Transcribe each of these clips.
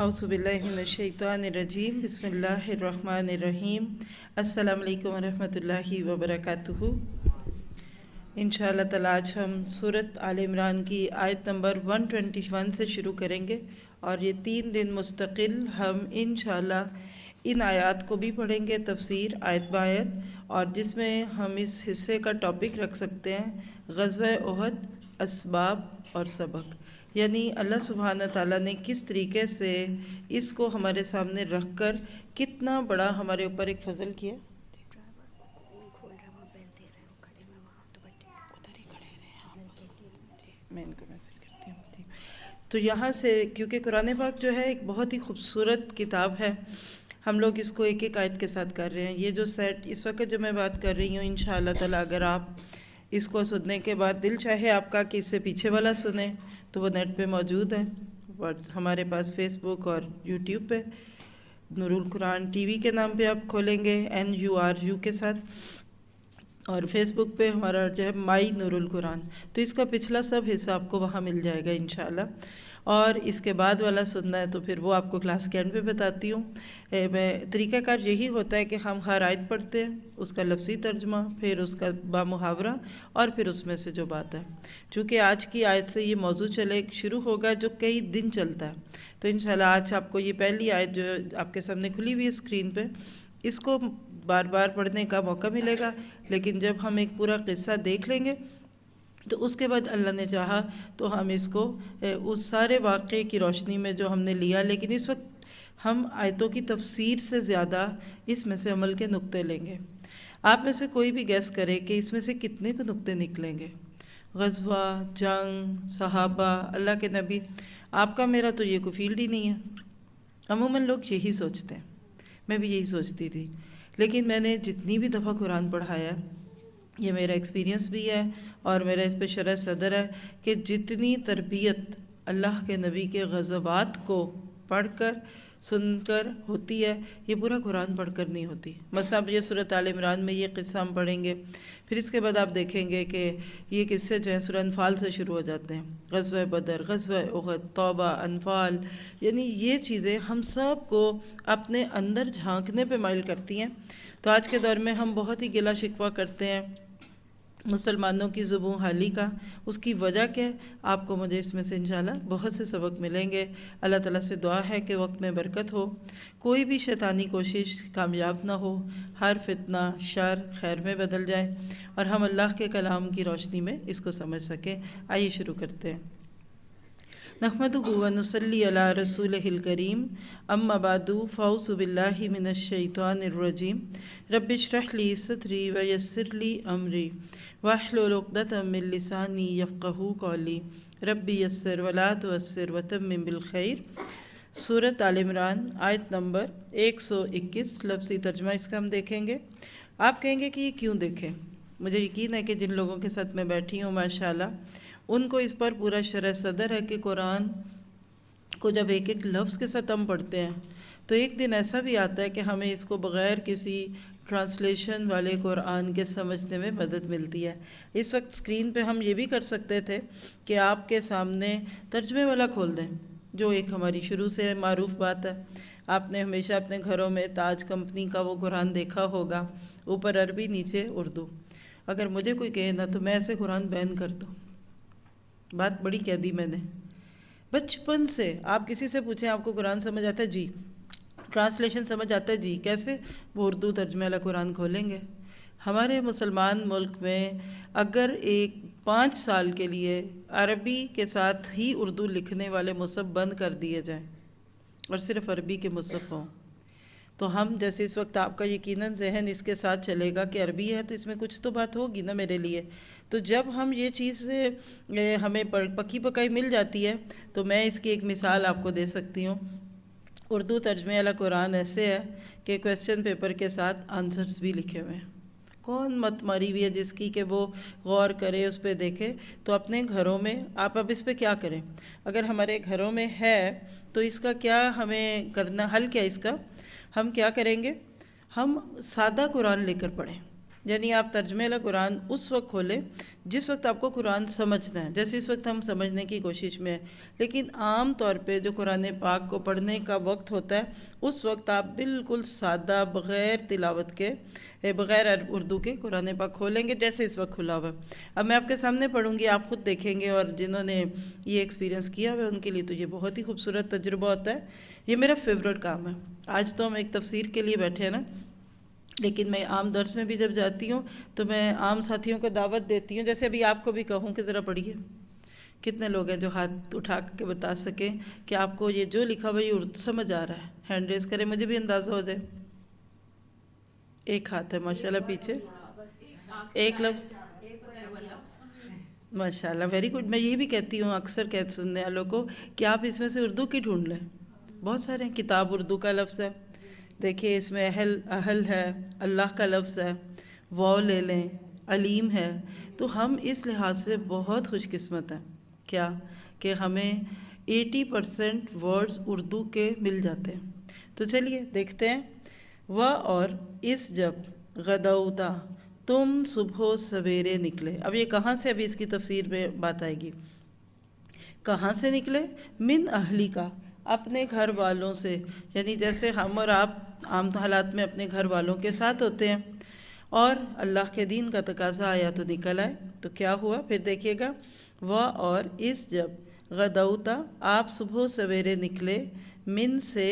اعوذ باللہ من الشیطان الرجیم بسم اللہ الرحمن الرحیم السلام علیکم ورحمۃ اللہ وبرکاتہ۔ انشاءاللہ تعالی آج ہم سورۃ آل عمران کی آیت نمبر 121 سے شروع کریں گے، اور یہ 3 دن مستقل ہم انشاءاللہ ان آیات کو بھی پڑھیں گے تفسیر آیت بآیت، اور جس میں ہم اس حصے کا ٹاپک رکھ سکتے ہیں غزوہ احد، اسباب اور سبق، یعنی اللہ سبحانہ تعالیٰ نے کس طریقے سے اس کو ہمارے سامنے رکھ کر کتنا بڑا ہمارے اوپر ایک فضل کیا۔ میں ان کو میسج کرتی ہوں۔ تو یہاں سے کیونکہ قرآن پاک جو ہے ایک بہت ہی خوبصورت کتاب ہے، ہم لوگ اس کو ایک ایک آیت کے ساتھ کر رہے ہیں۔ یہ جو سیٹ اس وقت جو میں بات کر رہی ہوں، انشاءاللہ تعالیٰ اگر آپ اس کو سننے کے بعد دل چاہے آپ کا کہ اس سے پیچھے والا سنیں تو وہ نیٹ پہ موجود ہے، اور ہمارے پاس فیس بک اور یوٹیوب پہ نور القرآن ٹی وی کے نام پہ آپ کھولیں گے NURU کے ساتھ، اور فیس بک پہ ہمارا جو ہے مائی نور القرآن، تو اس کا پچھلا سب حصہ آپ کو وہاں مل جائے گا انشاءاللہ۔ اور اس کے بعد والا سننا ہے تو پھر وہ آپ کو کلاس کے اینڈ پہ بتاتی ہوں۔ طریقہ کار یہی ہوتا ہے کہ ہم ہر آیت پڑھتے ہیں، اس کا لفظی ترجمہ، پھر اس کا بامحاورہ، اور پھر اس میں سے جو بات ہے، چونکہ آج کی آیت سے یہ موضوع شروع ہوگا جو کئی دن چلتا ہے، تو انشاءاللہ آج آپ کو یہ پہلی آیت جو آپ کے سامنے کھلی ہوئی ہے اسکرین پہ، اس کو بار بار پڑھنے کا موقع ملے گا، لیکن جب ہم ایک پورا قصہ دیکھ لیں گے تو اس کے بعد اللہ نے چاہا تو ہم اس کو اس سارے واقعے کی روشنی میں جو ہم نے لیا، لیکن اس وقت ہم آیتوں کی تفسیر سے زیادہ اس میں سے عمل کے نقطے لیں گے۔ آپ میں سے کوئی بھی گیس کرے کہ اس میں سے کتنے کو نقطے نکلیں گے؟ غزوہ، جنگ، صحابہ، اللہ کے نبی، آپ کا میرا تو یہ کوئی فیلڈ ہی نہیں ہے۔ عموماً لوگ یہی سوچتے ہیں، میں بھی یہی سوچتی تھی، لیکن میں نے جتنی بھی دفعہ قرآن پڑھایا، یہ میرا ایکسپیرینس بھی ہے اور میرا اس پہ شرح صدر ہے کہ جتنی تربیت اللہ کے نبی کے غزوات کو پڑھ کر سن کر ہوتی ہے، یہ پورا قرآن پڑھ کر نہیں ہوتی۔ مثلا اب یہ سورۃ آل عمران میں یہ قصہ ہم پڑھیں گے، پھر اس کے بعد آپ دیکھیں گے کہ یہ قصے جو ہیں سورہ انفال سے شروع ہو جاتے ہیں، غزوہ بدر، غزوہ احد، توبہ، انفال، یعنی یہ چیزیں ہم سب کو اپنے اندر جھانکنے پہ مائل کرتی ہیں۔ تو آج کے دور میں ہم بہت ہی گلہ شکوہ کرتے ہیں مسلمانوں کی زبوں حالی کا، اس کی وجہ کیا ہے؟ آپ کو مجھے اس میں سے انشاءاللہ بہت سے سبق ملیں گے۔ اللہ تعالیٰ سے دعا ہے کہ وقت میں برکت ہو، کوئی بھی شیطانی کوشش کامیاب نہ ہو، ہر فتنہ شر خیر میں بدل جائے، اور ہم اللہ کے کلام کی روشنی میں اس کو سمجھ سکیں۔ آئیے شروع کرتے ہیں۔ نحمدہ و نصلی علی رسولہ الکریم، اما بعد فاعوذ باللہ من الشیطان الرجیم، رب اشرح لی صدری ویسر لی امری واحلل عقدۃ من لسانی یفقہوا قولی، رب یسر ولا تعسر وتمم بالخیر۔ سورۃ آل عمران آیت نمبر 121، لفظی ترجمہ اس کا ہم دیکھیں گے۔ آپ کہیں گے کہ یہ کیوں دیکھیں؟ مجھے یقین ہے کہ جن لوگوں کے ساتھ میں بیٹھی ہوں ماشاءاللہ ان کو اس پر پورا شرح صدر ہے کہ قرآن کو جب ایک ایک لفظ کے ساتھ ہم پڑھتے ہیں تو ایک دن ایسا بھی آتا ہے کہ ہمیں اس کو بغیر کسی ٹرانسلیشن والے قرآن کے سمجھنے میں مدد ملتی ہے۔ اس وقت اسکرین پہ ہم یہ بھی کر سکتے تھے کہ آپ کے سامنے ترجمے والا کھول دیں، جو ایک ہماری شروع سے معروف بات ہے۔ آپ نے ہمیشہ اپنے گھروں میں تاج کمپنی کا وہ قرآن دیکھا ہوگا، اوپر عربی نیچے اردو۔ اگر مجھے کوئی کہے نا تو میں ایسے قرآن بین کر دوں، بات بڑی کہہ دی میں نے۔ بچپن سے آپ کسی سے پوچھیں آپ کو قرآن سمجھ آتا ہے؟ جی۔ ٹرانسلیشن سمجھ آتا ہے؟ جی۔ کیسے؟ وہ اردو ترجمے والا قرآن کھولیں گے۔ ہمارے مسلمان ملک میں اگر ایک 5 سال کے لیے عربی کے ساتھ ہی اردو لکھنے والے مصحف بند کر دیے جائیں اور صرف عربی کے مصحف ہوں، تو ہم جیسے اس وقت آپ کا یقیناً ذہن اس کے ساتھ چلے گا کہ عربی ہے تو اس میں کچھ تو بات ہوگی نا میرے لیے۔ تو جب ہم یہ چیز ہمیں پکی پکائی مل جاتی ہے تو میں اس کی ایک مثال آپ کو دے سکتی ہوں۔ اردو ترجمے والا قرآن ایسے ہے کہ کویسچن پیپر کے ساتھ آنسرز بھی لکھے ہوئے ہیں۔ کون مت ماری ہوئی ہے جس کی کہ وہ غور کرے، اس پہ دیکھے؟ تو اپنے گھروں میں آپ اب اس پہ کیا کریں؟ اگر ہمارے گھروں میں ہے تو اس کا کیا ہمیں کرنا، حل کیا اس کا؟ ہم کیا کریں گے؟ ہم سادہ قرآن لے کر پڑھیں۔ یعنی آپ ترجمہ قرآن اس وقت کھولیں جس وقت آپ کو قرآن سمجھنا ہے، جیسے اس وقت ہم سمجھنے کی کوشش میں ہیں، لیکن عام طور پہ جو قرآن پاک کو پڑھنے کا وقت ہوتا ہے اس وقت آپ بالکل سادہ بغیر تلاوت کے بغیر اردو کے قرآن پاک کھولیں گے جیسے اس وقت کھلا ہوا ہے۔ اب میں آپ کے سامنے پڑھوں گی، آپ خود دیکھیں گے، اور جنہوں نے یہ ایکسپیرینس کیا ہوا ہے ان کے لیے تو یہ بہت ہی خوبصورت تجربہ ہوتا ہے۔ یہ میرا فیوریٹ کام ہے۔ آج تو ہم ایک تفسیر کے لیے بیٹھے ہیں نا، لیکن میں عام درس میں بھی جب جاتی ہوں تو میں عام ساتھیوں کو دعوت دیتی ہوں، جیسے ابھی آپ کو بھی کہوں کہ ذرا پڑھیے۔ کتنے لوگ ہیں جو ہاتھ اٹھا کے بتا سکیں کہ آپ کو یہ جو لکھا ہوا یہ اردو سمجھ آ رہا ہے؟ ہینڈ ریز کریں، مجھے بھی اندازہ ہو جائے۔ ایک ہاتھ ہے ماشاءاللہ پیچھے، ایک لفظ، ماشاءاللہ ویری گڈ۔ میں یہ بھی کہتی ہوں اکثر سننے والوں کو کہ آپ اس میں سے اردو کی ڈھونڈ لیں، بہت سارے ہیں۔ کتاب اردو کا لفظ ہے، دیکھیے اس میں اہل ہے، اللہ کا لفظ ہے، واو لے لیں، علیم ہے۔ تو ہم اس لحاظ سے بہت خوش قسمت ہیں کیا کہ ہمیں 80% ورڈز اردو کے مل جاتے ہیں۔ تو چلیے دیکھتے ہیں۔ اور اس جب غدوتا، تم صبح و سویرے نکلے۔ اب یہ کہاں سے، ابھی اس کی تفسیر میں بات آئے گی۔ کہاں سے نکلے؟ من اہلی کا، اپنے گھر والوں سے، یعنی جیسے ہم اور آپ عام حالات میں اپنے گھر والوں کے ساتھ ہوتے ہیں، اور اللہ کے دین کا تقاضا آیا تو نکل آئے۔ تو کیا ہوا پھر دیکھیے گا۔ اور اس جب غدوتا، آپ صبح سویرے نکلے، من سے،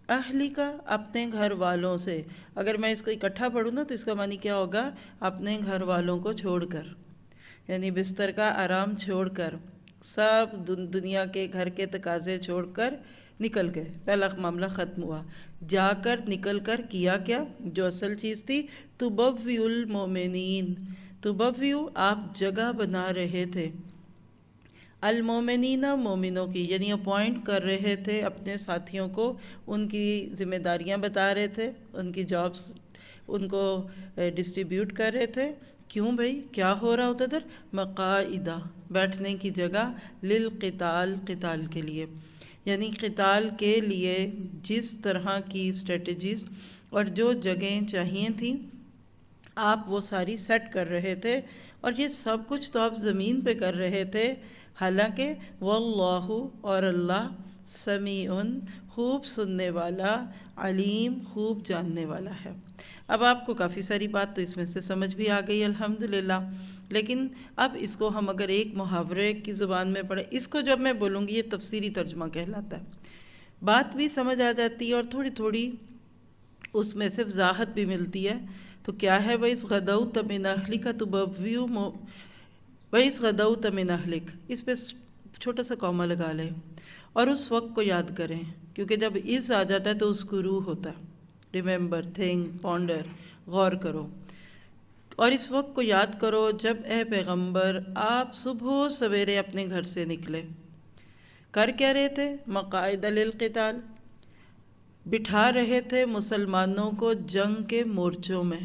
اہلی کا، اپنے گھر والوں سے۔ اگر میں اس کو اکٹھا پڑھوں نا تو اس کا معنی کیا ہوگا؟ اپنے گھر والوں کو چھوڑ کر، یعنی بستر کا آرام چھوڑ کر، سب دنیا کے گھر کے تقاضے چھوڑ کر نکل گئے۔ پہلا معاملہ ختم ہوا۔ جا کر، نکل کر کیا کیا؟ جو اصل چیز تھی، تبوئ المومنین، تبوئ، آپ جگہ بنا رہے تھے، المومنین، مومنوں کی، یعنی اپوائنٹ کر رہے تھے اپنے ساتھیوں کو، ان کی ذمہ داریاں بتا رہے تھے، ان کی جابس ان کو ڈسٹریبیوٹ کر رہے تھے۔ کیوں بھائی، کیا ہو رہا ہوتا ادھر؟ مقاعدہ، بیٹھنے کی جگہ، للقتال، قتال کے لیے، یعنی قتال کے لیے جس طرح کی اسٹریٹجیز اور جو جگہیں چاہیے تھیں آپ وہ ساری سیٹ کر رہے تھے، اور یہ سب کچھ تو آپ زمین پہ کر رہے تھے، حالانکہ واللہ، اور اللہ، سمیع، خوب سننے والا، علیم، خوب جاننے والا ہے۔ اب آپ کو کافی ساری بات تو اس میں سے سمجھ بھی آ گئی الحمدللہ، لیکن اب اس کو ہم اگر ایک محاورے کی زبان میں پڑھیں، اس کو جب میں بولوں گی یہ تفسیری ترجمہ کہلاتا ہے، بات بھی سمجھ آ جاتی ہے اور تھوڑی تھوڑی اس میں سے وضاحت بھی ملتی ہے۔ تو کیا ہے؟ وَإِذْ غَدَوْتَ مِنْ أَهْلِكَ تُبَوِّئُ وَإِذْ غَدَوْتَ مِنْ أَهْلِكَ، اس پہ چھوٹا سا کوما لگا لیں، اور اس وقت کو یاد کریں، کیونکہ جب از آ جاتا ہے تو اذکروا ہوتا ہے، ریممبر، تھنک، پونڈر، غور کرو، اور اس وقت کو یاد کرو جب اے پیغمبر آپ صبح سویرے اپنے گھر سے نکلے۔ کر کیا رہے تھے؟ مقاعد للقتال، بٹھا رہے تھے مسلمانوں کو جنگ کے مورچوں میں۔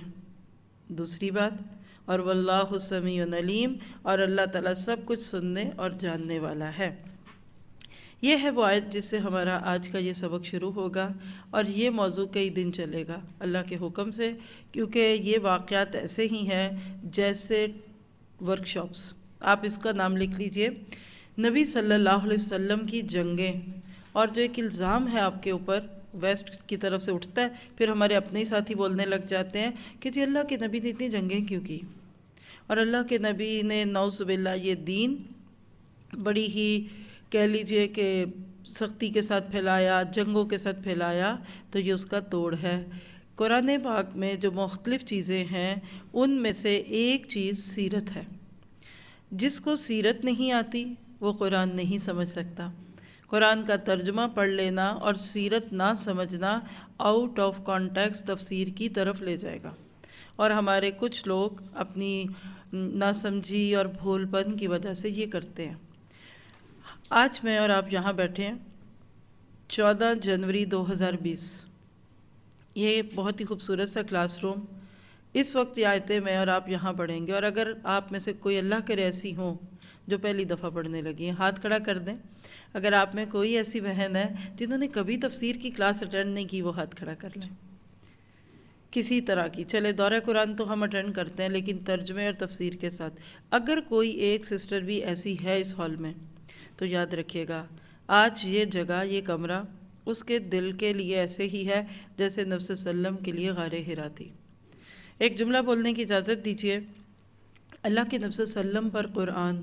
دوسری بات، اور واللہ سمیع علیم، اور اللہ تعالیٰ سب کچھ سننے اور جاننے والا ہے۔ یہ ہے وہ آیت جس سے ہمارا آج کا یہ سبق شروع ہوگا، اور یہ موضوع کئی دن چلے گا اللہ کے حکم سے، کیونکہ یہ واقعات ایسے ہی ہیں جیسے ورکشاپس۔ آپ اس کا نام لکھ لیجئے، نبی صلی اللہ علیہ وسلم کی جنگیں، اور جو ایک الزام ہے آپ کے اوپر ویسٹ کی طرف سے اٹھتا ہے، پھر ہمارے اپنے ہی ساتھی بولنے لگ جاتے ہیں کہ جی اللہ کے نبی نے اتنی جنگیں کیوں کی، اور اللہ کے نبی نے نعوذ باللہ یہ دین بڑی ہی کہہ لیجئے کہ سختی کے ساتھ پھیلایا، جنگوں کے ساتھ پھیلایا، تو یہ اس کا توڑ ہے۔ قرآن پاک میں جو مختلف چیزیں ہیں ان میں سے ایک چیز سیرت ہے۔ جس کو سیرت نہیں آتی وہ قرآن نہیں سمجھ سکتا۔ قرآن کا ترجمہ پڑھ لینا اور سیرت نہ سمجھنا آؤٹ آف کانٹیکسٹ تفسیر کی طرف لے جائے گا، اور ہمارے کچھ لوگ اپنی ناسمجھی اور بھول پن کی وجہ سے یہ کرتے ہیں۔ آج میں اور آپ یہاں بیٹھے ہیں 14 جنوری 2020، یہ بہت ہی خوبصورت سا کلاس روم، اس وقت یہ آیتیں میں اور آپ یہاں پڑھیں گے، اور اگر آپ میں سے کوئی اللہ کرے ایسی ہوں جو پہلی دفعہ پڑھنے لگی ہیں، ہاتھ کھڑا کر دیں۔ اگر آپ میں کوئی ایسی بہن ہے جنہوں نے کبھی تفسیر کی کلاس اٹینڈ نہیں کی، وہ ہاتھ کھڑا کر لیں۔ کسی طرح کی، چلے دورہ قرآن تو ہم اٹینڈ کرتے ہیں لیکن ترجمے اور تفسیر کے ساتھ، اگر کوئی ایک سسٹر بھی ایسی ہے اس ہال میں تو یاد رکھیے گا آج یہ جگہ، یہ کمرہ اس کے دل کے لیے ایسے ہی ہے جیسے نبی صلی اللہ علیہ وسلم کے لیے غار حرا تھی۔ ایک جملہ بولنے کی اجازت دیجیے۔ اللہ کے نبی صلی اللہ علیہ وسلم پر قرآن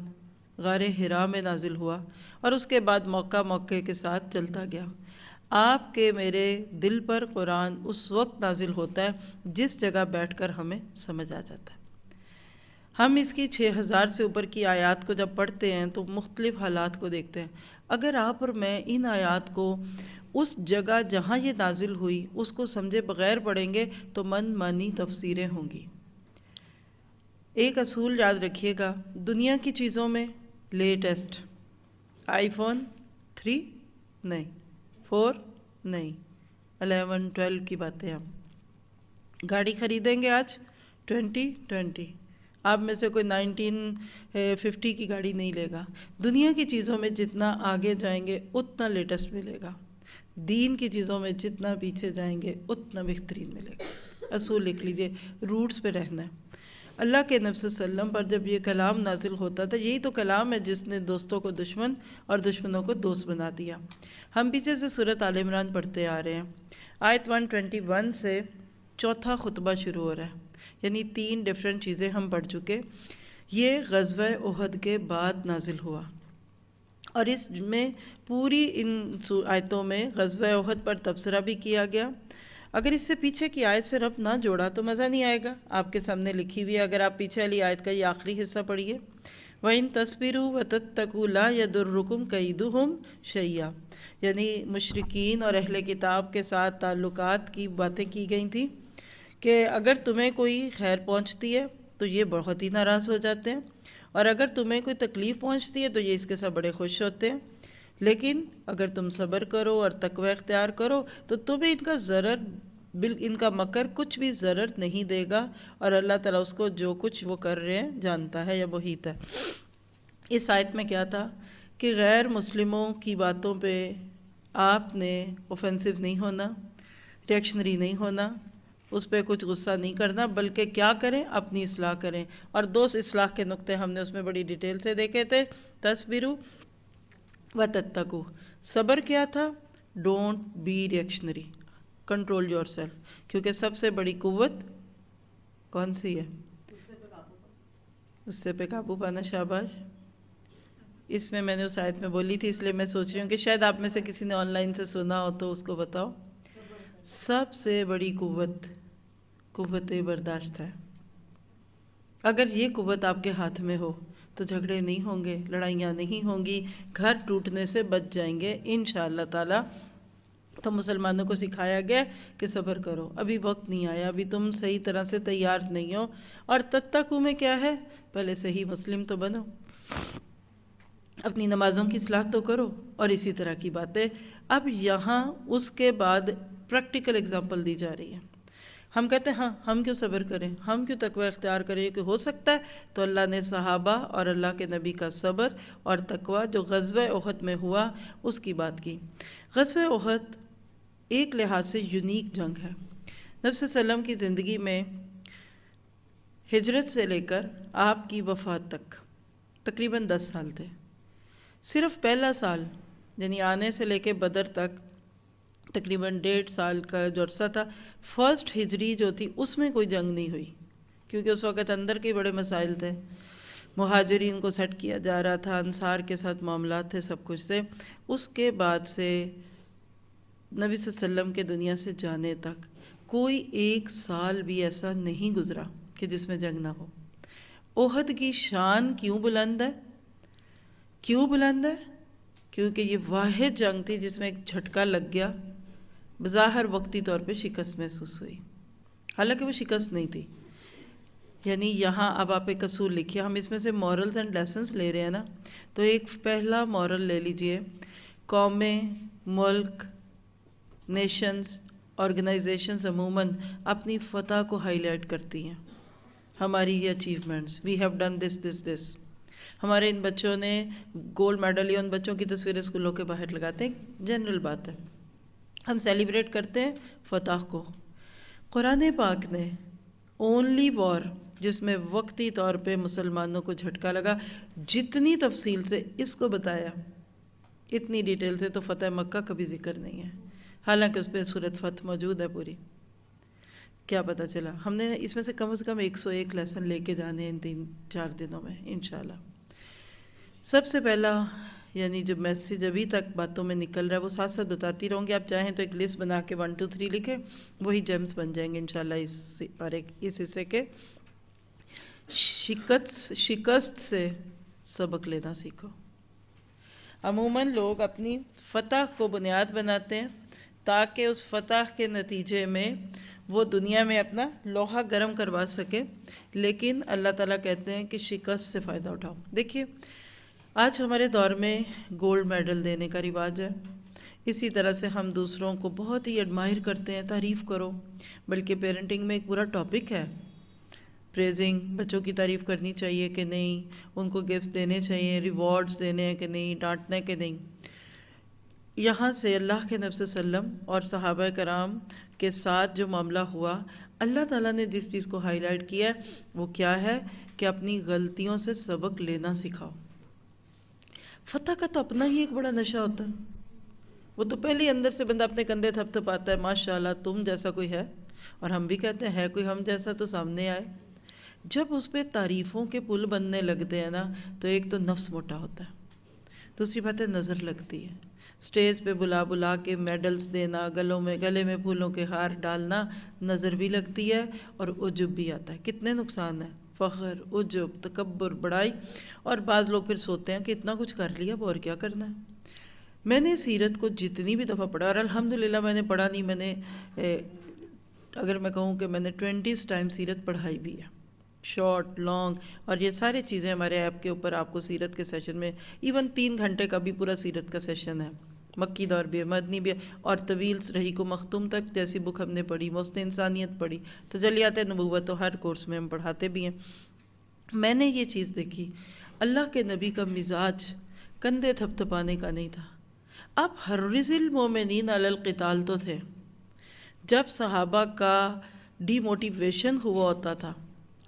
غار حرا میں نازل ہوا اور اس کے بعد موقع موقع کے ساتھ چلتا گیا۔ آپ کے میرے دل پر قرآن اس وقت نازل ہوتا ہے جس جگہ بیٹھ کر ہمیں سمجھ آ جاتا ہے۔ ہم اس کی 6000 سے اوپر کی آیات کو جب پڑھتے ہیں تو مختلف حالات کو دیکھتے ہیں۔ اگر آپ اور میں ان آیات کو اس جگہ جہاں یہ نازل ہوئی اس کو سمجھے بغیر پڑھیں گے تو من مانی تفسیریں ہوں گی۔ ایک اصول یاد رکھیے گا، دنیا کی چیزوں میں لیٹسٹ آئی فون 3 نہیں، 4 نہیں، 11 12 کی باتیں ہم گاڑی خریدیں گے آج 2020، آپ میں سے کوئی 1950 کی گاڑی نہیں لے گا۔ دنیا کی چیزوں میں جتنا آگے جائیں گے اتنا لیٹسٹ ملے گا، دین کی چیزوں میں جتنا پیچھے جائیں گے اتنا بہترین ملے گا۔ اصول لکھ لیجئے، روٹس پہ رہنا ہے۔ اللہ کے نبی صلی اللہ علیہ وسلم پر جب یہ کلام نازل ہوتا تھا، یہی تو کلام ہے جس نے دوستوں کو دشمن اور دشمنوں کو دوست بنا دیا۔ ہم پیچھے سے سورۃ آل عمران پڑھتے آ رہے ہیں، آیت 121 سے چوتھا خطبہ شروع ہو رہا ہے، یعنی 3 ڈیفرنٹ چیزیں ہم پڑھ چکے۔ یہ غزوہ احد کے بعد نازل ہوا اور اس میں پوری ان آیتوں میں غزوہ احد پر تبصرہ بھی کیا گیا۔ اگر اس سے پیچھے کی آیت سے ربط نہ جوڑا تو مزہ نہیں آئے گا۔ آپ کے سامنے لکھی ہوئی ہے، اگر آپ پیچھے والی آیت کا یہ آخری حصہ پڑھیے، وَإِن تَصْبِرُوا وَتَتَّقُوا لَا يَضُرُّكُمْ كَيْدُهُمْ شَيْئًا، یعنی مشرکین اور اہل کتاب کے ساتھ تعلقات کی باتیں کی گئی تھیں کہ اگر تمہیں کوئی خیر پہنچتی ہے تو یہ بہت ہی ناراض ہو جاتے ہیں، اور اگر تمہیں کوئی تکلیف پہنچتی ہے تو یہ اس کے ساتھ بڑے خوش ہوتے ہیں، لیکن اگر تم صبر کرو اور تقوی اختیار کرو تو تمہیں ان کا ضرر ان کا مکر کچھ بھی ضرر نہیں دے گا، اور اللہ تعالیٰ اس کو جو کچھ وہ کر رہے ہیں جانتا ہے یا محیط ہے۔ اس آیت میں کیا تھا کہ غیر مسلموں کی باتوں پہ آپ نے اوفینسو نہیں ہونا، ریئیکشنری نہیں ہونا، اس پہ کچھ غصہ نہیں کرنا، بلکہ کیا کریں، اپنی اصلاح کریں۔ اور 2 اصلاح کے نقطے ہم نے اس میں بڑی ڈیٹیل سے دیکھے تھے، تصبروا وتتقوا، صبر کیا تھا، don't be reactionary, control your سیلف، کیونکہ سب سے بڑی قوت کون سی ہے؟ غصے پہ قابو پانا۔ شاباش، اس میں نے اس آیت میں بولی تھی، اس لیے میں سوچ رہی ہوں کہ شاید آپ میں سے کسی نے آن لائن سے سنا ہو تو اس کو بتاؤ۔ سب سے بڑی قوت برداشت ہے۔ اگر یہ قوت آپ کے ہاتھ میں ہو تو جھگڑے نہیں ہوں گے، لڑائیاں نہیں ہوں گی، گھر ٹوٹنے سے بچ جائیں گے انشاءاللہ تعالی۔ تو مسلمانوں کو سکھایا گیا کہ صبر کرو، ابھی وقت نہیں آیا، ابھی تم صحیح طرح سے تیار نہیں ہو۔ اور تتقوا میں کیا ہے؟ پہلے صحیح مسلم تو بنو، اپنی نمازوں کی اصلاح تو کرو، اور اسی طرح کی باتیں۔ اب یہاں اس کے بعد پریکٹیکل اگزامپل دی جا رہی ہے۔ ہم کہتے ہیں ہاں ہم کیوں صبر کریں، ہم کیوں تقوی اختیار کریں، کہ ہو سکتا ہے تو اللہ نے صحابہ اور اللہ کے نبی کا صبر اور تقوی جو غزوہ احد میں ہوا اس کی بات کی۔ غزوہ احد ایک لحاظ سے یونیک جنگ ہے۔ نبی صلی اللہ علیہ وسلم کی زندگی میں ہجرت سے لے کر آپ کی وفات تک تقریباً 10 سال تھے۔ صرف پہلا سال یعنی آنے سے لے کے بدر تک تقریباً 1.5 سال کا جو عرصہ تھا، فرسٹ ہجری جو تھی اس میں کوئی جنگ نہیں ہوئی، کیونکہ اس وقت اندر کے بڑے مسائل تھے، مہاجرین کو سیٹ کیا جا رہا تھا، انصار کے ساتھ معاملات تھے، سب کچھ تھے۔ اس کے بعد سے نبی صلی اللہ علیہ وسلم کے دنیا سے جانے تک کوئی 1 سال بھی ایسا نہیں گزرا کہ جس میں جنگ نہ ہو۔ احد کی شان کیوں بلند ہے؟ کیوں بلند ہے؟ کیونکہ یہ واحد جنگ تھی جس میں ایک جھٹکا لگ گیا، بظاہر وقتی طور پہ شکست محسوس ہوئی، حالانکہ وہ شکست نہیں تھی۔ یعنی یہاں اب آپ ایک اصول لکھیے، ہم اس میں سے مورلز اینڈ لیسنز لے رہے ہیں نا، تو ایک پہلا مورل لے لیجئے، قومیں، ملک، نیشنز، آرگنائزیشنز عموماً اپنی فتح کو ہائی لائٹ کرتی ہیں، ہماری یہ achievements, we have done this. ہمارے ان بچوں نے گولڈ میڈل، یا ان بچوں کی تصویریں اسکولوں کے باہر لگاتے ہیں، جنرل بات ہے۔ ہم سیلیبریٹ کرتے ہیں فتح کو، قرآن پاک نے اونلی وار جس میں وقتی طور پہ مسلمانوں کو جھٹکا لگا، جتنی تفصیل سے اس کو بتایا، اتنی ڈیٹیل سے تو فتح مکہ کبھی ذکر نہیں ہے، حالانکہ اس پہ سورۃ فتح موجود ہے پوری۔ کیا پتہ چلا؟ ہم نے اس میں سے کم 101 لیسن لے کے جانے ہیں ان 3-4 دنوں میں انشاءاللہ۔ سب سے پہلا یعنی جو میسیج ابھی تک باتوں میں نکل رہا ہے وہ ساتھ ساتھ بتاتی رہوں گی، آپ چاہیں تو ایک لسٹ بنا کے 1 2 3 لکھیں، وہی جیمز بن جائیں گے انشاءاللہ اس حصے کے۔ شکست سے سبق لینا سیکھو۔ عموماً لوگ اپنی فتح کو بنیاد بناتے ہیں تاکہ اس فتح کے نتیجے میں وہ دنیا میں اپنا لوہا گرم کروا سکے، لیکن اللہ تعالیٰ کہتے ہیں کہ شکست سے فائدہ اٹھاؤ۔ دیکھیے آج ہمارے دور میں گولڈ میڈل دینے کا رواج ہے، اسی طرح سے ہم دوسروں کو بہت ہی ایڈمائر کرتے ہیں، تعریف کرو، بلکہ پیرنٹنگ میں ایک پورا ٹاپک ہے پریزنگ، بچوں کی تعریف کرنی چاہیے کہ نہیں، ان کو گفٹس دینے چاہیے، ریوارڈز دینے ہیں کہ نہیں، ڈانٹنا ہے کہ نہیں۔ یہاں سے اللہ کے نبی صلی اللہ علیہ وسلم اور صحابہ کرام کے ساتھ جو معاملہ ہوا، اللہ تعالیٰ نے جس چیز کو ہائی لائٹ کیا ہے وہ کیا ہے کہ اپنی غلطیوں سے سبق لینا سکھاؤ۔ فتح کا تو اپنا ہی ایک بڑا نشہ ہوتا ہے، وہ تو پہلے ہی اندر سے بندہ اپنے کندھے تھپ تھپاتا ہے، ماشاءاللہ تم جیسا کوئی ہے، اور ہم بھی کہتے ہیں ہے کوئی ہم جیسا تو سامنے آئے۔ جب اس پہ تعریفوں کے پل بننے لگتے ہیں نا تو ایک تو نفس موٹا ہوتا ہے، دوسری بات ہے نظر لگتی ہے، سٹیج پہ بلا بلا کے میڈلز دینا، گلے میں پھولوں کے ہار ڈالنا، نظر بھی لگتی ہے اور عجب بھی آتا ہے۔ کتنے نقصان ہیں، فخر، عجب، تکبر، بڑائی، اور بعض لوگ پھر سوچتے ہیں کہ اتنا کچھ کر لیا اب اور کیا کرنا ہے۔ میں نے سیرت کو جتنی بھی دفعہ پڑھا، اور الحمدللہ میں نے پڑھا نہیں، میں نے اگر میں کہوں کہ میں نے 20 ٹائم سیرت پڑھائی بھی ہے، شارٹ لانگ، اور یہ ساری چیزیں ہمارے ایپ کے اوپر آپ کو سیرت کے سیشن میں ایون 3 گھنٹے کا بھی پورا سیرت کا سیشن ہے، مکی دور بھی ہے، مدنی بھی ہے، اور طویل رحیق کو مختوم تک جیسی بک ہم نے پڑھی، محسن انسانیت پڑھی، تجلیات نبوت، تو ہر کورس میں ہم پڑھاتے بھی ہیں۔ میں نے یہ چیز دیکھی، اللہ کے نبی کا مزاج کندھے تھپ تھپانے کا نہیں تھا۔ اب حرِّض المومنین علی القتال تو تھے، جب صحابہ کا ڈی موٹیویشن ہوا ہوتا تھا،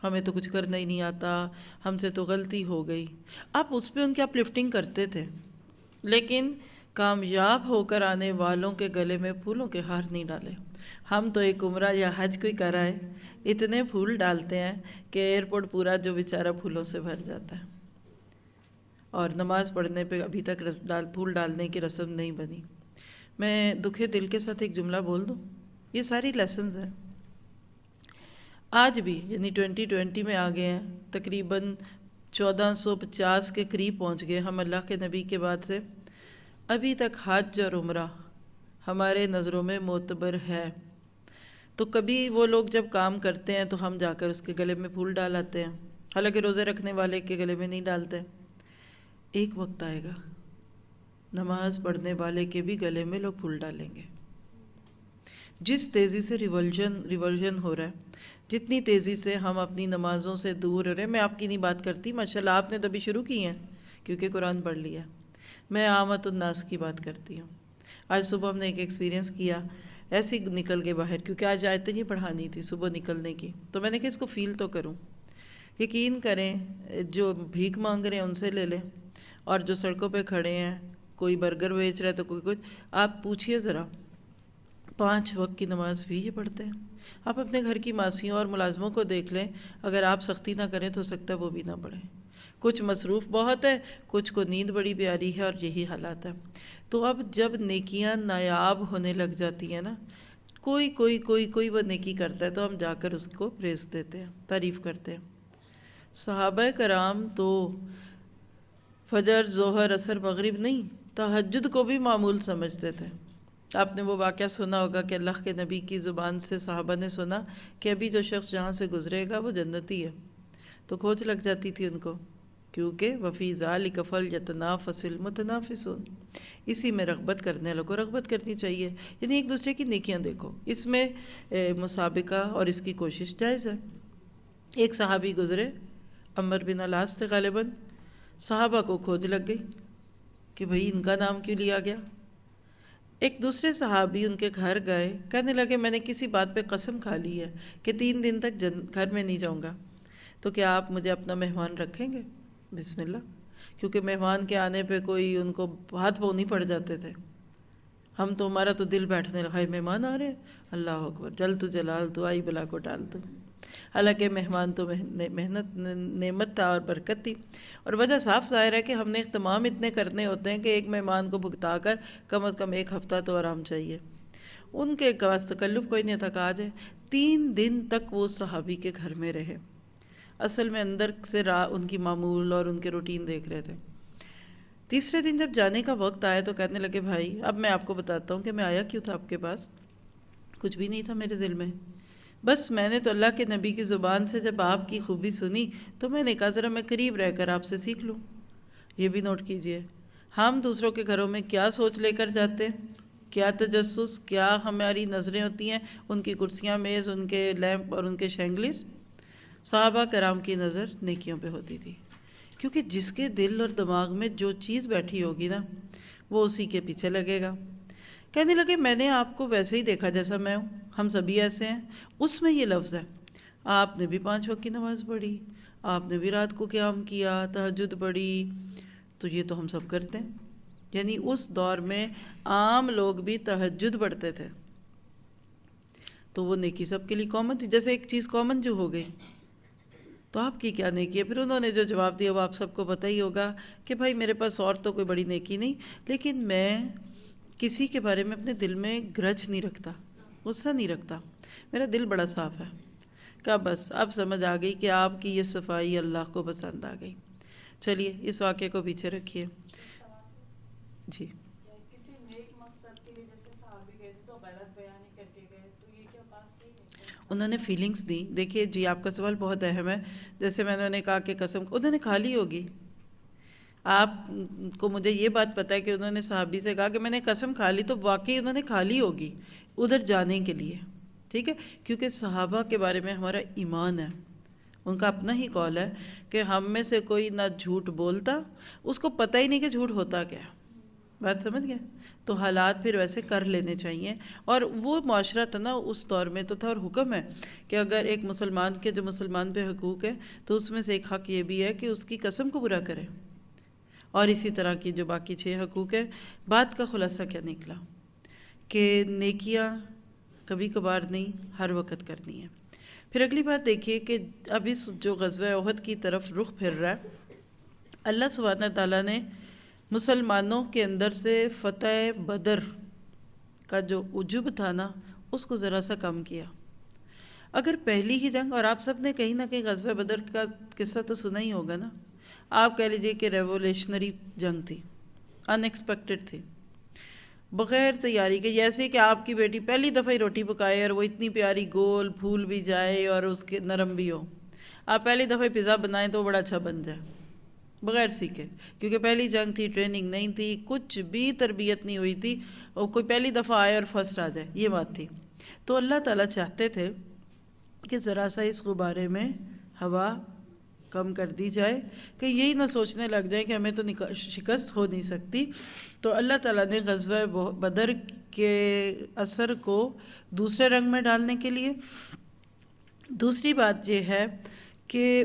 ہمیں تو کچھ کرنا ہی نہیں آتا، ہم سے تو غلطی ہو گئی، آپ اس پہ ان کی اپلفٹنگ کرتے تھے، لیکن کامیاب ہو کر آنے والوں کے گلے میں پھولوں کے ہار نہیں ڈالے۔ ہم تو ایک عمرہ یا حج کوئی کرائے اتنے پھول ڈالتے ہیں کہ ایئرپورٹ پورا جو بیچارہ پھولوں سے بھر جاتا ہے، اور نماز پڑھنے پہ ابھی تک پھول ڈالنے کی رسم نہیں بنی۔ میں دکھے دل کے ساتھ ایک جملہ بول دوں، یہ ساری لیسنز ہیں آج بھی، یعنی 2020 میں آ گئے ہیں، تقریباً 1450 کے قریب پہنچ گئے ہم اللہ کے نبی کے بعد سے، ابھی تک حج اور عمرہ ہمارے نظروں میں معتبر ہے۔ تو کبھی وہ لوگ جب کام کرتے ہیں تو ہم جا کر اس کے گلے میں پھول ڈال آتے ہیں، حالانکہ روزے رکھنے والے کے گلے میں نہیں ڈالتے۔ ایک وقت آئے گا نماز پڑھنے والے کے بھی گلے میں لوگ پھول ڈالیں گے۔ جس تیزی سے ریورژن ہو رہا ہے، جتنی تیزی سے ہم اپنی نمازوں سے دور ہو رہے ہیں، میں آپ کی نہیں بات کرتی، ماشاءاللہ آپ نے تبھی شروع کی ہیں کیونکہ قرآن پڑھ لیا، میں عامت الناس کی بات کرتی ہوں۔ آج صبح ہم نے ایک ایکسپیرینس کیا، ایسے ہی نکل کے باہر، کیونکہ آج آیتیں نہیں پڑھانی تھی صبح نکلنے کی، تو میں نے کہا اس کو فیل تو کروں۔ یقین کریں جو بھیک مانگ رہے ہیں ان سے لے لیں، اور جو سڑکوں پہ کھڑے ہیں، کوئی برگر بیچ رہا ہے تو کوئی کچھ، آپ پوچھئے ذرا 5 وقت کی نماز بھی یہ پڑھتے ہیں؟ آپ اپنے گھر کی ماسیوں اور ملازموں کو دیکھ لیں، اگر آپ سختی نہ کریں تو ہو سکتا ہے وہ بھی نہ پڑھیں۔ کچھ مصروف بہت ہے، کچھ کو نیند بڑی پیاری ہے، اور یہی حالات ہے۔ تو اب جب نیکیاں نایاب ہونے لگ جاتی ہیں نا، کوئی وہ نیکی کرتا ہے تو ہم جا کر اس کو پریز دیتے ہیں، تعریف کرتے ہیں۔ صحابہ کرام تو فجر، ظہر، عصر، مغرب نہیں، تہجد کو بھی معمول سمجھتے تھے۔ آپ نے وہ واقعہ سنا ہوگا کہ اللہ کے نبی کی زبان سے صحابہ نے سنا کہ ابھی جو شخص جہاں سے گزرے گا وہ جنتی ہے، تو کھوج لگ جاتی تھی ان کو، کیونکہ وفی ذالک فلیتنافس المتنافسون، اسی میں رغبت کرنے والوں کو رغبت کرنی چاہیے، یعنی ایک دوسرے کی نیکیاں دیکھو، اس میں مسابقہ اور اس کی کوشش جائز ہے۔ ایک صحابی گزرے، عمر بن العاص تھے غالباً، صحابہ کو کھوج لگ گئی کہ بھئی ان کا نام کیوں لیا گیا؟ ایک دوسرے صحابی ان کے گھر گئے، کہنے لگے میں نے کسی بات پہ قسم کھا لی ہے کہ 3 دن تک گھر میں نہیں جاؤں گا، تو کیا آپ مجھے اپنا مہمان رکھیں گے؟ بسم اللہ، کیونکہ مہمان کے آنے پہ کوئی ان کو ہاتھ پاؤں نہیں پڑ جاتے تھے۔ ہم تو ہمارا تو دل بیٹھنے لگا، مہمان آ رہے ہیں، اللہ اکبر، جل تو جلال تو آئی بلا کو ٹال تو۔ حالانکہ مہمان تو محنت نعمت تھا اور برکت تھی، اور وجہ صاف ظاہر ہے کہ ہم نے اہتمام اتنے کرنے ہوتے ہیں کہ ایک مہمان کو بھگتا کر کم از کم 1 ہفتہ تو آرام چاہیے۔ ان کے پاس تکلف کوئی نہیں تھا، کہا جائے 3 دن تک وہ صحابی کے گھر میں رہے۔ اصل میں اندر سے ان کی معمول اور ان کے روٹین دیکھ رہے تھے۔ تیسرے دن جب جانے کا وقت آیا تو کہنے لگے بھائی اب میں آپ کو بتاتا ہوں کہ میں آیا کیوں تھا آپ کے پاس۔ کچھ بھی نہیں تھا میرے دل میں، بس میں نے تو اللہ کے نبی کی زبان سے جب آپ کی خوبی سنی تو میں نے کہا ذرا میں قریب رہ کر آپ سے سیکھ لوں۔ یہ بھی نوٹ کیجئے، ہم دوسروں کے گھروں میں کیا سوچ لے کر جاتے ہیں، کیا تجسس، کیا ہماری نظریں ہوتی ہیں، ان کی کرسیاں میز، ان کے لیمپ اور ان کے شینگلیرز۔ صحابہ کرام کی نظر نیکیوں پہ ہوتی تھی، کیونکہ جس کے دل اور دماغ میں جو چیز بیٹھی ہوگی نا وہ اسی کے پیچھے لگے گا۔ کہنے لگے میں نے آپ کو ویسے ہی دیکھا جیسا میں ہوں، ہم سبھی ایسے ہیں۔ اس میں یہ لفظ ہے، آپ نے بھی 5 وقت کی نماز پڑھی، آپ نے بھی رات کو قیام کیا، تہجد پڑھی، تو یہ تو ہم سب کرتے ہیں۔ یعنی اس دور میں عام لوگ بھی تہجد پڑھتے تھے، تو وہ نیکی سب کے لیے کامن تھی، جیسے ایک چیز کامن جو ہو گئی۔ تو آپ کی کیا نیکی ہے؟ پھر انہوں نے جو جواب دیا وہ آپ سب کو پتہ ہی ہوگا کہ بھائی میرے پاس اور تو کوئی بڑی نیکی نہیں، لیکن میں کسی کے بارے میں اپنے دل میں گرج نہیں رکھتا، غصہ نہیں رکھتا، میرا دل بڑا صاف ہے۔ کہا بس اب سمجھ آ گئی کہ آپ کی یہ صفائی اللہ کو پسند آ گئی۔ چلیے اس واقعے کو پیچھے رکھیے جی۔ کسی نیک مقصد کے لیے جیسے صحابی گئے تھے تو غلط بیانی کر کے گئے، تو یہ کیا بات صحیح ہے؟ انہوں نے فیلنگز دی۔ دیکھیے جی آپ کا سوال بہت اہم ہے، جیسے میں نے کہا کہ قسم انہوں نے کھا لی ہوگی۔ آپ کو مجھے یہ بات پتہ ہے کہ انہوں نے صحابی سے کہا کہ میں نے قسم کھا لی، تو واقعی انہوں نے کھا لی ہوگی ادھر جانے کے لیے، ٹھیک ہے، کیونکہ صحابہ کے بارے میں ہمارا ایمان ہے، ان کا اپنا ہی قول ہے کہ ہم میں سے کوئی نہ جھوٹ بولتا، اس کو پتہ ہی نہیں کہ جھوٹ ہوتا کیا، بات سمجھ گئے؟ تو حالات پھر ویسے کر لینے چاہیے۔ اور وہ معاشرہ تھا نا اس دور میں تو تھا، اور حکم ہے کہ اگر ایک مسلمان کے جو مسلمان پہ حقوق ہے تو اس میں سے ایک حق یہ بھی ہے کہ اس کی قسم کو برا کرے، اور اسی طرح کی جو باقی 6 حقوق ہیں۔ بات کا خلاصہ کیا نکلا کہ نیکیاں کبھی کبھار نہیں، ہر وقت کرنی ہے۔ پھر اگلی بات دیکھیے کہ اب اس جو غزوہ احد کی طرف رخ پھر رہا ہے، اللہ سبحانہ تعالیٰ نے مسلمانوں کے اندر سے فتح بدر کا جو عجب تھا نا اس کو ذرا سا کم کیا۔ اگر پہلی ہی جنگ، اور آپ سب نے کہیں نہ کہیں غزوہ بدر کا قصہ تو سنا ہی ہوگا نا، آپ کہہ لیجئے کہ ریولیشنری جنگ تھی، ان ایکسپیکٹڈ تھی، بغیر تیاری کے، جیسے کہ آپ کی بیٹی پہلی دفعہ ہی روٹی پکائے اور وہ اتنی پیاری گول پھول بھی جائے اور اس کے نرم بھی ہو، آپ پہلی دفعہ پیزا بنائیں تو وہ بڑا اچھا بن جائے بغیر سیکھے، کیونکہ پہلی جنگ تھی، ٹریننگ نہیں تھی، کچھ بھی تربیت نہیں ہوئی تھی، اور کوئی پہلی دفعہ آئے اور فرسٹ آ جائے، یہ بات تھی۔ تو اللہ تعالیٰ چاہتے تھے کہ ذرا سا اس غبارے میں ہوا کم کر دی جائے، کہ یہی نہ سوچنے لگ جائیں کہ ہمیں تو شکست ہو نہیں سکتی۔ تو اللہ تعالیٰ نے غزوہ بدر کے اثر کو دوسرے رنگ میں ڈالنے کے لیے، دوسری بات یہ ہے کہ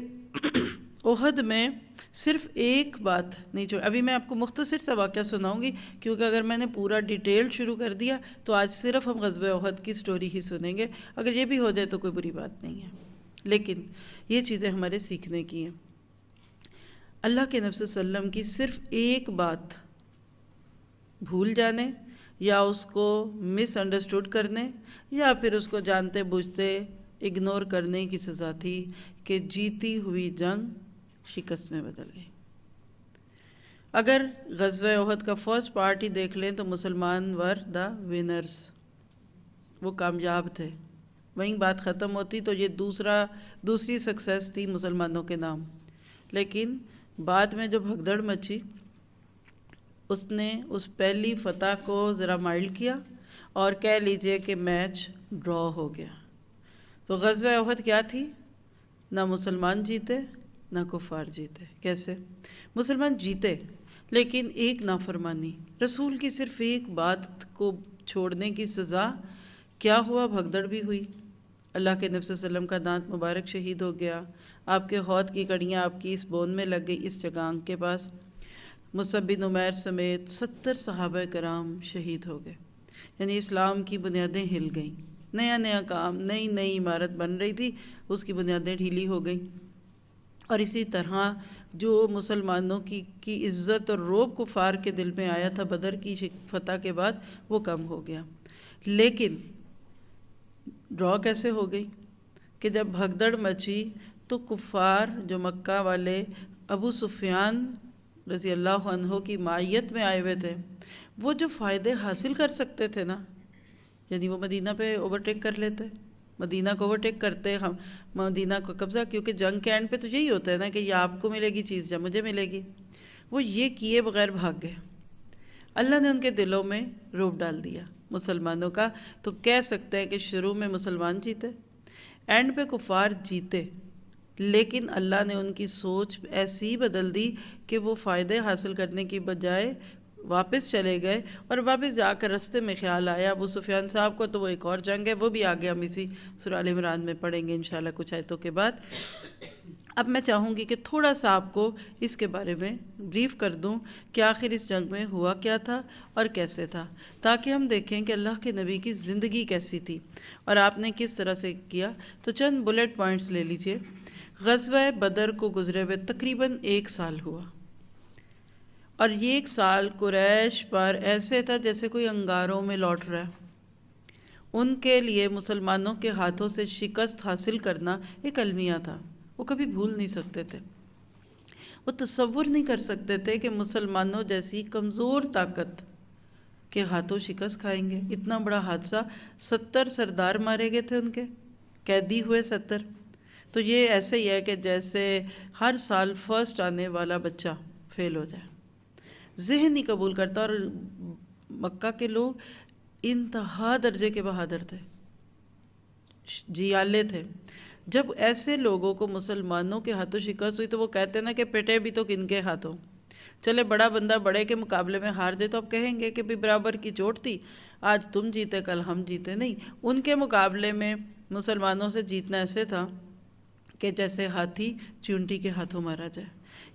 احد میں صرف ایک بات نہیں چھوڑ، ابھی میں آپ کو مختصر سا واقعہ سناؤں گی، کیونکہ اگر میں نے پورا ڈیٹیل شروع کر دیا تو آج صرف ہم غزوہ احد کی سٹوری ہی سنیں گے، اگر یہ بھی ہو جائے تو کوئی بری بات نہیں ہے، لیکن یہ چیزیں ہمارے سیکھنے کی ہیں۔ اللہ کے نبی صلی اللہ علیہ وسلم کی صرف ایک بات بھول جانے یا اس کو مس انڈرسٹوڈ کرنے یا پھر اس کو جانتے بوجھتے اگنور کرنے کی سزا تھی کہ جیتی ہوئی جنگ شکست میں بدل گئی۔ اگر غزوہ احد کا فرسٹ پارٹ ہی دیکھ لیں تو مسلمان ور دا ونرز، وہ کامیاب تھے، وہیں بات ختم ہوتی تو یہ دوسری سکسیس تھی مسلمانوں کے نام۔ لیکن بعد میں جو بھگدڑ مچی، اس نے اس پہلی فتح کو ذرا مائلڈ کیا اور کہہ لیجئے کہ میچ ڈرا ہو گیا۔ تو غزوہ احد کیا تھی؟ نہ مسلمان جیتے نہ کفار جیتے۔ کیسے؟ مسلمان جیتے، لیکن ایک نافرمانی، رسول کی صرف ایک بات کو چھوڑنے کی سزا کیا ہوا؟ بھگدڑ بھی ہوئی، اللہ کے نبی صلی اللہ علیہ وسلم کا دانت مبارک شہید ہو گیا، آپ کے ہودھ کی کڑیاں آپ کی اس بون میں لگ گئی، اس چگانگ کے پاس۔ مصعب بن عمیر سمیت 70 صحابہ کرام شہید ہو گئے، یعنی اسلام کی بنیادیں ہل گئیں، نیا نیا کام، نئی نئی عمارت بن رہی تھی، اس کی بنیادیں ڈھیلی ہو گئیں۔ اور اسی طرح جو مسلمانوں کی عزت اور روب کفار کے دل میں آیا تھا بدر کی فتح کے بعد، وہ کم ہو گیا۔ لیکن ڈرا کیسے ہو گئی کہ جب بھگدڑ مچی تو کفار جو مکہ والے ابو سفیان رضی اللہ عنہ کی معیت میں آئے ہوئے تھے، وہ جو فائدے حاصل کر سکتے تھے نا، یعنی وہ مدینہ پہ اوورٹیک کر لیتے، مدینہ کو اوورٹیک کرتے، ہم مدینہ کو قبضہ، کیونکہ جنگ کے اینڈ پہ تو یہی ہوتا ہے نا کہ یہ آپ کو ملے گی چیز یا مجھے ملے گی۔ وہ یہ کیے بغیر بھاگ گئے، اللہ نے ان کے دلوں میں روب ڈال دیا مسلمانوں کا۔ تو کہہ سکتے ہیں کہ شروع میں مسلمان جیتے، اینڈ پہ کفار جیتے، لیکن اللہ نے ان کی سوچ ایسی بدل دی کہ وہ فائدے حاصل کرنے کی بجائے واپس چلے گئے، اور واپس جا کر رستے میں خیال آیا ابو سفیان صاحب کو تو وہ ایک اور جنگ ہے، وہ بھی آگے ہم اسی سورہ آل عمران میں پڑھیں گے انشاءاللہ کچھ آیتوں کے بعد۔ اب میں چاہوں گی کہ تھوڑا سا آپ کو اس کے بارے میں بریف کر دوں کہ آخر اس جنگ میں ہوا کیا تھا اور کیسے تھا، تاکہ ہم دیکھیں کہ اللہ کے نبی کی زندگی کیسی تھی اور آپ نے کس طرح سے کیا۔ تو چند بلٹ پوائنٹس لے لیجئے۔ غزوہ بدر کو گزرے ہوئے تقریباً 1 سال ہوا، اور یہ 1 سال قریش پر ایسے تھا جیسے کوئی انگاروں میں لوٹ رہا ہے۔ ان کے لیے مسلمانوں کے ہاتھوں سے شکست حاصل کرنا ایک المیہ تھا، وہ کبھی بھول نہیں سکتے تھے، وہ تصور نہیں کر سکتے تھے کہ مسلمانوں جیسی کمزور طاقت کے ہاتھوں شکست کھائیں گے۔ اتنا بڑا حادثہ، 70 سردار مارے گئے تھے ان کے، قیدی ہوئے 70۔ تو یہ ایسے ہی ہے کہ جیسے ہر سال فرسٹ آنے والا بچہ فیل ہو جائے، ذہن نہیں قبول کرتا۔ اور مکہ کے لوگ انتہا درجے کے بہادر تھے، جیالے تھے۔ جب ایسے لوگوں کو مسلمانوں کے ہاتھوں شکست ہوئی تو وہ کہتے ہیں نا کہ پٹے بھی تو کن کے ہاتھوں، چلے بڑا بندہ بڑے کے مقابلے میں ہار جائے تو اب کہیں گے کہ بھی برابر کی چوٹ تھی، آج تم جیتے کل ہم جیتے۔ نہیں، ان کے مقابلے میں مسلمانوں سے جیتنا ایسے تھا کہ جیسے ہاتھی چونٹی کے ہاتھوں مارا جائے۔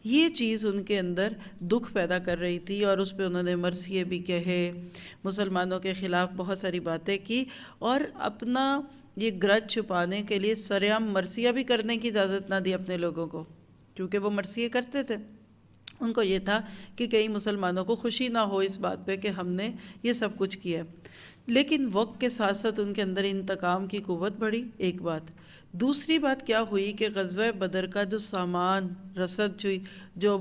یہ چیز ان کے اندر دکھ پیدا کر رہی تھی، اور اس پہ انہوں نے مرثیے بھی کہے، مسلمانوں کے خلاف بہت ساری باتیں کی، اور اپنا یہ گرج چھپانے کے لیے سرعام مرثیہ بھی کرنے کی اجازت نہ دی اپنے لوگوں کو، کیونکہ وہ مرثیے کرتے تھے۔ ان کو یہ تھا کہ کئی مسلمانوں کو خوشی نہ ہو اس بات پہ کہ ہم نے یہ سب کچھ کیا۔ لیکن وقت کے ساتھ ساتھ ان کے اندر انتقام کی قوت بڑھی، ایک بات۔ دوسری بات کیا ہوئی کہ غزوہ بدر کا جو سامان رسد جو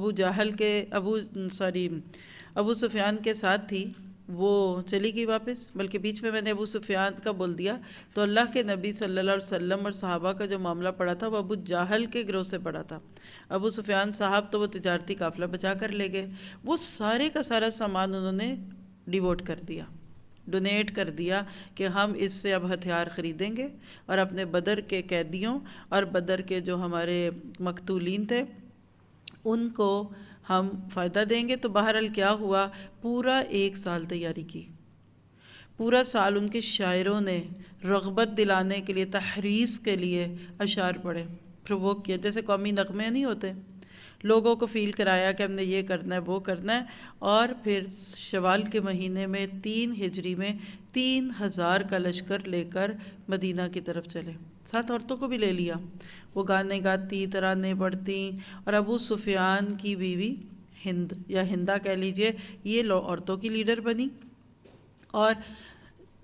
ابو سفیان کے ساتھ تھی، وہ چلی گئی واپس۔ بلکہ بیچ میں نے ابو سفیان کا بول دیا، تو اللہ کے نبی صلی اللہ علیہ وسلم اور صحابہ کا جو معاملہ پڑا تھا وہ ابو جہل کے گروہ سے پڑا تھا۔ ابو سفیان صاحب تو وہ تجارتی قافلہ بچا کر لے گئے، وہ سارے کا سارا سامان انہوں نے ڈیووٹ کر دیا، ڈونیٹ کر دیا کہ ہم اس سے اب ہتھیار خریدیں گے، اور اپنے بدر کے قیدیوں اور بدر کے جو ہمارے مقتولین تھے ان کو ہم فائدہ دیں گے۔ تو بہرحال کیا ہوا، پورا 1 سال تیاری کی، پورا سال ان کے شاعروں نے رغبت دلانے کے لیے، تحریض کے لیے اشعار پڑھے، پرووک کیا، جیسے قومی نغمے نہیں ہوتے، لوگوں کو فیل کرایا کہ ہم نے یہ کرنا ہے وہ کرنا ہے۔ اور پھر شوال کے مہینے میں 3 ہجری میں 3000 کا لشکر لے کر مدینہ کی طرف چلے، ساتھ عورتوں کو بھی لے لیا۔ وہ گانے گاتی، ترانے پڑھتی، اور ابو سفیان کی بیوی ہند یا ہندا کہہ لیجئے، یہ عورتوں کی لیڈر بنی، اور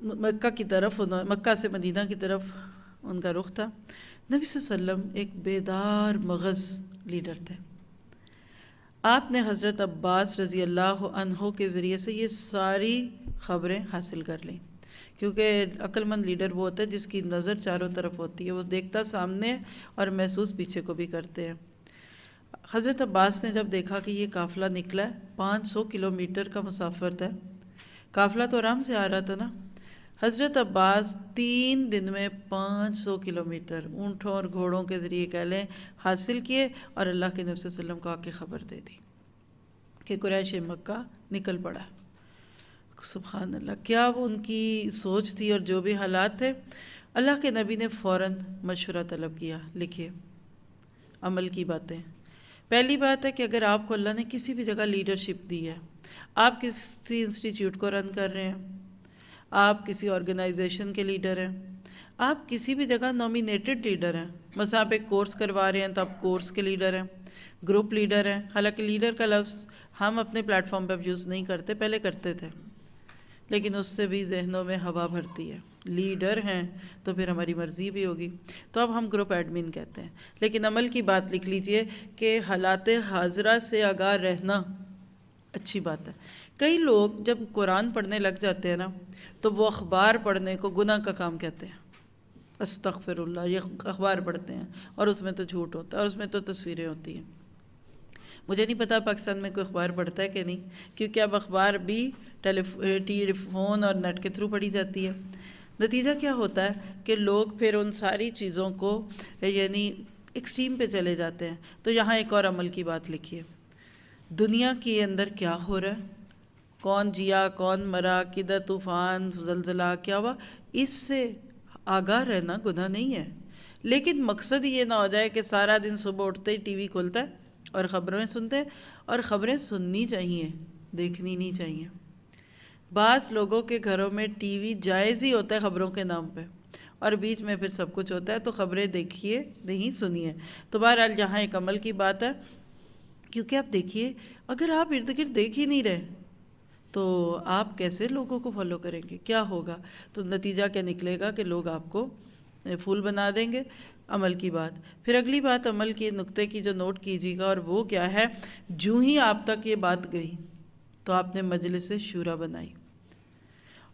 مکہ سے مدینہ کی طرف ان کا رخ تھا۔ نبی صلی اللہ علیہ وسلم ایک بیدار مغز لیڈر تھے۔ آپ نے حضرت عباس رضی اللہ عنہ کے ذریعے سے یہ ساری خبریں حاصل کر لیں، کیونکہ عقل مند لیڈر وہ ہوتا ہے جس کی نظر چاروں طرف ہوتی ہے، وہ دیکھتا سامنے اور محسوس پیچھے کو بھی کرتے ہیں۔ حضرت عباس نے جب دیکھا کہ یہ قافلہ نکلا ہے، 500 کلومیٹر کا مسافر ہے، قافلہ تو آرام سے آ رہا تھا نا، حضرت عباس 3 دن میں 500 کلومیٹر اونٹوں اور گھوڑوں کے ذریعے کہہ لیں حاصل کیے، اور اللہ کے نبی صلی اللہ علیہ وسلم کو آ کے خبر دے دی۔ کہ قریش مکہ نکل پڑا۔ سبحان اللہ، کیا وہ ان کی سوچ تھی اور جو بھی حالات تھے۔ اللہ کے نبی نے فوراً مشورہ طلب کیا۔ لکھیے عمل کی باتیں۔ پہلی بات ہے کہ اگر آپ کو اللہ نے کسی بھی جگہ لیڈرشپ دی ہے، آپ کسی انسٹیٹیوٹ کو رن کر رہے ہیں، آپ کسی آرگنائزیشن کے لیڈر ہیں، آپ کسی بھی جگہ نومینیٹڈ لیڈر ہیں، مثلا آپ ایک کورس کروا رہے ہیں تو آپ کورس کے لیڈر ہیں، گروپ لیڈر ہیں۔ حالانکہ لیڈر کا لفظ ہم اپنے پلیٹ فارم پہ یوز نہیں کرتے، پہلے کرتے تھے، لیکن اس سے بھی ذہنوں میں ہوا بھرتی ہے۔ لیڈر ہیں تو پھر ہماری مرضی بھی ہوگی، تو اب ہم گروپ ایڈمن کہتے ہیں۔ لیکن عمل کی بات لکھ لیجئے کہ حالات حاضرہ سے آگاہ رہنا اچھی بات ہے۔ کئی لوگ جب قرآن پڑھنے لگ جاتے ہیں نا تو وہ اخبار پڑھنے کو گناہ کا کام کہتے ہیں۔ استغفر اللہ، یہ اخبار پڑھتے ہیں اور اس میں تو جھوٹ ہوتا ہے اور اس میں تو تصویریں ہوتی ہیں۔ مجھے نہیں پتا پاکستان میں کوئی اخبار پڑھتا ہے کہ نہیں، کیونکہ اب اخبار بھی ٹیلی فون اور نیٹ کے تھرو پڑھی جاتی ہے۔ نتیجہ کیا ہوتا ہے کہ لوگ پھر ان ساری چیزوں کو یعنی ایکسٹریم پہ چلے جاتے ہیں۔ تو یہاں ایک اور عمل کی بات لکھیے، دنیا کے اندر کیا ہو رہا ہے، کون جیا کون مرا، کدھر طوفان زلزلہ کیا ہوا، اس سے آگاہ رہنا گناہ نہیں ہے۔ لیکن مقصد یہ نہ ہو جائے کہ سارا دن صبح اٹھتے ہی ٹی وی کھولتا ہے اور خبریں سنتے ہیں، اور خبریں سننی چاہیے، دیکھنی نہیں چاہیے۔ بعض لوگوں کے گھروں میں ٹی وی جائز ہی ہوتا ہے خبروں کے نام پہ، اور بیچ میں پھر سب کچھ ہوتا ہے، تو خبریں دیکھیے نہیں سنیے۔ تو بہرحال یہاں ایک عمل کی بات ہے، کیونکہ آپ دیکھیے اگر آپ ارد گرد دیکھ ہی نہیں رہے تو آپ کیسے لوگوں کو فالو کریں گے، کیا ہوگا؟ تو نتیجہ کیا نکلے گا کہ لوگ آپ کو پھول بنا دیں گے۔ عمل کی بات، پھر اگلی بات عمل کے نقطے کی جو نوٹ کیجیے گا، اور وہ کیا ہے، جو ہی آپ تک یہ بات گئی تو آپ نے مجلس شورا بنائی،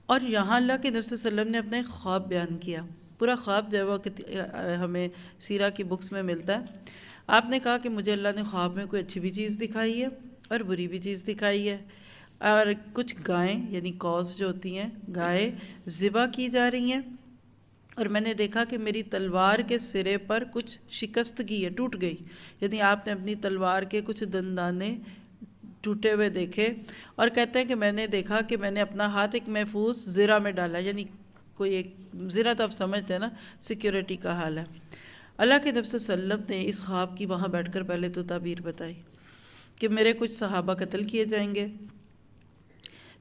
اور یہاں اللہ کے نبی صلی اللہ علیہ وسلم نے اپنا ایک خواب بیان کیا۔ پورا خواب جو ہے وہ ہمیں سیرہ کی بکس میں ملتا ہے۔ آپ نے کہا کہ مجھے اللہ نے خواب میں کوئی اچھی بھی چیز دکھائی ہے اور بری بھی چیز دکھائی ہے، اور کچھ گائیں یعنی کاز جو ہوتی ہیں، گائے ذبح کی جا رہی ہیں، اور میں نے دیکھا کہ میری تلوار کے سرے پر کچھ شکستگی ہے، ٹوٹ گئی، یعنی آپ نے اپنی تلوار کے کچھ دندانے ٹوٹے ہوئے دیکھے، اور کہتے ہیں کہ میں نے دیکھا کہ میں نے اپنا ہاتھ ایک محفوظ زرہ میں ڈالا، یعنی کوئی ایک زرہ تو آپ سمجھتے ہیں نا، سیکیورٹی کا حال ہے۔ اللہ کے نبی صلی اللہ علیہ وسلم نے اس خواب کی وہاں بیٹھ کر پہلے تو تعبیر بتائی کہ میرے کچھ صحابہ قتل کیے جائیں گے۔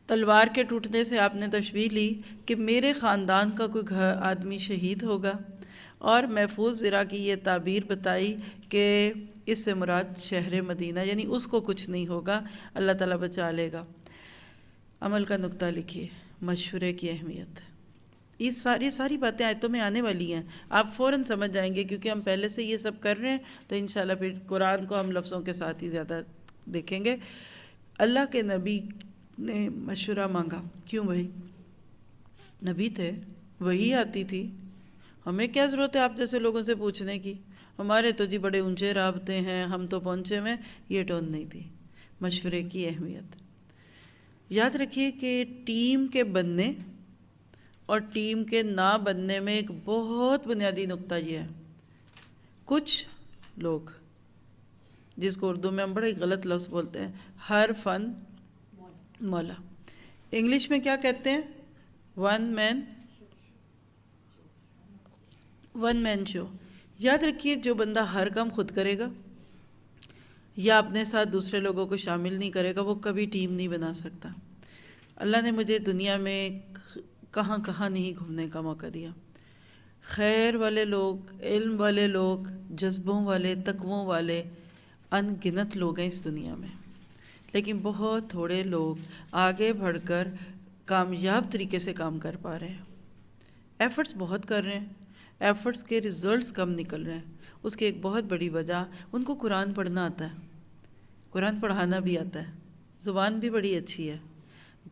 تلوار کے ٹوٹنے سے آپ نے تشبیہ لی کہ میرے خاندان کا کوئی آدمی شہید ہوگا، اور محفوظ زرہ کی یہ تعبیر بتائی کہ اس سے مراد شہر مدینہ، یعنی اس کو کچھ نہیں ہوگا، اللہ تعالیٰ بچا لے گا۔ عمل کا نقطہ لکھیے، مشورے کی اہمیت۔ یہ ساری باتیں آیتوں میں آنے والی ہیں، آپ فوراً سمجھ جائیں گے، کیونکہ ہم پہلے سے یہ سب کر رہے ہیں، تو انشاءاللہ پھر قرآن کو ہم لفظوں کے ساتھ ہی زیادہ دیکھیں گے۔ اللہ کے نبی نے مشورہ مانگا، کیوں بھائی؟ نبی تھے، وحی آتی تھی، ہمیں کیا ضرورت ہے آپ جیسے لوگوں سے پوچھنے کی، ہمارے تو جی بڑے اونچے رابطے ہیں، ہم تو پہنچے ہوئے، یہ ٹون نہیں تھی۔ مشورے کی اہمیت یاد رکھیے کہ ٹیم کے بننے اور ٹیم کے نہ بننے میں ایک بہت بنیادی نقطہ یہ ہے، کچھ لوگ جس کو اردو میں ہم بڑے غلط لفظ بولتے ہیں، ہر فن مولا، انگلش میں کیا کہتے ہیں، ون مین شو۔ یاد رکھیے جو بندہ ہر کام خود کرے گا یا اپنے ساتھ دوسرے لوگوں کو شامل نہیں کرے گا، وہ کبھی ٹیم نہیں بنا سکتا۔ اللہ نے مجھے دنیا میں کہاں کہاں نہیں گھومنے کا موقع دیا، خیر والے لوگ، علم والے لوگ، جذبوں والے، تقووں والے ان گنت لوگ ہیں اس دنیا میں، لیکن بہت تھوڑے لوگ آگے بڑھ کر کامیاب طریقے سے کام کر پا رہے ہیں۔ ایفرٹس بہت کر رہے ہیں، ایفرٹس کے ریزلٹس کم نکل رہے ہیں۔ اس کی ایک بہت بڑی وجہ، ان کو قرآن پڑھنا آتا ہے، قرآن پڑھانا بھی آتا ہے، زبان بھی بڑی اچھی ہے،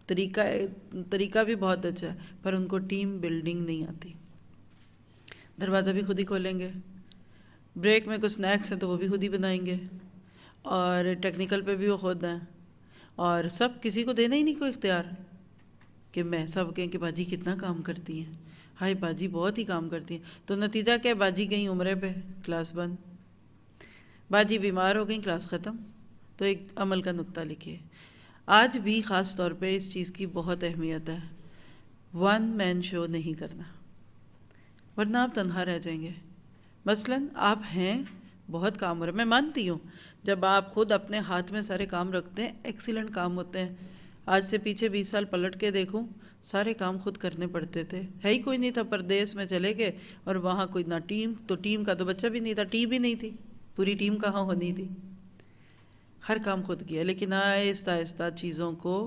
طریقہ بھی بہت اچھا ہے، پر ان کو ٹیم بلڈنگ نہیں آتی۔ دروازہ بھی خود ہی کھولیں گے، بریک میں کچھ سنیکس ہیں تو وہ بھی خود ہی بنائیں گے، اور ٹیکنیکل پہ بھی وہ خود ہیں، اور سب کسی کو دینا ہی نہیں کوئی اختیار کہ میں سب کہیں کہ باجی کتنا کام کرتی ہیں، ہائے باجی بہت ہی کام کرتی ہیں۔ تو نتیجہ کیا، باجی گئیں عمرے پہ، کلاس بند، باجی بیمار ہو گئیں، کلاس ختم، تو ایک عمل کا نقطہ لکھیے. آج بھی خاص طور پہ اس چیز کی بہت اہمیت ہے. ون مین شو نہیں کرنا، ورنہ آپ تنہا رہ جائیں گے. مثلاً آپ ہیں، بہت کام ہو رہا ہے، میں مانتی ہوں جب آپ خود اپنے ہاتھ میں سارے کام رکھتے ہیں ایکسیلنٹ کام ہوتے ہیں. آج سے پیچھے 20 سال پلٹ کے دیکھوں، سارے کام خود کرنے پڑتے تھے. ہے ہی کوئی نہیں تھا، پردیس میں چلے گئے اور وہاں کوئی نہ ٹیم، تو ٹیم کا تو بچہ بھی نہیں تھا، ٹیم بھی نہیں تھی، پوری ٹیم کہاں ہونی تھی. ہر کام خود کیا، لیکن آہستہ آہستہ چیزوں کو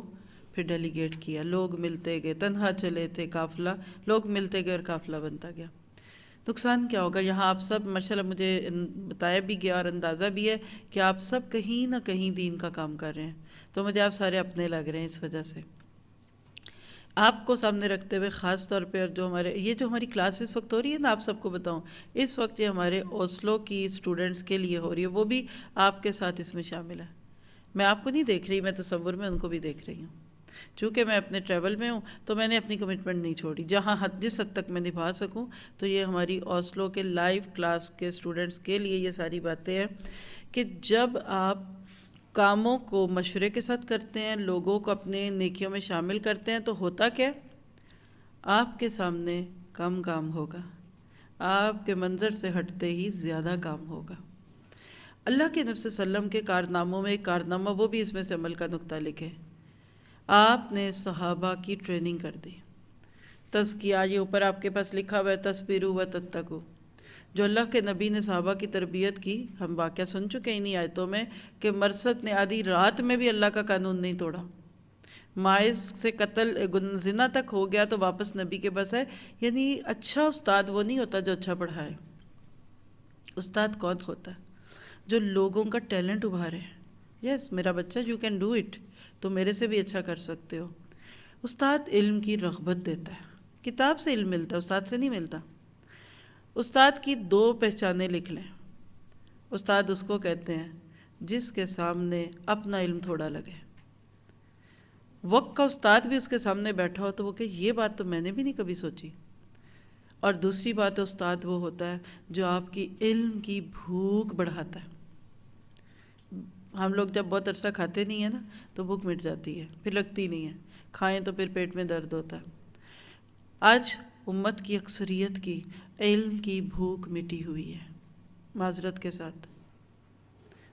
پھر ڈیلیگیٹ کیا. لوگ ملتے گئے، تنہا چلے تھے قافلہ، لوگ ملتے گئے اور قافلہ بنتا گیا. نقصان کیا ہوگا؟ یہاں آپ سب ماشاءاللہ مجھے بتایا بھی گیا اور اندازہ بھی ہے کہ آپ سب کہیں نہ کہیں دین کا کام کر رہے ہیں، تو مجھے آپ سارے اپنے لگ رہے ہیں. اس وجہ سے آپ کو سامنے رکھتے ہوئے خاص طور پہ جو ہماری کلاس اس وقت ہو رہی ہے نا، آپ سب کو بتاؤں، اس وقت یہ ہمارے اوسلو کی اسٹوڈنٹس کے لیے ہو رہی ہے، وہ بھی آپ کے ساتھ اس میں شامل ہے. میں آپ کو نہیں دیکھ رہی، میں تصور میں ان کو بھی دیکھ رہی ہوں. چونکہ میں اپنے ٹریول میں ہوں تو میں نے اپنی کمٹمنٹ نہیں چھوڑی، جہاں جس حد تک میں نبھا سکوں. تو یہ ہماری اوسلو کے لائیو کلاس کے اسٹوڈنٹس کے لیے یہ ساری باتیں ہیں کہ جب آپ کاموں کو مشورے کے ساتھ کرتے ہیں، لوگوں کو اپنے نیکیوں میں شامل کرتے ہیں، تو ہوتا کیا؟ آپ کے سامنے کم کام ہوگا، آپ کے منظر سے ہٹتے ہی زیادہ کام ہوگا. اللہ کے نبی صلی اللہ علیہ وسلم کے کارناموں میں ایک کارنامہ، وہ بھی اس میں سے عمل کا نقطہ لکھے. آپ نے صحابہ کی ٹریننگ کر دی. تزکیہ، یہ اوپر آپ کے پاس لکھا ہوا ہے، تصبروا و تتقوا. جو اللہ کے نبی نے صحابہ کی تربیت کی، ہم واقعہ سن چکے انہی آیتوں میں کہ مرثد نے آدھی رات میں بھی اللہ کا قانون نہیں توڑا. ماعز سے قتل زنا تک ہو گیا تو واپس نبی کے پاس ہے. یعنی اچھا استاد وہ نہیں ہوتا جو اچھا پڑھائے. استاد کون ہوتا ہے؟ جو لوگوں کا ٹیلنٹ ابھارے. یس میرا بچہ، یو کین ڈو اٹ، تو میرے سے بھی اچھا کر سکتے ہو. استاد علم کی رغبت دیتا ہے. کتاب سے علم ملتا ہے، استاد سے نہیں ملتا. استاد کی 2 پہچانیں لکھ لیں. استاد اس کو کہتے ہیں جس کے سامنے اپنا علم تھوڑا لگے. وقت کا استاد بھی اس کے سامنے بیٹھا ہو تو وہ کہ یہ بات تو میں نے بھی نہیں کبھی سوچی. اور دوسری بات، استاد وہ ہوتا ہے جو آپ کی علم کی بھوک بڑھاتا ہے. ہم لوگ جب بہت عرصہ کھاتے نہیں ہیں نا تو بھوک مٹ جاتی ہے، پھر لگتی نہیں ہے. کھائیں تو پھر پیٹ میں درد ہوتا ہے. آج امت کی اکثریت کی علم کی بھوک مٹی ہوئی ہے، معذرت کے ساتھ.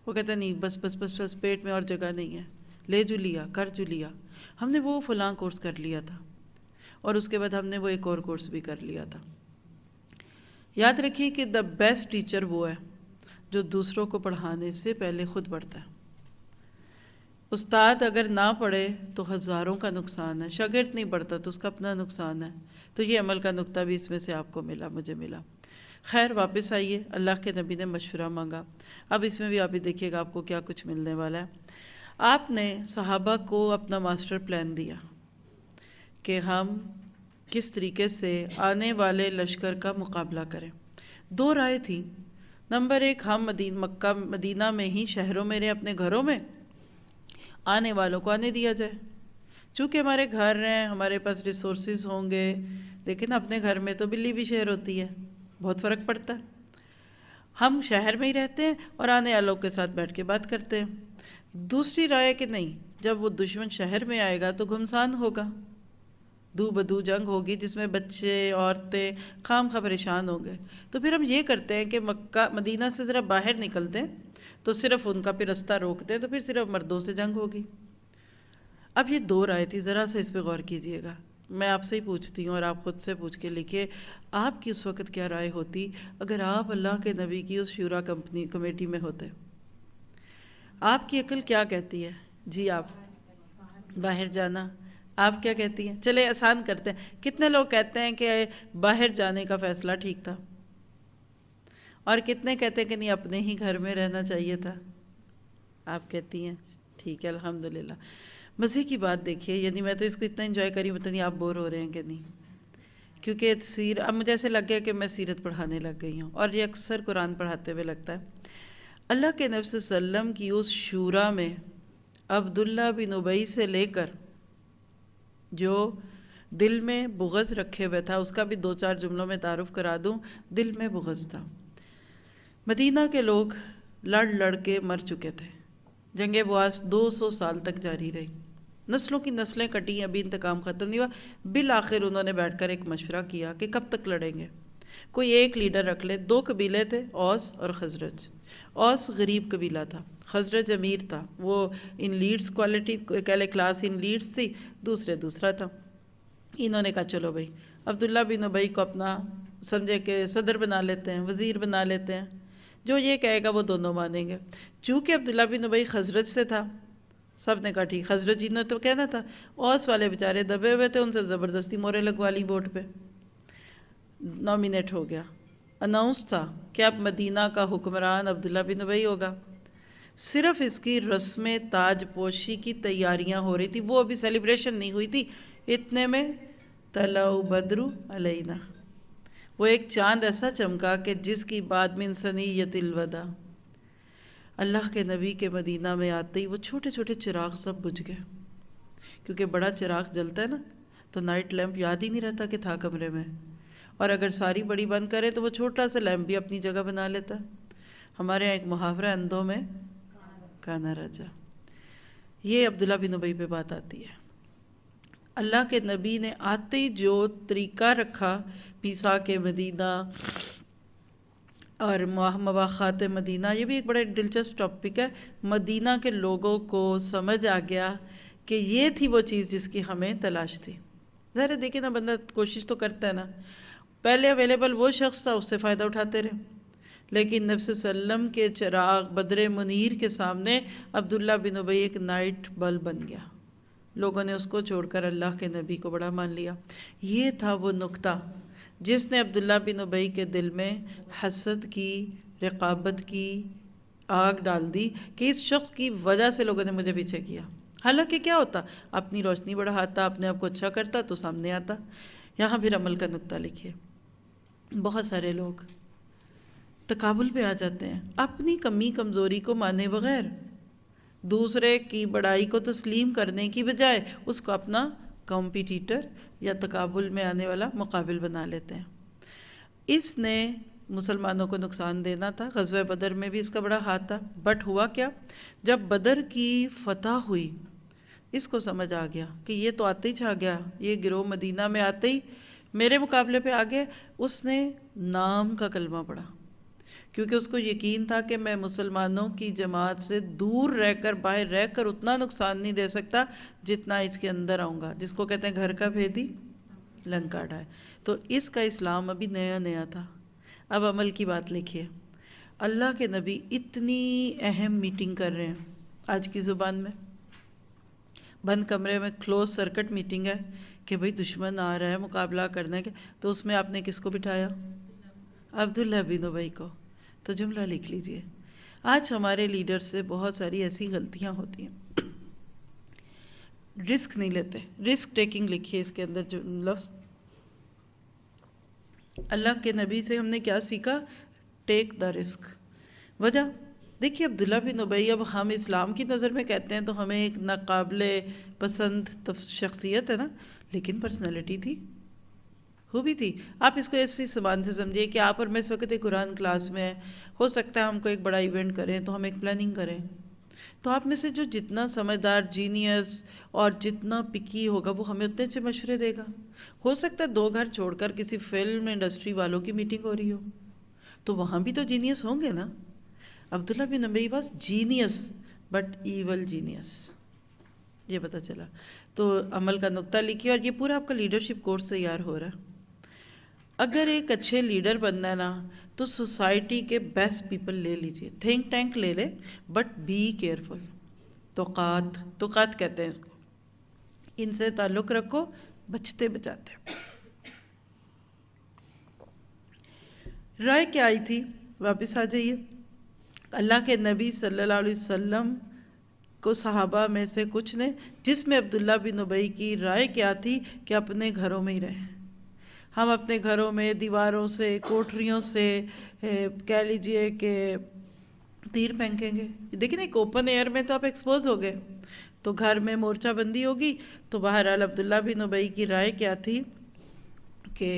وہ کہتا نہیں بس بس بس بس پیٹ میں اور جگہ نہیں ہے، لے جو لیا، کر جو لیا. ہم نے وہ فلاں کورس کر لیا تھا اور اس کے بعد ہم نے وہ ایک اور کورس بھی کر لیا تھا. یاد رکھیے کہ دا بیسٹ ٹیچر وہ ہے جو دوسروں کو پڑھانے سے پہلے خود پڑھتا ہے. استاد اگر نہ پڑھے تو ہزاروں کا نقصان ہے، شاگرد نہیں پڑھتا تو اس کا اپنا نقصان ہے. تو یہ عمل کا نقطہ بھی اس میں سے آپ کو ملا، مجھے ملا. خیر واپس آئیے، اللہ کے نبی نے مشورہ مانگا. اب اس میں بھی آپ ہی دیکھیے گا آپ کو کیا کچھ ملنے والا ہے. آپ نے صحابہ کو اپنا ماسٹر پلان دیا کہ ہم کس طریقے سے آنے والے لشکر کا مقابلہ کریں. 2 رائے تھی. نمبر 1، ہم مکہ مدینہ میں ہی شہروں میں رہیں، اپنے گھروں میں، آنے والوں کو آنے دیا جائے. چونکہ ہمارے گھر ہیں، ہمارے پاس ریسورسز ہوں گے. لیکن اپنے گھر میں تو بلی بھی شیر ہوتی ہے، بہت فرق پڑتا ہے. ہم شہر میں ہی رہتے ہیں اور آنے والوں کے ساتھ بیٹھ کے بات کرتے ہیں. دوسری رائے کہ نہیں، جب وہ دشمن شہر میں آئے گا تو گھمسان ہوگا، دو بدو جنگ ہوگی جس میں بچے عورتیں خام خواہ پریشان ہوں گے. تو پھر ہم یہ کرتے ہیں کہ مکہ مدینہ سے ذرا باہر نکلتے ہیں تو صرف ان کا پھر رستہ روکتے ہیں، تو پھر صرف مردوں سے جنگ ہوگی. اب یہ 2 رائے تھی، ذرا سا اس پہ غور کیجئے گا. میں آپ سے ہی پوچھتی ہوں اور آپ خود سے پوچھ کے لکھیے، آپ کی اس وقت کیا رائے ہوتی اگر آپ اللہ کے نبی کی اس شورا کمیٹی میں ہوتے؟ آپ کی عقل کیا کہتی ہے؟ جی آپ باہر جانا. آپ کیا کہتی ہیں؟ چلے آسان کرتے ہیں. کتنے لوگ کہتے ہیں کہ باہر جانے کا فیصلہ ٹھیک تھا، اور کتنے کہتے ہیں کہ نہیں اپنے ہی گھر میں رہنا چاہیے تھا؟ آپ کہتی ہیں ٹھیک ہے الحمدللہ. مزے کی بات دیکھیے، یعنی میں تو اس کو اتنا انجوائے کری، پتہ نہیں آپ بور ہو رہے ہیں کہ نہیں. کیونکہ اب مجھے ایسے لگ گیا کہ میں سیرت پڑھانے لگ گئی ہوں، اور یہ اکثر قرآن پڑھاتے ہوئے لگتا ہے. اللہ کے نبی صلی اللہ علیہ وسلم کی اس شورا میں عبداللہ بن ابی سے لے کر جو دل میں بغض رکھے ہوئے تھا، اس کا بھی 2-4 جملوں میں تعارف کرا دوں. دل میں بغض تھا. مدینہ کے لوگ لڑ لڑ کے مر چکے تھے، جنگ بواس 200 سال تک جاری رہی، نسلوں کی نسلیں کٹی، ابھی انتقام ختم نہیں ہوا۔ بالآخر انہوں نے بیٹھ کر ایک مشورہ کیا کہ کب تک لڑیں گے، کوئی ایک لیڈر رکھ لے۔ 2 قبیلے تھے، اوس اور خزرج۔ اوس غریب قبیلہ تھا، خزرج امیر تھا، وہ ان لیڈز کوالٹی کہلے کلاس ان لیڈز تھی، دوسرا تھا۔ انہوں نے کہا چلو بھائی عبداللہ بن ابی کو اپنا سمجھے کہ صدر بنا لیتے ہیں، وزیر بنا لیتے ہیں، جو یہ کہے گا وہ دونوں مانیں گے۔ چونکہ عبداللہ بن ابی خزرج سے تھا، سب نے کہا ٹھیک، خزرجی نے تو کہنا تھا۔ اوس والے بیچارے دبے ہوئے تھے، ان سے زبردستی مورے لگوا لی، ووٹ پہ نامینیٹ ہو گیا۔ اناؤنس تھا کہ اب مدینہ کا حکمران عبداللہ بن ابی ہوگا۔ صرف اس کی رسم تاج پوشی کی تیاریاں ہو رہی تھی، وہ ابھی سیلیبریشن نہیں ہوئی تھی۔ اتنے میں طلع بدر علینا، وہ ایک چاند ایسا چمکا کہ جس کی بعد من ثنیۃ الوداع، اللہ کے نبی کے مدینہ میں آتے ہی وہ چھوٹے چھوٹے چراغ سب بجھ گئے، کیونکہ بڑا چراغ جلتا ہے نا تو نائٹ لیمپ یاد ہی نہیں رہتا کہ تھا کمرے میں، اور اگر ساری بڑی بند کرے تو وہ چھوٹا سا لیمپ بھی اپنی جگہ بنا لیتا ہے۔ ہمارے یہاں ایک محاورہ، اندھوں میں کانا راجا، یہ عبداللہ بن ابی پہ بات آتی ہے۔ اللہ کے نبی نے آتے ہی جو طریقہ رکھا پیسا کے مدینہ اور مواخات مدینہ، یہ بھی ایک بڑا دلچسپ ٹاپک ہے۔ مدینہ کے لوگوں کو سمجھ آ گیا کہ یہ تھی وہ چیز جس کی ہمیں تلاش تھی۔ ظاہر ہے دیکھیں نا، بندہ کوشش تو کرتا ہے نا، پہلے اویلیبل وہ شخص تھا، اس سے فائدہ اٹھاتے رہے، لیکن نبی صلی اللہ علیہ وسلم کے چراغ بدر منیر کے سامنے عبداللہ بن ابی ایک نائٹ بلب بن گیا۔ لوگوں نے اس کو چھوڑ کر اللہ کے نبی کو بڑا مان لیا۔ یہ تھا وہ نقطہ جس نے عبداللہ بن ابی کے دل میں حسد کی، رقابت کی آگ ڈال دی کہ اس شخص کی وجہ سے لوگوں نے مجھے پیچھے کیا۔ حالانکہ کیا ہوتا، اپنی روشنی بڑھاتا، اپنے آپ کو اچھا کرتا تو سامنے آتا۔ یہاں پھر عمل کا نقطہ لکھیے۔ بہت سارے لوگ تقابل پہ آ جاتے ہیں، اپنی کمی کمزوری کو مانے بغیر، دوسرے کی بڑائی کو تسلیم کرنے کی بجائے اس کو اپنا کمپیٹیٹر یا تقابل میں آنے والا مقابل بنا لیتے ہیں۔ اس نے مسلمانوں کو نقصان دینا تھا، غزوہ بدر میں بھی اس کا بڑا ہاتھ تھا۔ بٹ ہوا کیا، جب بدر کی فتح ہوئی اس کو سمجھ آ گیا کہ یہ تو آتے ہی چھا گیا، یہ گروہ مدینہ میں آتے ہی میرے مقابلے پہ آگے۔ اس نے نام کا کلمہ پڑھا، کیونکہ اس کو یقین تھا کہ میں مسلمانوں کی جماعت سے دور رہ کر، باہر رہ کر اتنا نقصان نہیں دے سکتا جتنا اس کے اندر آؤں گا، جس کو کہتے ہیں گھر کا بھیدی لنکا ڈھائے۔ تو اس کا اسلام ابھی نیا نیا تھا۔ اب عمل کی بات لکھیے، اللہ کے نبی اتنی اہم میٹنگ کر رہے ہیں، آج کی زبان میں بند کمرے میں کلوز سرکٹ میٹنگ ہے کہ بھئی دشمن آ رہا ہے، مقابلہ کرنا ہے، تو اس میں آپ نے کس کو بٹھایا؟ عبداللہ بن ابی کو۔ تو جملہ لکھ لیجئے، آج ہمارے لیڈر سے بہت ساری ایسی غلطیاں ہوتی ہیں، رسک نہیں لیتے۔ رسک ٹیکنگ لکھیے اس کے اندر جو لفظ۔ اللہ کے نبی سے ہم نے کیا سیکھا؟ ٹیک دا رسک۔ وجہ دیکھیے، عبداللہ بن ابی، اب ہم اسلام کی نظر میں کہتے ہیں تو ہمیں ایک ناقابل پسند شخصیت ہے نا، لیکن پرسنالٹی تھی، خوبی تھی۔ آپ اس کو ایسی زبان سے سمجھیے کہ آپ اور میں اس وقت ایک قرآن کلاس میں ہیں، ہو سکتا ہے ہم کو ایک بڑا ایونٹ کریں تو ہم ایک پلاننگ کریں، تو آپ میں سے جو جتنا سمجھدار، جینیس اور جتنا پکی ہوگا وہ ہمیں اتنے اچھے مشورے دے گا۔ ہو سکتا ہے 2 گھر چھوڑ کر کسی فلم انڈسٹری والوں کی میٹنگ ہو رہی ہو، تو وہاں بھی تو جینیس ہوں گے نا۔ عبداللہ بن ابی was genius but evil genius, یہ پتہ چلا۔ تو عمل کا نقطہ لکھیے، اور یہ پورا آپ کا لیڈرشپ کورس تیار ہو رہا ہے۔ اگر ایک اچھے لیڈر بننا ہے نا تو سوسائٹی کے بیسٹ پیپل لے لیجئے، تھنک ٹینک لے لے، بٹ بی کیئرفل۔ توقات کہتے ہیں اس کو، ان سے تعلق رکھو، بچتے بچاتے۔ رائے کیا آئی تھی؟ واپس آ جائیے۔ اللہ کے نبی صلی اللہ علیہ وسلم کو صحابہ میں سے کچھ نے، جس میں عبداللہ بن ابی کی رائے کیا تھی کہ اپنے گھروں میں ہی رہیں۔ ہم اپنے گھروں میں دیواروں سے، کوٹریوں سے کہہ لیجئے کہ تیر پھینکیں گے۔ دیکھیں ایک اوپن ایئر میں تو آپ ایکسپوز ہو گئے، تو گھر میں مورچہ بندی ہوگی۔ تو بہرحال عبداللہ بن ابی کی رائے کیا تھی کہ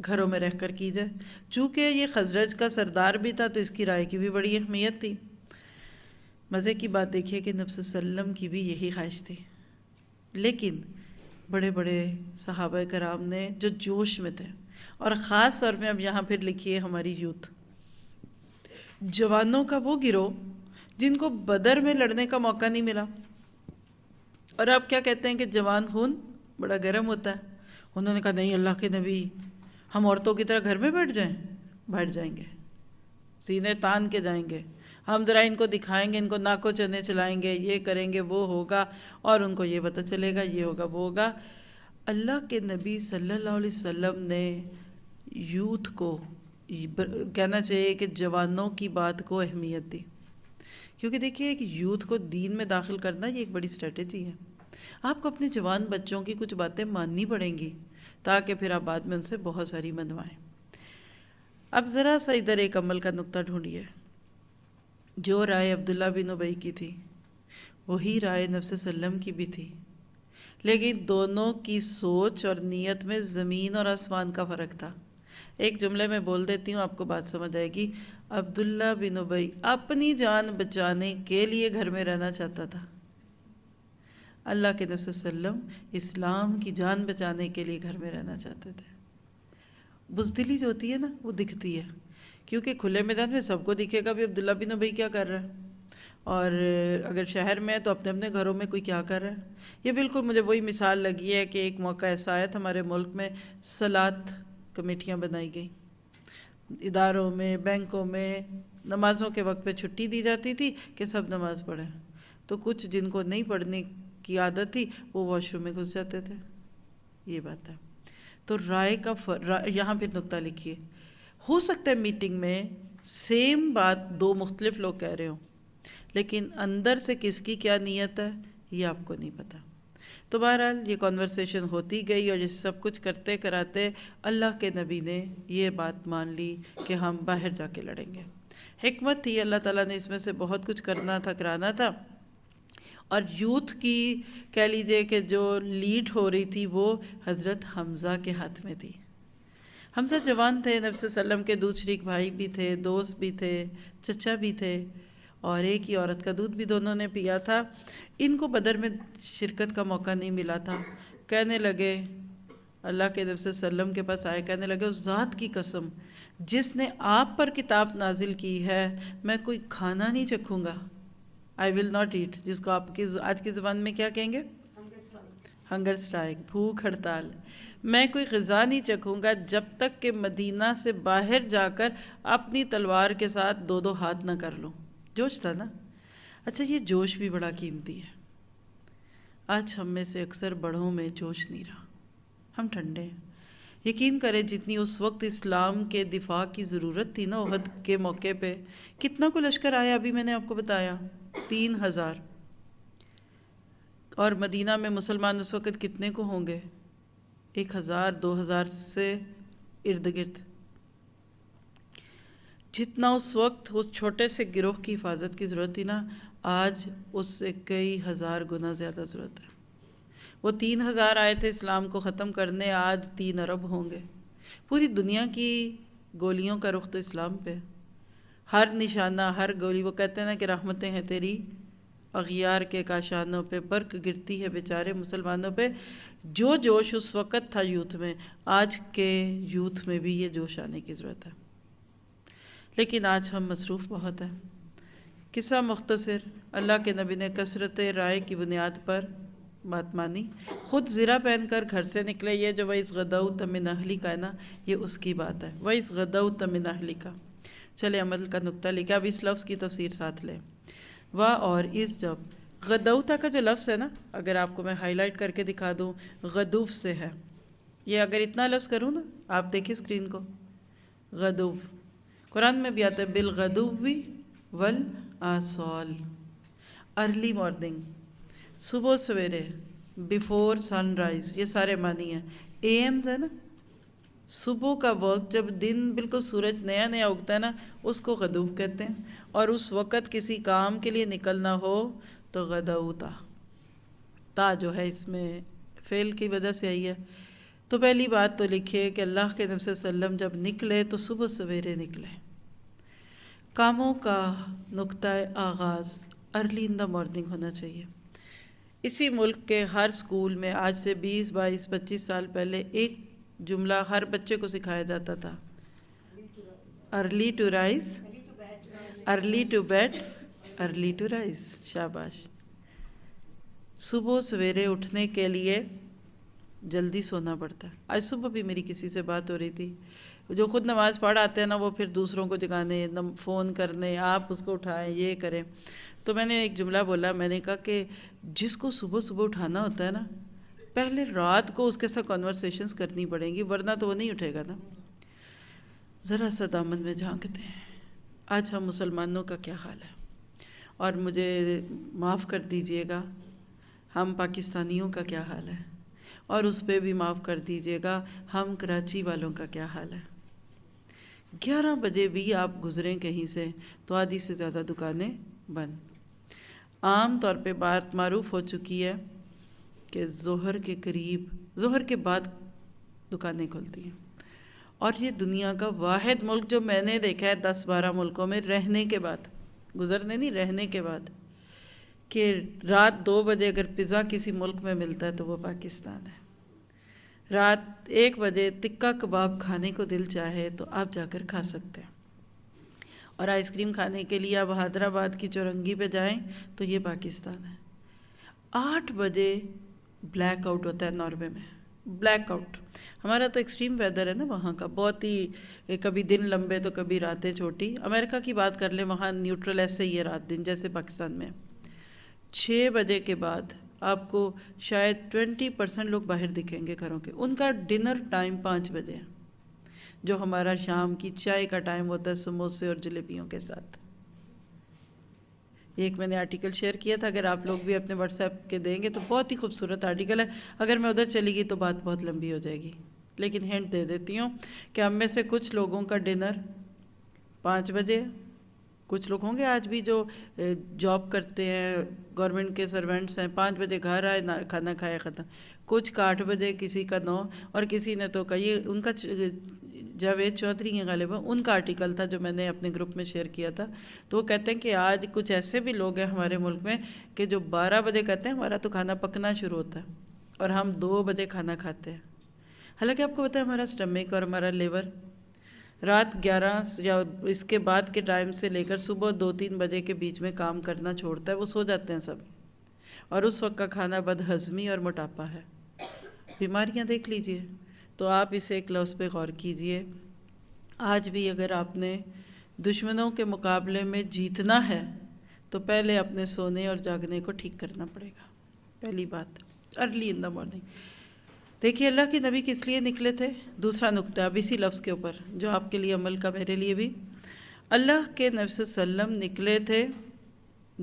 گھروں میں رہ کر کی جائے۔ چونکہ یہ خزرج کا سردار بھی تھا تو اس کی رائے کی بھی بڑی اہمیت تھی۔ مزے کی بات دیکھیے کہ نبی صلی اللہ علیہ وسلم کی بھی یہی خواہش تھی، لیکن بڑے بڑے صحابہ کرام نے جو جوش میں تھے، اور خاص طور میں اب یہاں پھر لکھیے ہماری یوتھ، جوانوں کا وہ گروہ جن کو بدر میں لڑنے کا موقع نہیں ملا، اور آپ کیا کہتے ہیں کہ جوان خون بڑا گرم ہوتا ہے، انہوں نے کہا نہیں اللہ کے نبی، ہم عورتوں کی طرح گھر میں بیٹھ جائیں گے، سینے تان کے جائیں گے، ہم ذرا ان کو دکھائیں گے، ان کو ناکو چنے چلائیں گے، یہ کریں گے، وہ ہوگا، اور ان کو یہ پتہ چلے گا، یہ ہوگا، وہ ہوگا۔ اللہ کے نبی صلی اللہ علیہ وسلم نے یوتھ کو، کہنا چاہیے کہ جوانوں کی بات کو اہمیت دی، کیونکہ دیکھیے ایک یوتھ کو دین میں داخل کرنا یہ ایک بڑی اسٹریٹجی ہے۔ آپ کو اپنے جوان بچوں کی کچھ باتیں ماننی پڑیں گی تاکہ پھر آپ بعد میں ان سے بہت ساری منوائیں۔ اب ذرا سا ادھر ایک عمل کا نقطہ ڈھونڈیے، جو رائے عبداللہ بن ابی کی تھی وہی رائے نبی صلی اللہ علیہ وسلم کی بھی تھی، لیکن دونوں کی سوچ اور نیت میں زمین اور آسمان کا فرق تھا۔ ایک جملے میں بول دیتی ہوں، آپ کو بات سمجھ آئے گی۔ عبداللہ بن ابی اپنی جان بچانے کے لیے گھر میں رہنا چاہتا تھا، اللہ کے نبی صلی اللہ علیہ وسلم اسلام کی جان بچانے کے لیے گھر میں رہنا چاہتے تھے۔ بزدلی جو ہوتی ہے نا وہ دکھتی ہے، کیونکہ کھلے میدان میں سب کو دکھے گا بھی عبداللہ بن ابی کیا کر رہا ہے، اور اگر شہر میں ہے تو اپنے اپنے گھروں میں کوئی کیا کر رہا ہے۔ یہ بالکل مجھے وہی مثال لگی ہے کہ ایک موقع ایسا آیا تھا ہمارے ملک میں، صلاۃ کمیٹیاں بنائی گئی، اداروں میں، بینکوں میں نمازوں کے وقت پہ چھٹی دی جاتی تھی کہ سب نماز پڑھیں، تو کچھ جن کو نہیں پڑھنے کی عادت تھی وہ واش روم میں گھس جاتے تھے۔ یہ بات ہے۔ تو رائے کا یہاں پھر نقطہ لکھیے، ہو سکتا ہے میٹنگ میں سیم بات دو مختلف لوگ کہہ رہے ہوں، لیکن اندر سے کس کی کیا نیت ہے یہ آپ کو نہیں پتا۔ تو بہرحال یہ کنورسیشن ہوتی گئی، اور یہ سب کچھ کرتے کراتے اللہ کے نبی نے یہ بات مان لی کہ ہم باہر جا کے لڑیں گے۔ حکمت تھی، اللہ تعالیٰ نے اس میں سے بہت کچھ کرنا تھا، کرانا تھا، اور یوتھ کی کہہ لیجئے کہ جو لیڈ ہو رہی تھی وہ حضرت حمزہ کے ہاتھ میں تھی۔ حمزہ جوان تھے، نبی صلی اللہ علیہ وسلم کے دودھ شریک بھائی بھی تھے، دوست بھی تھے، چچا بھی تھے، اور ایک ہی عورت کا دودھ بھی دونوں نے پیا تھا۔ ان کو بدر میں شرکت کا موقع نہیں ملا تھا۔ کہنے لگے، اللہ کے نبی صلی اللہ علیہ وسلم کے پاس آئے، کہنے لگے اس ذات کی قسم جس نے آپ پر کتاب نازل کی ہے، میں کوئی کھانا نہیں چکھوں گا، I will not eat، جس کو آپ کی آج کی زبان میں کیا کہیں گے، ہنگر سٹرائک، بھوک ہڑتال، میں کوئی غذا نہیں چکھوں گا جب تک کہ مدینہ سے باہر جا کر اپنی تلوار کے ساتھ دو دو ہاتھ نہ کر لوں۔ جوش تھا نا؟ اچھا یہ جوش بھی بڑا قیمتی ہے۔ آج ہم میں سے اکثر بڑوں میں جوش نہیں رہا، ہم ٹھنڈے ہیں۔ یقین کریں جتنی اس وقت اسلام کے دفاع کی ضرورت تھی نا احد کے موقع پہ، کتنا کو لشکر آیا ابھی میں نے آپ کو بتایا، 3000، اور مدینہ میں مسلمان اس وقت کتنے کو ہوں گے، 1000 2000 سے ارد گرد۔ جتنا اس وقت اس چھوٹے سے گروہ کی حفاظت کی ضرورت تھی نا، آج اس سے کئی ہزار گنا زیادہ ضرورت ہے۔ وہ 3000 آئے تھے اسلام کو ختم کرنے، آج 3 ارب ہوں گے۔ پوری دنیا کی گولیوں کا رخ تو اسلام پہ، ہر نشانہ، ہر گولی، وہ کہتے ہیں نا کہ رحمتیں ہیں تیری اغیار کے کاشانوں پہ، برق گرتی ہے بیچارے مسلمانوں پہ۔ جو جوش اس وقت تھا یوتھ میں، آج کے یوتھ میں بھی یہ جوش آنے کی ضرورت ہے، لیکن آج ہم مصروف بہت ہیں۔ قصہ مختصر، اللہ کے نبی نے کثرت رائے کی بنیاد پر بات مانی، خود زرہ پہن کر گھر سے نکلے۔ یہ جو وَإِذْ غَدَوْتَ مِنْ أَهْلِكَ ہے نا، یہ اس کی بات ہے، وَإِذْ غَدَوْتَ مِنْ أَهْلِكَ۔ چلے عمل کا نقطہ لکھا، اب اس لفظ کی تفسیر ساتھ لیں۔ اور اس جب غدوتا کا جو لفظ ہے نا، اگر آپ کو میں ہائی لائٹ کر کے دکھا دوں، غدوف سے ہے۔ یہ اگر اتنا لفظ کروں نا، آپ دیکھیں اسکرین کو، غدوف قرآن میں بھی آتا ہے، بالغدوی والآصال، ارلی مارننگ، صبح سویرے، بیفور سن رائز، یہ سارے معنی ہیں۔ اے ایمز ہے نا، صبح کا وقت جب دن بالکل سورج نیا نیا اگتا ہے نا، اس کو غدوف کہتے ہیں، اور اس وقت کسی کام کے لیے نکلنا ہو تو غدوتا، تا جو ہے اس میں فعل کی وجہ سے آئی ہے۔ تو پہلی بات تو لکھے کہ اللہ کے نبی صلی اللہ علیہ وسلم جب نکلے تو صبح سویرے نکلے۔ کاموں کا نقطہ آغاز ارلی ان دا مارننگ ہونا چاہیے. اسی ملک کے ہر سکول میں آج سے 20 22 25 سال پہلے ایک جملہ ہر بچے کو سکھایا جاتا تھا: early to rise, early to bed, early to rise. شاباش. صبح سویرے اٹھنے کے لیے جلدی سونا پڑتا ہے. آج صبح بھی میری کسی سے بات ہو رہی تھی، جو خود نماز پڑھ آتے ہیں نا، وہ پھر دوسروں کو جگانے، فون کرنے، آپ اس کو اٹھائیں، یہ کریں. تو میں نے ایک جملہ بولا، میں نے کہا کہ جس کو صبح صبح اٹھانا ہوتا ہے نا، پہلے رات کو اس کے ساتھ کنورسیشنز کرنی پڑیں گی، ورنہ تو وہ نہیں اٹھے گا نا. ذرا سا دامن میں جھانکتے ہیں آج ہم مسلمانوں کا کیا حال ہے. اور مجھے معاف کر دیجئے گا، ہم پاکستانیوں کا کیا حال ہے، اور اس پہ بھی معاف کر دیجئے گا ہم کراچی والوں کا کیا حال ہے. 11 بجے بھی آپ گزریں کہیں سے تو آدھی سے زیادہ دکانیں بند. عام طور پہ بات معروف ہو چکی ہے کہ ظہر کے قریب، ظہر کے بعد دکانیں کھلتی ہیں. اور یہ دنیا کا واحد ملک جو میں نے دیکھا ہے 10 12 ملکوں میں رہنے کے بعد، گزرنے نہیں، رہنے کے بعد، کہ رات 2 بجے اگر پیزا کسی ملک میں ملتا ہے تو وہ پاکستان ہے. رات 1 بجے تکہ کباب کھانے کو دل چاہے تو آپ جا کر کھا سکتے ہیں. اور آئس کریم کھانے کے لیے آپ حیدرآباد کی چورنگی پہ جائیں تو یہ پاکستان ہے. 8 بجے بلیک آؤٹ ہوتا ہے ناروے میں. Black out. ہمارا تو ایکسٹریم ویدر ہے نا وہاں کا، بہت ہی، کبھی دن لمبے تو کبھی راتیں چھوٹی. امریکہ کی بات کر لیں، وہاں نیوٹرل ایسے ہی ہے رات دن جیسے پاکستان میں. 6 بجے کے بعد آپ کو شاید 20% لوگ باہر دکھیں گے گھروں کے. ان کا ڈنر ٹائم 5 بجے ہے، جو ہمارا شام کی چائے کا ٹائم ہوتا ہے سموسے اور جلیبیوں کے ساتھ. ایک میں نے آرٹیکل شیئر کیا تھا، اگر آپ لوگ بھی اپنے واٹس ایپ کے دیں گے تو بہت ہی خوبصورت آرٹیکل ہے. اگر میں ادھر چلی گئی تو بات بہت لمبی ہو جائے گی، لیکن ہنٹ دے دیتی ہوں کہ ہم میں سے کچھ لوگوں کا ڈنر 5 بجے. کچھ لوگ ہوں گے آج بھی جو جاب کرتے ہیں، گورنمنٹ کے سرونٹس ہیں، 5 بجے گھر آئے، کھانا کھایا ختم. کچھ کا 8 بجے، کسی کا 9، اور کسی نے تو کہی ان کا جاوید چودھری ہیں غالباً، ان کا آرٹیکل تھا جو میں نے اپنے گروپ میں شیئر کیا تھا. تو وہ کہتے ہیں کہ آج کچھ ایسے بھی لوگ ہیں ہمارے ملک میں کہ جو 12 بجے کہتے ہیں ہمارا تو کھانا پکنا شروع ہوتا ہے، اور ہم 2 بجے کھانا کھاتے ہیں. حالانکہ آپ کو پتہ ہے ہمارا سٹمک اور ہمارا لیور رات 11 یا اس کے بعد کے ٹائم سے لے کر صبح 2 3 بجے کے بیچ میں کام کرنا چھوڑتا ہے، وہ سو جاتے ہیں سب. اور اس وقت کا کھانا بد ہضمی اور موٹاپا ہے. بیماریاں دیکھ لیجئے. تو آپ اسے ایک لفظ پہ غور کیجئے. آج بھی اگر آپ نے دشمنوں کے مقابلے میں جیتنا ہے تو پہلے اپنے سونے اور جاگنے کو ٹھیک کرنا پڑے گا. پہلی بات ارلی ان دا مارننگ. دیکھیے اللہ کے نبی کس لیے نکلے تھے؟ دوسرا نقطہ اب اسی لفظ کے اوپر جو آپ کے لیے عمل کا، میرے لیے بھی. اللہ کے نبی صلی اللہ علیہ وسلم نکلے تھے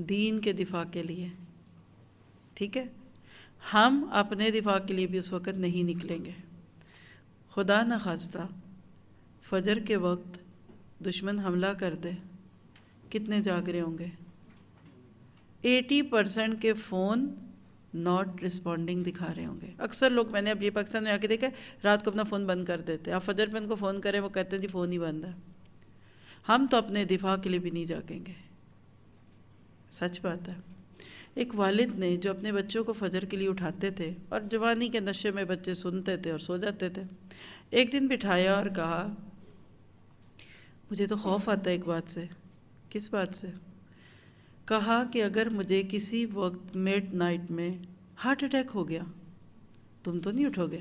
دین کے دفاع کے لیے. ٹھیک ہے، ہم اپنے دفاع کے لیے بھی اس وقت نہیں نکلیں گے. خدا نخواستہ فجر کے وقت دشمن حملہ کر دے، کتنے جاگ رہے ہوں گے؟ 80% کے فون ناٹ رسپونڈنگ دکھا رہے ہوں گے. اکثر لوگ، میں نے اب یہ پاکستان میں آ کے دیکھا ہے، رات کو اپنا فون بند کر دیتے. آپ فجر پہ ان کو فون کریں وہ کہتے ہیں جی فون ہی بند ہے. ہم تو اپنے دفاع کے لیے بھی نہیں جاگیں گے. سچ بات ہے. ایک والد نے جو اپنے بچوں کو فجر کے لیے اٹھاتے تھے، اور جوانی کے نشے میں بچے سنتے تھے اور سو جاتے تھے، ایک دن بٹھایا اور کہا، مجھے تو خوف آتا ہے ایک بات سے. کس بات سے؟ کہا کہ اگر مجھے کسی وقت میڈ نائٹ میں ہارٹ اٹیک ہو گیا تم تو نہیں اٹھو گے؟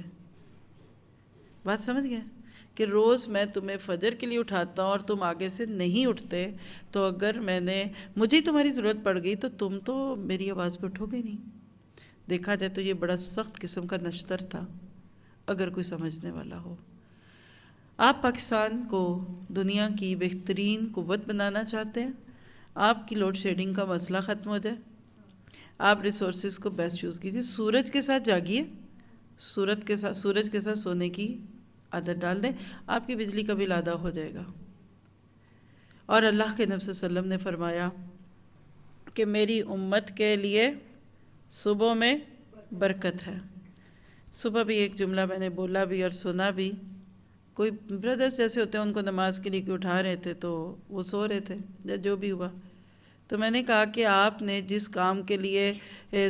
بات سمجھ گئے کہ روز میں تمہیں فجر کے لیے اٹھاتا ہوں اور تم آگے سے نہیں اٹھتے، تو اگر مجھے تمہاری ضرورت پڑ گئی تو تم تو میری آواز پہ اٹھو گے نہیں. دیکھا جائے تو یہ بڑا سخت قسم کا نشتر تھا اگر کوئی سمجھنے والا ہو. آپ پاکستان کو دنیا کی بہترین قوت بنانا چاہتے ہیں، آپ کی لوڈ شیڈنگ کا مسئلہ ختم ہو جائے، آپ ریسورسز کو بیسٹ یوز کیجیے. سورج کے ساتھ جاگیے، سورج کے ساتھ سونے کی عادت ڈال دیں، آپ کی بجلی کا بل آدھا ہو جائے گا. اور اللہ کے نبی صلی اللہ علیہ وسلم نے فرمایا کہ میری امت کے لیے صبح میں برکت ہے. صبح بھی ایک جملہ میں نے بولا بھی اور سنا بھی. کوئی بردرز جیسے ہوتے ہیں ان کو نماز کے لیے کہ اٹھا رہے تھے تو وہ سو رہے تھے یا جو بھی ہوا، تو میں نے کہا کہ آپ نے جس کام کے لیے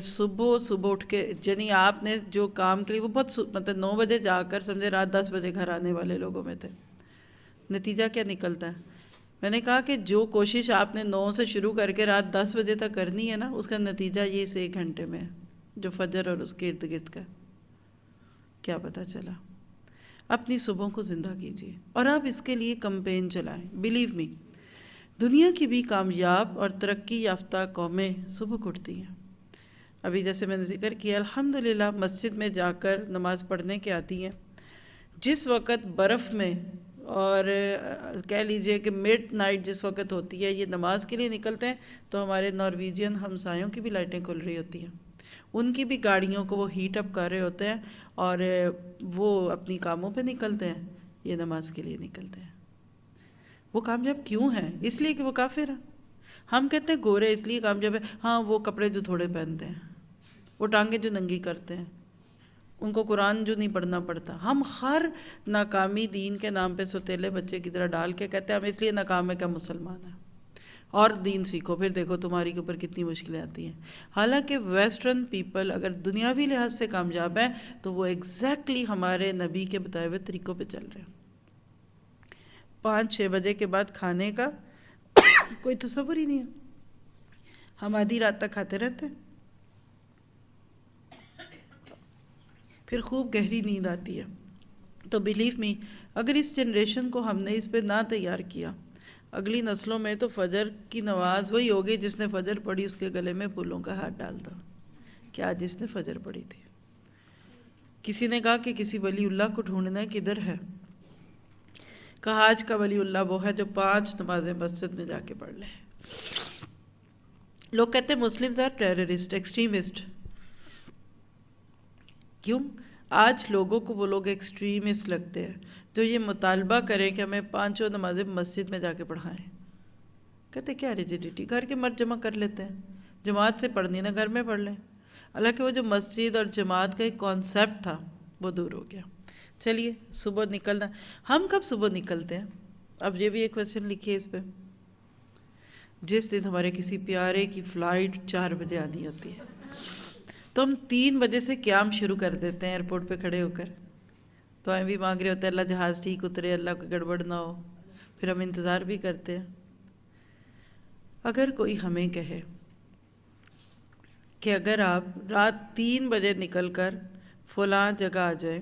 صبح اٹھ کے، یعنی آپ نے جو کام کے لیے، وہ بہت مطلب 9 بجے جا کر سمجھے رات 10 بجے گھر آنے والے لوگوں میں تھے، نتیجہ کیا نکلتا ہے؟ میں نے کہا کہ جو کوشش آپ نے 9 سے شروع کر کے رات 10 بجے تک کرنی ہے نا، اس کا نتیجہ یہ اس 1 گھنٹے میں ہے جو فجر اور اس کے ارد گرد کا ہے۔ کیا پتہ چلا؟ اپنی صبح کو زندہ کیجیے، اور آپ اس کے لیے کمپین چلائیں۔ بلیو می، دنیا کی بھی کامیاب اور ترقی یافتہ قومیں صبح کو اٹھتی ہیں۔ ابھی جیسے میں نے ذکر کیا، الحمدللہ مسجد میں جا کر نماز پڑھنے کے آتی ہیں۔ جس وقت برف میں اور کہہ لیجئے کہ مڈ نائٹ جس وقت ہوتی ہے، یہ نماز کے لیے نکلتے ہیں، تو ہمارے نارویجین ہمسایوں کی بھی لائٹیں کھل رہی ہوتی ہیں، ان کی بھی گاڑیوں کو وہ ہیٹ اپ کر رہے ہوتے ہیں، اور وہ اپنی کاموں پہ نکلتے ہیں، یہ نماز کے لیے نکلتے ہیں۔ وہ کامیاب کیوں ہیں؟ اس لیے کہ وہ کافر ہیں۔ ہم کہتے ہیں گورے اس لیے کامیاب ہیں، ہاں وہ کپڑے جو تھوڑے پہنتے ہیں، وہ ٹانگیں جو ننگی کرتے ہیں، ان کو قرآن جو نہیں پڑھنا پڑتا۔ ہم ہر ناکامی دین کے نام پہ سوتیلے بچے کی طرح ڈال کے کہتے ہیں ہم اس لیے ناکام ہے کہ ہم مسلمان ہیں، اور دین سیکھو، پھر دیکھو تمہاری کے اوپر کتنی مشکلیں آتی ہیں۔ حالانکہ ویسٹرن پیپل اگر دنیاوی لحاظ سے کامیاب ہیں تو وہ ایگزیکٹلی ہمارے نبی کے بتائے ہوئے طریقوں پہ چل رہے ہیں۔ 5-6 بجے کے بعد کھانے کا کوئی تصور ہی نہیں ہے، ہم آدھی رات تک کھاتے رہتے ہیں، پھر خوب گہری نیند آتی ہے۔ تو بلیو می، اگر اس جنریشن کو ہم نے اس پہ نہ تیار کیا، اگلی نسلوں میں تو فجر کی نماز وہی ہوگی جس نے فجر پڑھی اس کے گلے میں پھولوں کا ہاتھ ڈال دو، کیا جس نے فجر پڑھی تھی۔ کسی نے کہا کہ کسی ولی اللہ کو ڈھونڈنا کدھر ہے؟ کہا آج کا ولی اللہ وہ ہے جو 5 نمازیں مسجد میں جا کے پڑھ لے۔ لوگ کہتے ہیں مسلمز آر ٹیررسٹ، ایکسٹریمسٹ۔ کیوں؟ آج لوگوں کو وہ لوگ ایکسٹریمسٹ لگتے ہیں جو یہ مطالبہ کریں کہ ہمیں 5 نمازیں مسجد میں جا کے پڑھائیں۔ کہتے کیا ریجیڈیٹی، گھر کے مرد جمع کر لیتے ہیں، جماعت سے پڑھنی نا گھر میں پڑھ لیں۔ حالانکہ وہ جو مسجد اور جماعت کا ایک کانسیپٹ تھا وہ دور ہو گیا۔ چلیے صبح نکلنا، ہم کب صبح نکلتے ہیں؟ اب یہ بھی ایک کویسچن لکھیے اس پہ۔ جس دن ہمارے کسی پیارے کی فلائٹ 4 بجے آنی ہوتی ہے تو ہم 3 بجے سے قیام شروع کر دیتے ہیں ایئرپورٹ پہ کھڑے ہو کر، تو ہم بھی مانگ رہے ہوتے ہیں اللہ جہاز ٹھیک اترے، اللہ کو گڑبڑ نہ ہو، پھر ہم انتظار بھی کرتے ہیں۔ اگر کوئی ہمیں کہے کہ اگر آپ رات 3 بجے نکل کر فلاں جگہ آ جائیں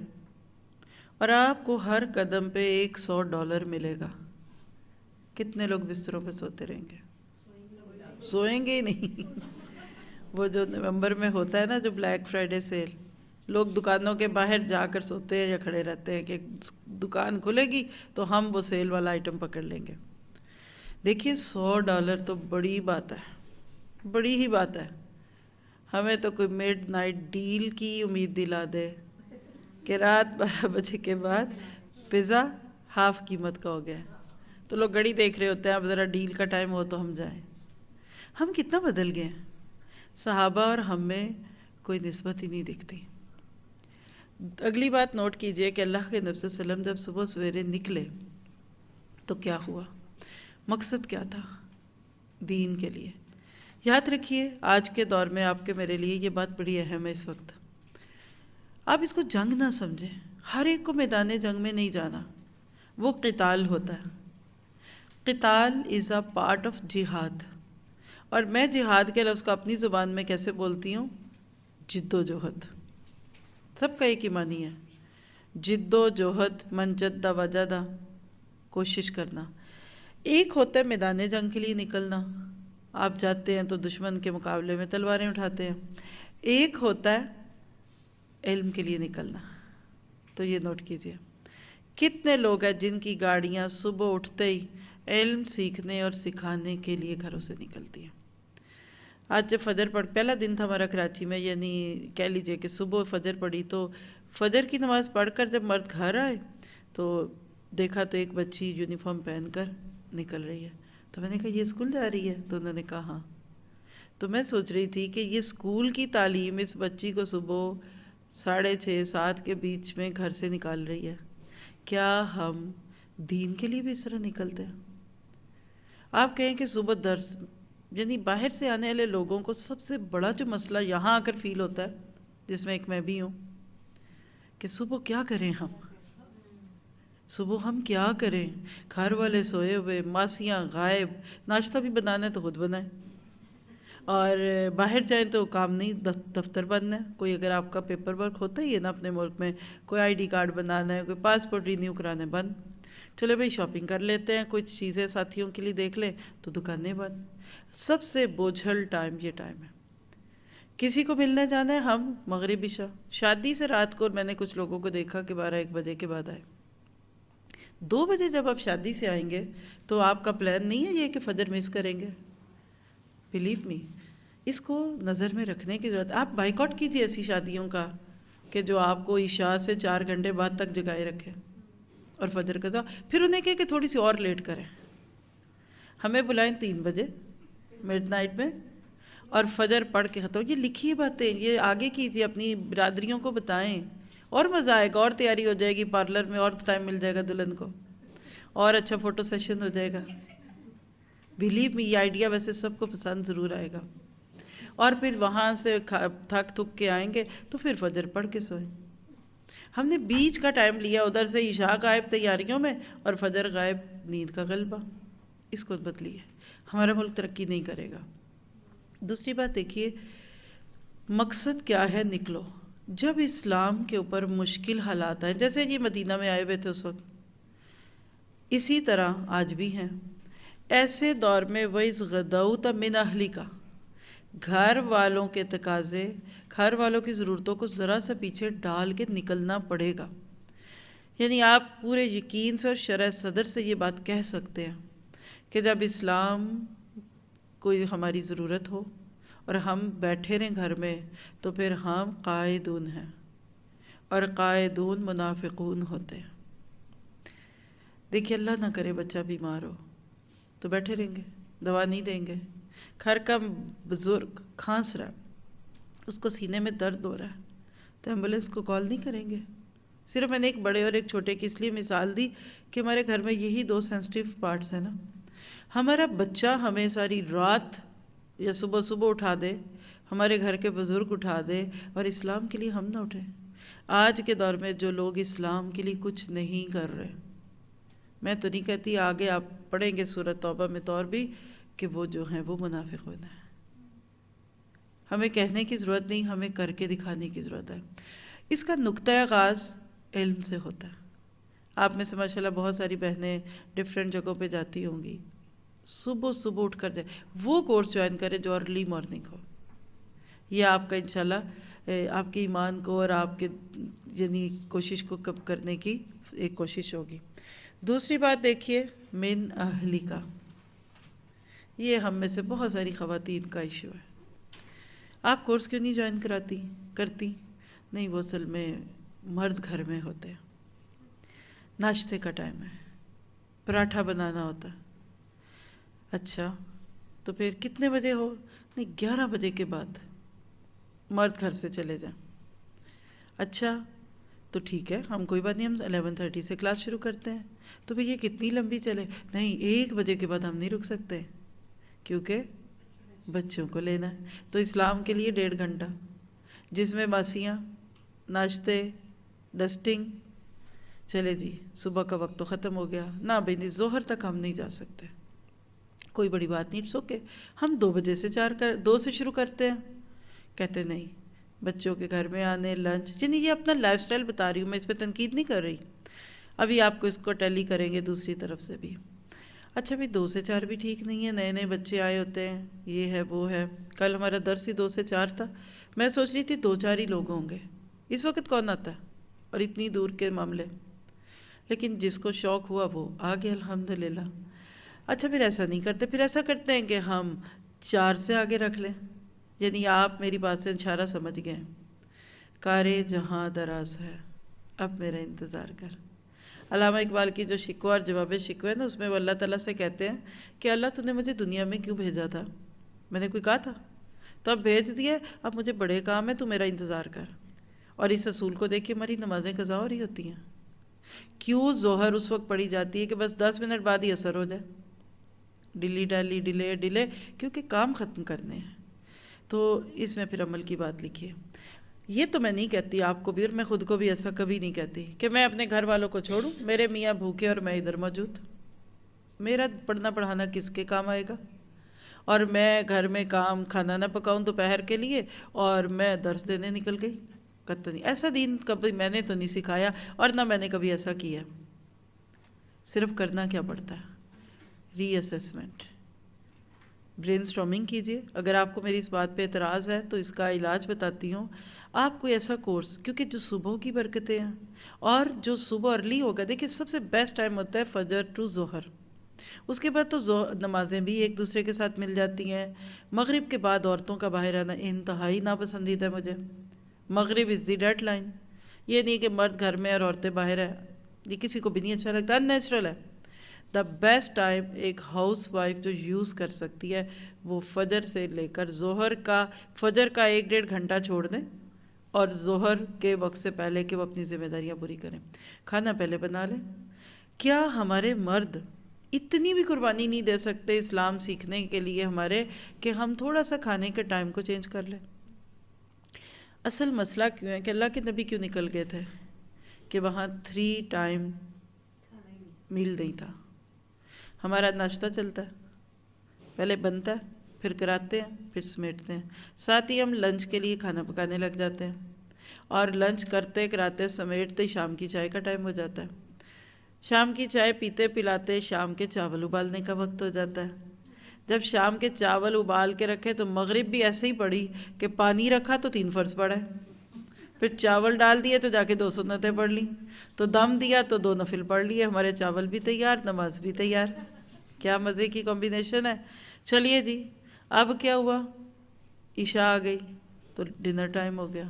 اور آپ کو ہر قدم پہ $100 ملے گا، کتنے لوگ بستروں پہ سوتے رہیں گے؟ سوئیں گے ہی نہیں۔ وہ جو نومبر میں ہوتا ہے نا جو بلیک فرائیڈے سیل، لوگ دکانوں کے باہر جا کر سوتے ہیں یا کھڑے رہتے ہیں کہ دکان کھلے گی تو ہم وہ سیل والا آئٹم پکڑ لیں گے۔ دیکھیے $100 تو بڑی بات ہے، بڑی ہی بات ہے۔ ہمیں تو کوئی مڈ نائٹ ڈیل کی امید دلا دے کہ رات 12 بجے کے بعد پیزا ہاف قیمت کا ہو گیا ہے، تو لوگ گھڑی دیکھ رہے ہوتے ہیں اب ذرا ڈیل کا ٹائم ہو تو ہم جائیں۔ ہم کتنا بدل گئے ہیں، صحابہ اور ہم میں کوئی نسبت ہی نہیں دکھتی۔ اگلی بات نوٹ کیجئے کہ اللہ کے نبی صلی اللہ علیہ وسلم جب صبح سویرے نکلے تو کیا ہوا، مقصد کیا تھا دین کے لیے۔ یاد رکھیے آج کے دور میں آپ کے میرے لیے یہ بات بڑی اہم ہے اس وقت۔ آپ اس کو جنگ نہ سمجھیں، ہر ایک کو میدان جنگ میں نہیں جانا، وہ قتال ہوتا ہے۔ قتال از اے پارٹ آف جہاد، اور میں جہاد کے لفظ کو اپنی زبان میں کیسے بولتی ہوں؟ جد و جہد۔ سب کا ایک ہی معنی ہے، جد و جہد، من جد وجد، کوشش کرنا۔ ایک ہوتا ہے میدان جنگ کے لیے نکلنا، آپ جاتے ہیں تو دشمن کے مقابلے میں تلواریں اٹھاتے ہیں۔ ایک ہوتا ہے علم کے لیے نکلنا۔ تو یہ نوٹ کیجئے، کتنے لوگ ہیں جن کی گاڑیاں صبح اٹھتے ہی علم سیکھنے اور سکھانے کے لیے گھروں سے نکلتی ہیں۔ آج جب فجر پہلا دن تھا ہمارا کراچی میں، یعنی کہہ لیجئے کہ صبح فجر پڑھی تو فجر کی نماز پڑھ کر جب مرد گھر آئے تو دیکھا تو ایک بچی یونیفارم پہن کر نکل رہی ہے، تو میں نے کہا یہ اسکول جا رہی ہے؟ تو انہوں نے کہا ہاں۔ تو میں سوچ رہی تھی کہ یہ اسکول کی تعلیم اس بچی کو صبح 6:30-7 کے بیچ میں گھر سے نکال رہی ہے، کیا ہم دین کے لیے بھی اس طرح نکلتے ہیں؟ آپ کہیں کہ صبح درس، یعنی باہر سے آنے والے لوگوں کو سب سے بڑا جو مسئلہ یہاں آ کر فیل ہوتا ہے، جس میں ایک میں بھی ہوں، کہ صبح کیا کریں ہم، صبح ہم کیا کریں، گھر والے سوئے ہوئے، ماسیاں غائب، ناشتہ بھی بنانا ہے تو خود بنائیں، اور باہر جائیں تو کام نہیں، دفتر بند ہے، کوئی اگر آپ کا پیپر ورک ہوتا ہی ہے نا اپنے ملک میں، کوئی آئی ڈی کارڈ بنانا ہے، کوئی پاسپورٹ رینیو کرانا ہے، بند. چلو بھائی شاپنگ کر لیتے ہیں، کچھ چیزیں ساتھیوں کے لیے دیکھ لیں تو دکانیں بند. سب سے بوجھل ٹائم یہ ٹائم ہے. کسی کو ملنے جانا ہے، ہم مغرب عشاء، شادی سے رات کو میں نے کچھ لوگوں کو دیکھا کہ 12-1 بجے کے بعد آئے. 2 بجے جب آپ شادی سے آئیں گے تو آپ کا پلان نہیں ہے یہ کہ فجر مس کریں گے. بلیو می، اس کو نظر میں رکھنے کی ضرورت. آپ بائیکاٹ کیجیے ایسی شادیوں کا کہ جو آپ کو عشاء سے 4 گھنٹے بعد تک جگائے رکھے اور فجر قضا، پھر انہیں کہے کہ تھوڑی سی اور لیٹ کریں. ہمیں بلائیں 3 بجے مڈ نائٹ میں اور فجر پڑھ کے ختم. یہ لکھی باتیں، یہ آگے کیجیے، اپنی برادریوں کو بتائیں، اور مزہ آئے گا، اور تیاری ہو جائے گی، پارلر میں اور ٹائم مل جائے گا دلہن کو، اور اچھا فوٹو سیشن ہو جائے گا. بلیو می، یہ آئیڈیا ویسے سب کو پسند ضرور آئے گا. اور پھر وہاں سے تھک تھک کے آئیں گے تو پھر فجر پڑھ کے سوئیں. ہم نے بیچ کا ٹائم لیا، ادھر سے عشاء غائب تیاریوں میں اور فجر غائب نیند کا غلبہ. اس کو بدلیے، ہمارا ملک ترقی نہیں کرے گا. دوسری بات دیکھیے، مقصد کیا ہے؟ نکلو. جب اسلام کے اوپر مشکل حالات آئے، جیسے یہ مدینہ میں آئے ہوئے تھے اس وقت، اسی طرح آج بھی ہیں. ایسے دور میں وَإِذْ غَدَوْتَ مِنْ أَهْلِكَ، گھر والوں کے تقاضے، گھر والوں کی ضرورتوں کو ذرا سا پیچھے ڈال کے نکلنا پڑے گا. یعنی آپ پورے یقین سے اور شرح صدر سے یہ بات کہہ سکتے ہیں کہ جب اسلام کوئی ہماری ضرورت ہو اور ہم بیٹھے رہیں گھر میں تو پھر ہم قائدون ہیں، اور قائدون منافقون ہوتے ہیں. دیکھیے اللہ نہ کرے بچہ بیمار ہو تو بیٹھے رہیں گے، دوا نہیں دیں گے. گھر کا بزرگ کھانس رہا ہے، اس کو سینے میں درد ہو رہا ہے تو ایمبولینس کو کال نہیں کریں گے. صرف میں نے ایک بڑے اور ایک چھوٹے کی اس لیے مثال دی کہ ہمارے گھر میں یہی 2 سینسٹیو پارٹس ہیں نا. ہمارا بچہ ہمیں ساری رات یا صبح صبح اٹھا دے، ہمارے گھر کے بزرگ اٹھا دے، اور اسلام کے لیے ہم نہ اٹھیں. آج کے دور میں جو لوگ اسلام کے لیے کچھ نہیں کر رہے، میں تو نہیں کہتی، آگے آپ پڑھیں گے سورۃ توبہ میں تو اور بھی، کہ وہ جو ہیں وہ منافق ہونا ہے. ہمیں کہنے کی ضرورت نہیں، ہمیں کر کے دکھانے کی ضرورت ہے. اس کا نقطۂ آغاز علم سے ہوتا ہے. آپ میں سے ماشاءاللہ بہت ساری بہنیں ڈفرینٹ جگہوں پہ جاتی ہوں گی. صبح صبح اٹھ کر جائے، وہ کورس جوائن کرے جو ارلی مارننگ ہو. یہ آپ کا انشاءاللہ آپ کے ایمان کو اور آپ کے یعنی کوشش کو کم کرنے کی ایک کوشش ہوگی. دوسری بات دیکھیے، من اہلی کا، یہ ہم میں سے بہت ساری خواتین کا ایشو ہے. آپ کورس کیوں نہیں جوائن کرتی؟ نہیں، وہ اصل میں مرد گھر میں ہوتے ہیں، ناشتے کا ٹائم ہے، پراٹھا بنانا ہوتا ہے. اچھا تو پھر کتنے بجے ہو؟ نہیں، 11 بجے کے بعد مرد گھر سے چلے جائیں. اچھا تو ٹھیک ہے، ہم کوئی بات نہیں، ہم 11:30 سے کلاس شروع کرتے ہیں. تو پھر یہ کتنی لمبی چلے؟ نہیں، 1 بجے کے بعد ہم نہیں رک سکتے کیونکہ بچوں کو لینا ہے. تو اسلام کے لیے 1.5 گھنٹہ، جس میں ماسیاں، ناشتے، ڈسٹنگ، چلے جی صبح کا وقت تو ختم ہو گیا. نہ بھائی، ظہر تک ہم نہیں جا سکتے، کوئی بڑی بات نہیں، سوکے ہم 2 بجے سے 2 سے شروع کرتے ہیں. کہتے نہیں، بچوں کے گھر میں آنے، لنچ، یعنی یہ اپنا لائف سٹائل بتا رہی ہوں میں، اس پہ تنقید نہیں کر رہی. ابھی آپ کو اس کو ٹیلی کریں گے دوسری طرف سے بھی. اچھا بھی 2 سے 4 بھی ٹھیک نہیں ہے، نئے نئے بچے آئے ہوتے ہیں، یہ ہے وہ ہے. کل ہمارا درس ہی 2 سے 4 تھا. میں سوچ رہی تھی 2-4 ہی لوگ ہوں گے، اس وقت کون آتا ہے، اور اتنی دور کے معاملے. لیکن جس کو شوق ہوا وہ آگے الحمدللہ. اچھا پھر ایسا نہیں کرتے، پھر ایسا کرتے ہیں کہ ہم 4 سے آگے رکھ لیں. یعنی آپ میری بات سے اشارہ سمجھ گئے. کارے جہاں دراز ہے، اب میرا انتظار کر. علامہ اقبال کی جو شکوہ اور جواب شکوہ ہے نا، اس میں وہ اللہ تعالیٰ سے کہتے ہیں کہ اللہ تو نے مجھے دنیا میں کیوں بھیجا تھا؟ میں نے کوئی کہا تھا؟ تو اب بھیج دیے، اب مجھے بڑے کام ہے، تو میرا انتظار کر. اور اس اصول کو دیکھ کے ہماری نمازیں قضا ہو رہی ہوتی ہیں. کیوں ظہر اس وقت پڑھی جاتی ہے کہ بس 10 منٹ بعد ہی اثر ہو جائے؟ ڈلی ڈالی ڈیلے ڈیلے، کیونکہ کام ختم کرنے ہیں. تو اس میں پھر عمل کی بات لکھی ہے. یہ تو میں نہیں کہتی آپ کو بھی، اور میں خود کو بھی ایسا کبھی نہیں کہتی کہ میں اپنے گھر والوں کو چھوڑوں، میرے میاں بھوکے اور میں ادھر موجود. میرا پڑھنا پڑھانا کس کے کام آئے گا؟ اور میں گھر میں کھانا نہ پکاؤں دوپہر کے لیے اور میں درس دینے نکل گئی. قطعی نہیں. ایسا دین کبھی میں نے تو نہیں سکھایا، اور نہ میں نے کبھی ایسا کیا. صرف کرنا کیا پڑتا ہے؟ ری اسیسمنٹ، برین اسٹارمنگ کیجیے. اگر آپ کو میری اس بات پہ اعتراض ہے تو اس کا علاج بتاتی ہوں. آپ کوئی ایسا کورس، کیونکہ جو صبح کی برکتیں ہیں اور جو صبح ارلی ہوگا، دیکھیے سب سے بیسٹ ٹائم ہوتا ہے فجر ٹو ظہر. اس کے بعد تو نمازیں بھی ایک دوسرے کے ساتھ مل جاتی ہیں. مغرب کے بعد عورتوں کا باہر آنا انتہائی ناپسندیدہ ہے مجھے. مغرب از دی ڈیڈ لائن. یہ نہیں کہ مرد گھر میں اور عورتیں باہر ہیں، یہ کسی کو بھی نہیں اچھا لگتا، ان نیچرل ہے. دا بیسٹ ٹائم ایک ہاؤس وائف جو یوز کر سکتی ہے وہ فجر سے لے کر ظہر کا، فجر کا 1-1.5 گھنٹہ چھوڑ دیں اور ظہر کے وقت سے پہلے کہ وہ اپنی ذمہ داریاں پوری کریں. کھانا پہلے بنا لیں. کیا ہمارے مرد اتنی بھی قربانی نہیں دے سکتے اسلام سیکھنے کے لیے ہمارے، کہ ہم تھوڑا سا کھانے کے ٹائم کو چینج کر لیں؟ اصل مسئلہ کیوں ہے کہ اللہ کے نبی کیوں نکل گئے تھے؟ کہ وہاں 3 ٹائم میل نہیں تھا. ہمارا ناشتہ چلتا ہے، پہلے بنتا ہے، پھر کراتے ہیں، پھر سمیٹتے ہیں. ساتھ ہی ہم لنچ کے لیے کھانا پکانے لگ جاتے ہیں، اور لنچ کرتے کراتے سمیٹتے شام کی چائے کا ٹائم ہو جاتا ہے. شام کی چائے پیتے پلاتے شام کے چاول ابالنے کا وقت ہو جاتا ہے. جب شام کے چاول ابال کے رکھے تو مغرب بھی ایسے ہی پڑی کہ پانی رکھا تو 3 فرض پڑھے، پھر چاول ڈال دیے تو جا کے 2 سنتیں پڑھ لیں، تو دم دیا تو 2 نفل پڑھ لیے. ہمارے چاول بھی تیار، نماز بھی تیار. کیا مزے کی کمبینیشن ہے. چلیے جی، اب کیا ہوا؟ عشاء آ گئی تو ڈنر ٹائم ہو گیا،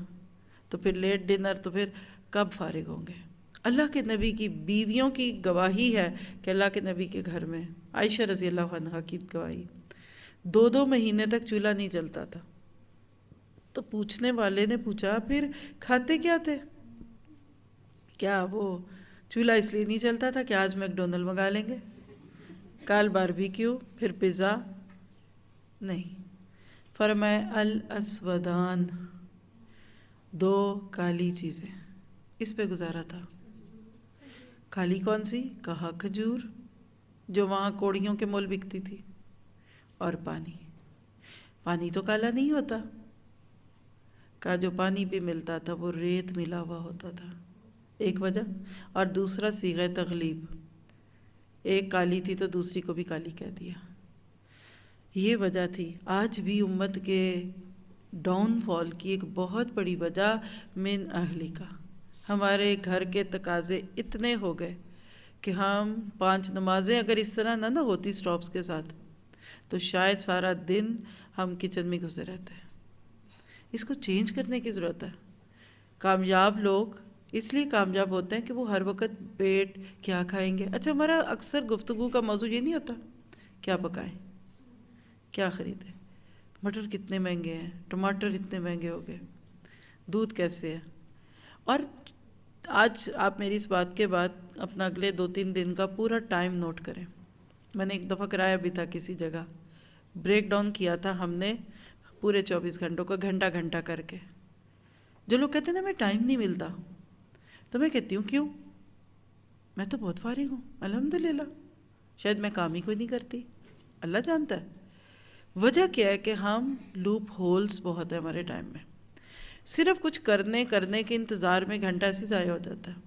تو پھر لیٹ ڈنر، تو پھر کب فارغ ہوں گے؟ اللہ کے نبی کی بیویوں کی گواہی ہے کہ اللہ کے نبی کے گھر میں، عائشہ رضی اللہ عنہا کی گواہی، 2 مہینے تک چولہا نہیں جلتا تھا. تو پوچھنے والے نے پوچھا پھر کھاتے کیا تھے؟ کیا وہ چولہا اس لیے نہیں چلتا تھا کہ آج میک ڈونلڈ منگا لیں گے، کال باربیکیو، پھر پیزا؟ نہیں. فرمایا الاسودان، 2 کالی چیزیں، اس پہ گزارا تھا. کالی کون سی؟ کہا کھجور، جو وہاں کوڑیوں کے مول بکتی تھی، اور پانی. پانی تو کالا نہیں ہوتا، کا جو پانی بھی ملتا تھا وہ ریت ملا ہوا ہوتا تھا. ایک وجہ. اور دوسرا صیغہ تغلیب، ایک کالی تھی تو دوسری کو بھی کالی کہہ دیا. یہ وجہ تھی. آج بھی امت کے ڈاؤن فال کی ایک بہت بڑی وجہ من اہلی کا، ہمارے گھر کے تقاضے اتنے ہو گئے کہ ہم 5 نمازیں اگر اس طرح نہ ہوتی سٹاپس کے ساتھ تو شاید سارا دن ہم کچن میں گھسے رہتے ہیں. اس کو چینج کرنے کی ضرورت ہے. کامیاب لوگ اس لیے کامیاب ہوتے ہیں کہ وہ ہر وقت پیٹ کیا کھائیں گے. اچھا، ہمارا اکثر گفتگو کا موضوع یہ نہیں ہوتا کیا پکائیں، کیا خریدیں، مٹر کتنے مہنگے ہیں، ٹماٹر اتنے مہنگے ہو گئے، دودھ کیسے ہے. اور آج آپ میری اس بات کے بعد اپنا اگلے 2-3 دن کا پورا ٹائم نوٹ کریں. میں نے ایک دفعہ کرایا بھی تھا کسی جگہ، بریک ڈاؤن کیا تھا ہم نے پورے 24 گھنٹوں کا، گھنٹہ گھنٹہ کر کے. جو لوگ کہتے ہیں نا میں ٹائم نہیں ملتا، تو میں کہتی ہوں کیوں؟ میں تو بہت فارغ ہوں الحمدللہ. شاید میں کام ہی کوئی نہیں کرتی، اللہ جانتا ہے. وجہ کیا ہے کہ ہم لوپ ہولز بہت ہے ہمارے ٹائم میں. صرف کچھ کرنے کے انتظار میں گھنٹہ ایسے ضائع ہو جاتا ہے.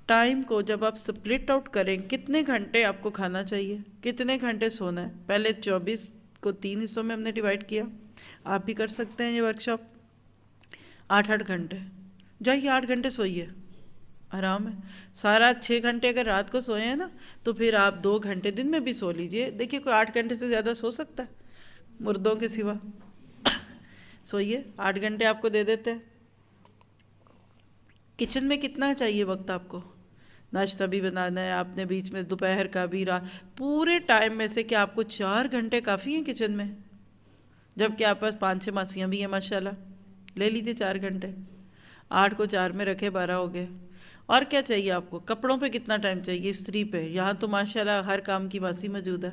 ٹائم کو جب آپ سپلٹ آؤٹ کریں، کتنے گھنٹے آپ کو کھانا چاہیے، کتنے گھنٹے سونا ہے. پہلے 24 کو 3 حصوں میں ہم نے ڈیوائڈ کیا. آپ بھی کر سکتے ہیں یہ ورکشاپ. 8 گھنٹے جائیے، 8 گھنٹے سوئیے، آرام ہے. سارا 6 گھنٹے اگر رات کو سوئے ہیں نا تو پھر آپ 2 گھنٹے دن میں بھی سو لیجئے. دیکھیے کوئی 8 گھنٹے سے زیادہ سو سکتا ہے مردوں کے سوا؟ سوئیے، 8 گھنٹے آپ کو دے دیتے ہیں. کچن میں کتنا چاہیے وقت آپ کو؟ ناشتہ بھی بنانا ہے آپ نے، بیچ میں دوپہر کا بھی، پورے ٹائم میں سے کہ آپ کو 4 گھنٹے کافی ہیں کچن میں، جبکہ آپ پاس 5-6 ماسیاں بھی ہیں ماشاءاللہ. لے لیجیے 4 گھنٹے، 8 کو 4 میں رکھے 12 ہو گئے. اور کیا چاہیے آپ کو؟ کپڑوں پہ کتنا ٹائم چاہیے؟ استری پہ یہاں تو ماشاءاللہ ہر کام کی واسی موجود ہے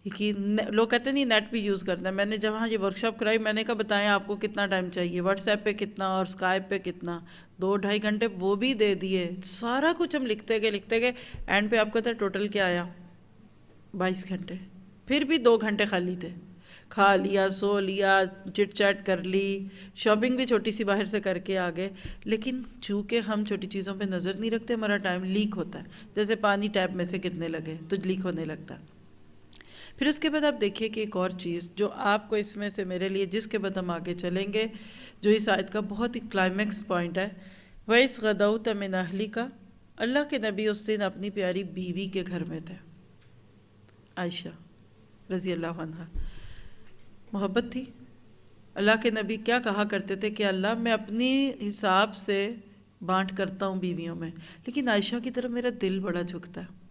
کہ لوگ کہتے ہیں نہیں نیٹ بھی یوز کرنا ہے. میں نے جہاں یہ ورکشاپ کرائی میں نے کہا بتائیں آپ کو کتنا ٹائم چاہیے، واٹس ایپ پہ کتنا اور اسکائپ پہ کتنا، 2-2.5 گھنٹے وہ بھی دے دیے. سارا کچھ ہم لکھتے گئے اینڈ پہ آپ کو تھا ٹوٹل کیا آیا 22 گھنٹے. پھر بھی 2 گھنٹے خالی تھے، کھا لیا، سو لیا، چٹ چیٹ کر لی، شاپنگ بھی چھوٹی سی باہر سے کر کے آ گئے. لیکن چونکہ ہم چھوٹی چیزوں پہ نظر نہیں رکھتے ہمارا ٹائم لیک ہوتا ہے. جیسے پانی ٹیپ میں سے گرنے لگے تو لیک ہونے لگتا ہے. پھر اس کے بعد آپ دیکھیے کہ ایک اور چیز جو آپ کو اس میں سے میرے لیے جس کے بعد ہم آگے چلیں گے جو اس آیت کا بہت ہی کلائمیکس پوائنٹ ہے، وَإِذْ غَدَوْتَ مِنْ أَهْلِكَ. اللہ کے نبی اس دن اپنی پیاری بیوی کے گھر میں تھے، عائشہ رضی اللہ عنہا. محبت تھی. اللہ کے نبی کیا کہا کرتے تھے کہ اللہ میں اپنی حساب سے بانٹ کرتا ہوں بیویوں میں، لیکن عائشہ کی طرف میرا دل بڑا جھکتا ہے.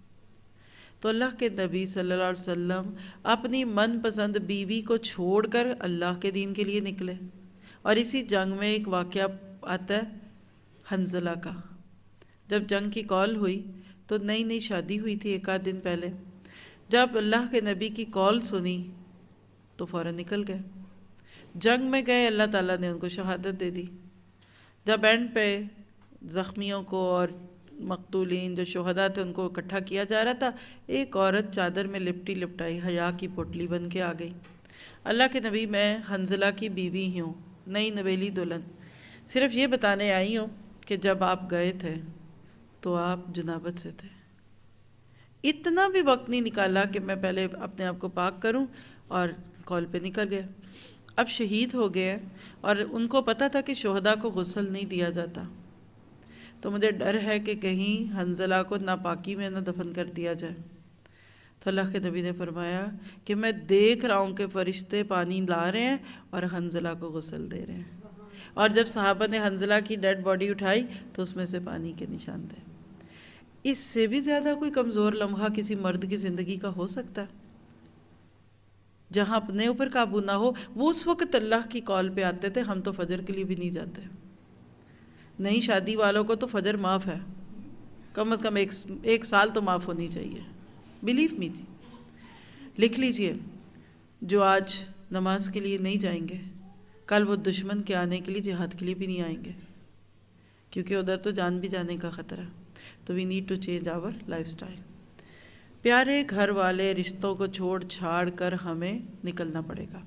تو اللہ کے نبی صلی اللہ علیہ وسلم اپنی من پسند بیوی کو چھوڑ کر اللہ کے دین کے لیے نکلے. اور اسی جنگ میں ایک واقعہ آتا ہے حنظلہ کا. جب جنگ کی کال ہوئی تو نئی نئی شادی ہوئی تھی 1 آدھ دن پہلے. جب اللہ کے نبی کی کال سنی تو فوراً نکل گئے. جنگ میں گئے، اللہ تعالیٰ نے ان کو شہادت دے دی. جب اینڈ پہ زخمیوں کو اور مقتولین جو شہداء تھے ان کو اکٹھا کیا جا رہا تھا، ایک عورت چادر میں لپٹی لپٹائی حیا کی پوٹلی بن کے آ گئی. اللہ کے نبی میں حنظلہ کی بیوی ہی ہوں، نئی نویلی دلہن. صرف یہ بتانے آئی ہوں کہ جب آپ گئے تھے تو آپ جنابت سے تھے. اتنا بھی وقت نہیں نکالا کہ میں پہلے اپنے آپ کو پاک کروں اور کال پہ نکل گئے. اب شہید ہو گئے اور ان کو پتہ تھا کہ شہداء کو غسل نہیں دیا جاتا، تو مجھے ڈر ہے کہ کہیں حنظلہ کو ناپاکی میں نہ دفن کر دیا جائے. تو اللہ کے نبی نے فرمایا کہ میں دیکھ رہا ہوں کہ فرشتے پانی لا رہے ہیں اور حنظلہ کو غسل دے رہے ہیں. اور جب صحابہ نے حنظلہ کی ڈیڈ باڈی اٹھائی تو اس میں سے پانی کے نشان تھے. اس سے بھی زیادہ کوئی کمزور لمحہ کسی مرد کی زندگی کا ہو سکتا ہے جہاں اپنے اوپر قابو نہ ہو؟ وہ اس وقت اللہ کی کال پہ آتے تھے. ہم تو فجر کے لیے بھی نہیں جاتے. نئی شادی والوں کو تو فجر معاف ہے، کم از کم ایک سال تو معاف ہونی چاہیے. بلیو می جی، لکھ لیجئے جو آج نماز کے لیے نہیں جائیں گے کل وہ دشمن کے آنے کے لیے جہاد کے لیے بھی نہیں آئیں گے، کیونکہ ادھر تو جان بھی جانے کا خطرہ. تو we need to change our lifestyle. پیارے گھر والے رشتوں کو چھوڑ چھاڑ کر ہمیں نکلنا پڑے گا.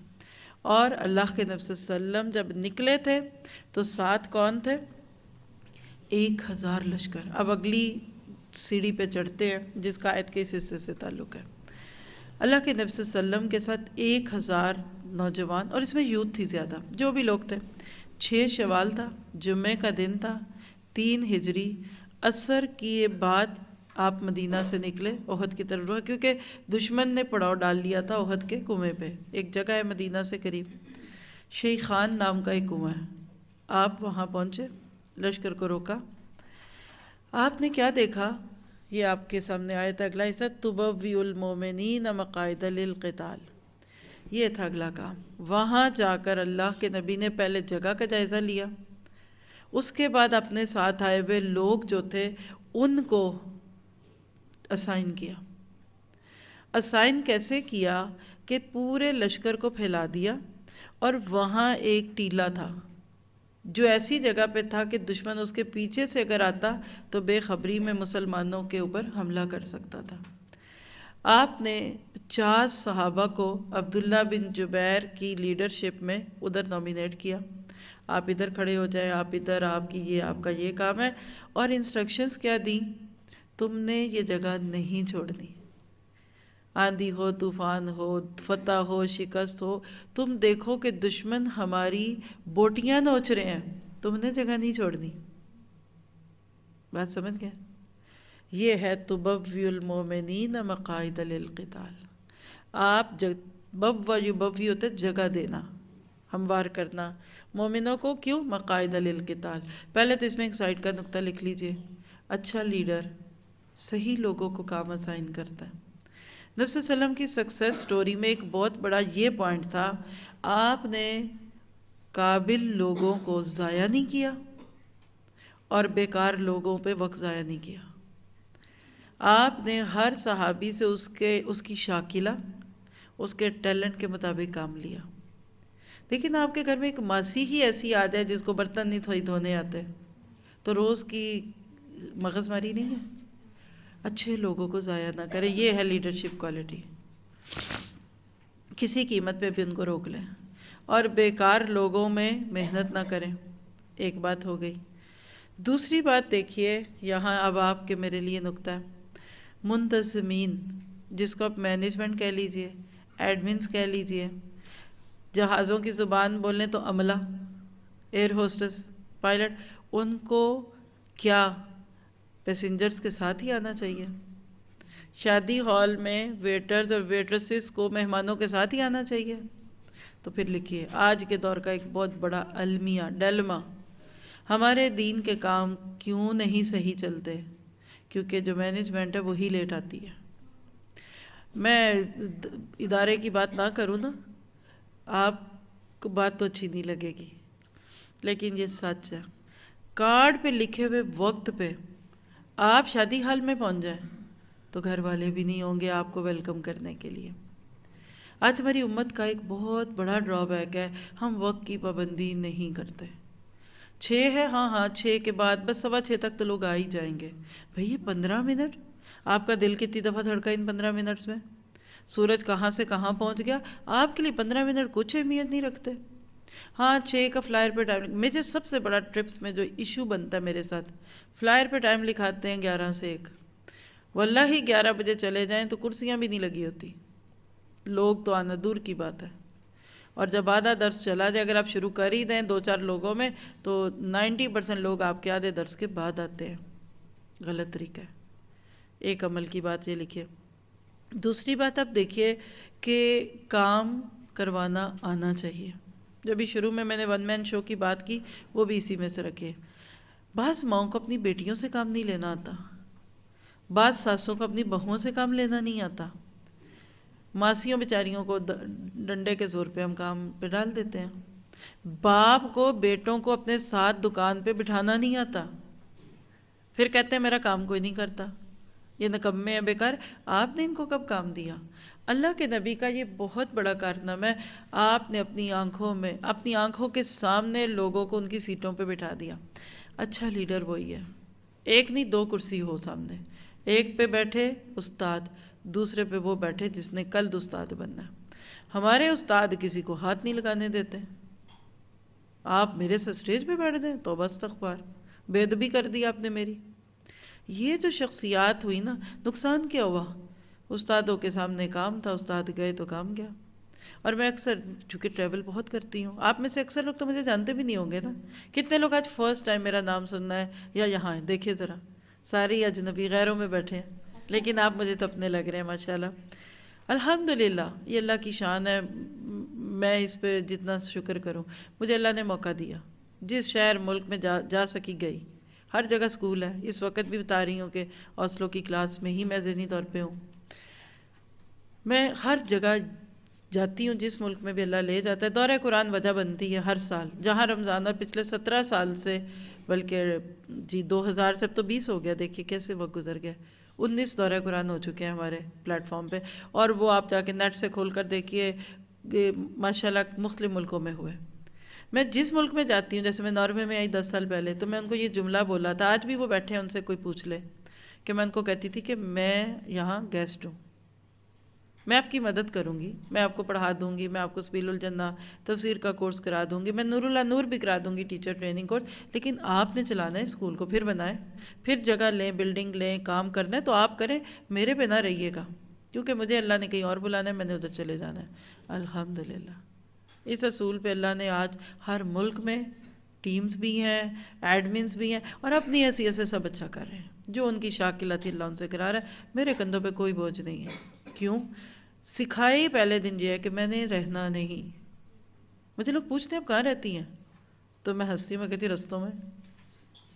اور اللہ کے نبی صلی اللہ علیہ وسلم جب نکلے تھے تو ساتھ کون تھے؟ 1000 لشکر. اب اگلی سیڑھی پہ چڑھتے ہیں جس کا آیت کے اس حصے سے تعلق ہے. اللہ کے نبی صلی اللہ علیہ وسلم کے ساتھ 1000 نوجوان، اور اس میں یوتھ تھی زیادہ، جو بھی لوگ تھے. 6 شوال تھا، جمعے کا دن تھا، 3 ہجری. عصر کے بعد آپ مدینہ سے نکلے احد کی طرف روح، کیونکہ دشمن نے پڑاؤ ڈال لیا تھا احد کے کنویں پہ. ایک جگہ ہے مدینہ سے قریب، شیخان نام کا ایک کنواں ہے. آپ وہاں پہنچے، لشکر کو روکا. آپ نے کیا دیکھا؟ یہ آپ کے سامنے آیت اگلا حصہ، تبوئ المؤمنین مقاعد للقتال. یہ تھا اگلا کام. وہاں جا کر اللہ کے نبی نے پہلے جگہ کا جائزہ لیا، اس کے بعد اپنے ساتھ آئے ہوئے لوگ جو تھے ان کو اسائن کیا. اسائن کیسے کیا کہ پورے لشکر کو پھیلا دیا، اور وہاں ایک ٹیلا تھا جو ایسی جگہ پہ تھا کہ دشمن اس کے پیچھے سے اگر آتا تو بے خبری میں مسلمانوں کے اوپر حملہ کر سکتا تھا. آپ نے 50 صحابہ کو عبداللہ بن جبیر کی لیڈرشپ میں ادھر نومینیٹ کیا. آپ ادھر کھڑے ہو جائیں، آپ ادھر، آپ کا یہ کام ہے. اور انسٹرکشنز کیا دیں؟ تم نے یہ جگہ نہیں چھوڑنی. آندھی ہو، طوفان ہو، فتح ہو، شکست ہو، تم دیکھو کہ دشمن ہماری بوٹیاں نوچ رہے ہیں، تم نے جگہ نہیں چھوڑنی. بات سمجھ گئے؟ یہ ہے تبوئ المؤمنین مقاعد للقتال. آپ بوّی ہوتے جگہ دینا، ہموار کرنا مومنوں کو. کیوں؟ مقاعد للقتال. پہلے تو اس میں ایک سائڈ کا نقطہ لکھ لیجئے. اچھا لیڈر صحیح لوگوں کو کام اسائن کرتا ہے. نبی صلی اللہ علیہ وسلم کی سکسیس سٹوری میں ایک بہت بڑا یہ پوائنٹ تھا، آپ نے قابل لوگوں کو ضائع نہیں کیا اور بیکار لوگوں پہ وقت ضائع نہیں کیا. آپ نے ہر صحابی سے اس کی شاکلہ، اس کے ٹیلنٹ کے مطابق کام لیا. لیکن آپ کے گھر میں ایک ماسی ہی ایسی آ جائے جس کو برتن نہیں صحیح دھونے آتے، تو روز کی مغز ماری نہیں ہے. اچھے لوگوں کو ضائع نہ کریں، یہ ہے لیڈرشپ کوالٹی. کسی قیمت پہ بھی ان کو روک لیں، اور بیکار لوگوں میں محنت نہ کریں. ایک بات ہو گئی. دوسری بات دیکھیے یہاں، اب آپ کے میرے لیے نکتہ ہے. منتظمین، جس کو آپ مینجمنٹ کہہ لیجئے، ایڈمنس کہہ لیجئے، جہازوں کی زبان بولیں تو عملہ، ایئر ہوسٹس، پائلٹ، ان کو کیا پیسنجرز کے ساتھ ہی آنا چاہیے؟ شادی ہال میں ویٹرز اور ویٹرسز کو مہمانوں کے ساتھ ہی آنا چاہیے؟ تو پھر لکھیے آج کے دور کا ایک بہت بڑا المیہ ڈیلما، ہمارے دین کے کام کیوں نہیں صحیح چلتے؟ کیونکہ جو مینجمنٹ ہے وہی لیٹ آتی ہے. میں ادارے کی بات نہ کروں نا، آپ کو بات تو اچھی نہیں لگے گی، لیکن یہ سچ ہے. کارڈ پہ لکھے ہوئے وقت پہ آپ شادی حال میں پہنچ جائیں تو گھر والے بھی نہیں ہوں گے آپ کو ویلکم کرنے کے لیے. آج ہماری امت کا ایک بہت بڑا ڈرا بیک ہے، ہم وقت کی پابندی نہیں کرتے. 6 ہے، ہاں 6 کے بعد بس 6:15 تک تو لوگ آ ہی جائیں گے. بھئی 15 منٹ، آپ کا دل کتنی دفعہ دھڑکا ان 15 منٹس میں؟ سورج کہاں سے کہاں پہنچ گیا؟ آپ کے لیے 15 منٹ کچھ اہمیت نہیں رکھتے. ہاں 6 کا فلائر پہ ٹائم، مجھے سب سے بڑا ٹرپس میں جو ایشو بنتا ہے میرے ساتھ، فلائر پہ ٹائم لکھاتے ہیں 11 سے 1. واللہ ہی 11 بجے چلے جائیں تو کرسیاں بھی نہیں لگی ہوتی، لوگ تو آنا دور کی بات ہے. اور جب آدھا درس چلا جائے، اگر آپ شروع کر ہی دیں 2-4 لوگوں میں، تو 90% لوگ آپ کے آدھے درس کے بعد آتے ہیں. غلط طریقہ ہے. ایک عمل کی بات یہ لکھیے. دوسری بات آپ دیکھیے کہ کام کروانا آنا چاہیے. جب بھی شروع میں نے 1 مین شو کی بات کی، وہ بھی اسی میں سے رکھے. بعض ماؤں کو اپنی بیٹیوں سے کام نہیں لینا آتا، بعض ساسوں کو اپنی بہوؤں سے کام لینا نہیں آتا. ماسیوں بیچاریوں کو ڈنڈے کے زور پہ ہم کام پہ ڈال دیتے ہیں. باپ کو بیٹوں کو اپنے ساتھ دکان پہ بٹھانا نہیں آتا، پھر کہتے ہیں میرا کام کوئی نہیں کرتا، یہ نکمے ہیں بیکار. آپ نے ان کو کب کام دیا؟ اللہ کے نبی کا یہ بہت بڑا کارنامہ ہے، آپ نے اپنی آنکھوں کے سامنے لوگوں کو ان کی سیٹوں پہ بٹھا دیا. اچھا لیڈر وہی ہے، ایک نہیں 2 کرسی ہو سامنے، ایک پہ بیٹھے استاد، دوسرے پہ وہ بیٹھے جس نے کل استاد بننا ہے. ہمارے استاد کسی کو ہاتھ نہیں لگانے دیتے. آپ میرے سے اسٹیج پہ بیٹھ دیں، توبہ استغفار، بے ادبی کر دی آپ نے میری. یہ جو شخصیات ہوئی نا، نقصان کیا ہوا؟ استادوں کے سامنے کام تھا، استاد گئے تو کام گیا. اور میں اکثر چونکہ ٹریول بہت کرتی ہوں، آپ میں سے اکثر لوگ تو مجھے جانتے بھی نہیں ہوں گے نا. کتنے لوگ آج فرسٹ ٹائم میرا نام سننا ہے یا یہاں ہیں؟ دیکھیے ذرا، ساری اجنبی غیروں میں بیٹھے ہیں، لیکن آپ مجھے تو اپنے لگ رہے ہیں ماشاءاللہ. الحمدللہ، یہ اللہ کی شان ہے. میں اس پہ جتنا شکر کروں، مجھے اللہ نے موقع دیا. جس شہر ملک میں جا سکی گئی. ہر جگہ سکول ہے. اس وقت بھی بتا رہی ہوں کہ اوسلو کی کلاس میں ہی میں ذہنی طور پہ ہوں. میں ہر جگہ جاتی ہوں جس ملک میں بھی اللہ لے جاتا ہے. دورہ قرآن وجہ بنتی ہے ہر سال، جہاں رمضان، اور پچھلے 17 سال سے، بلکہ 2000 سے اب تو 20 ہو گیا، دیکھیے کیسے وقت گزر گیا. 19 دورہ قرآن ہو چکے ہیں ہمارے پلیٹ فارم پہ، اور وہ آپ جا کے نیٹ سے کھول کر دیکھیے ماشاءاللہ مختلف ملکوں میں ہوئے. میں جس ملک میں جاتی ہوں، جیسے میں ناروے میں آئی 10 سال پہلے، تو میں ان کو یہ جملہ بولا تھا، آج بھی وہ بیٹھے ہیں، ان سے کوئی پوچھ لے، کہ میں ان کو کہتی تھی کہ میں یہاں گیسٹ ہوں، میں آپ کی مدد کروں گی، میں آپ کو پڑھا دوں گی، میں آپ کو سبیل الجنہ تفسیر کا کورس کرا دوں گی، میں نور اللہ نور بھی کرا دوں گی، ٹیچر ٹریننگ کورس. لیکن آپ نے چلانا ہے اسکول کو، پھر بنائیں، پھر جگہ لیں، بلڈنگ لیں، کام کرنا ہے تو آپ کریں، میرے پہ نہ رہیے گا، کیونکہ مجھے اللہ نے کہیں اور بلانا ہے، میں نے ادھر چلے جانا ہے. الحمدللہ اس اصول پہ اللہ نے آج ہر ملک میں ٹیمز بھی ہیں، ایڈمنز بھی ہیں، اور اپنی حیثیت سے سب اچھا کر رہے ہیں. جو ان کی شاکلہ تھی اللہ ان سے کرا رہا ہے. میرے کندھوں پہ کوئی بوجھ نہیں ہے. کیوں؟ سکھائی پہلے دن یہ ہے کہ میں نے رہنا نہیں. مجھے لوگ پوچھتے ہیں آپ کہاں رہتی ہیں، تو میں ہنستی ہوں، میں کہتی رستوں میں.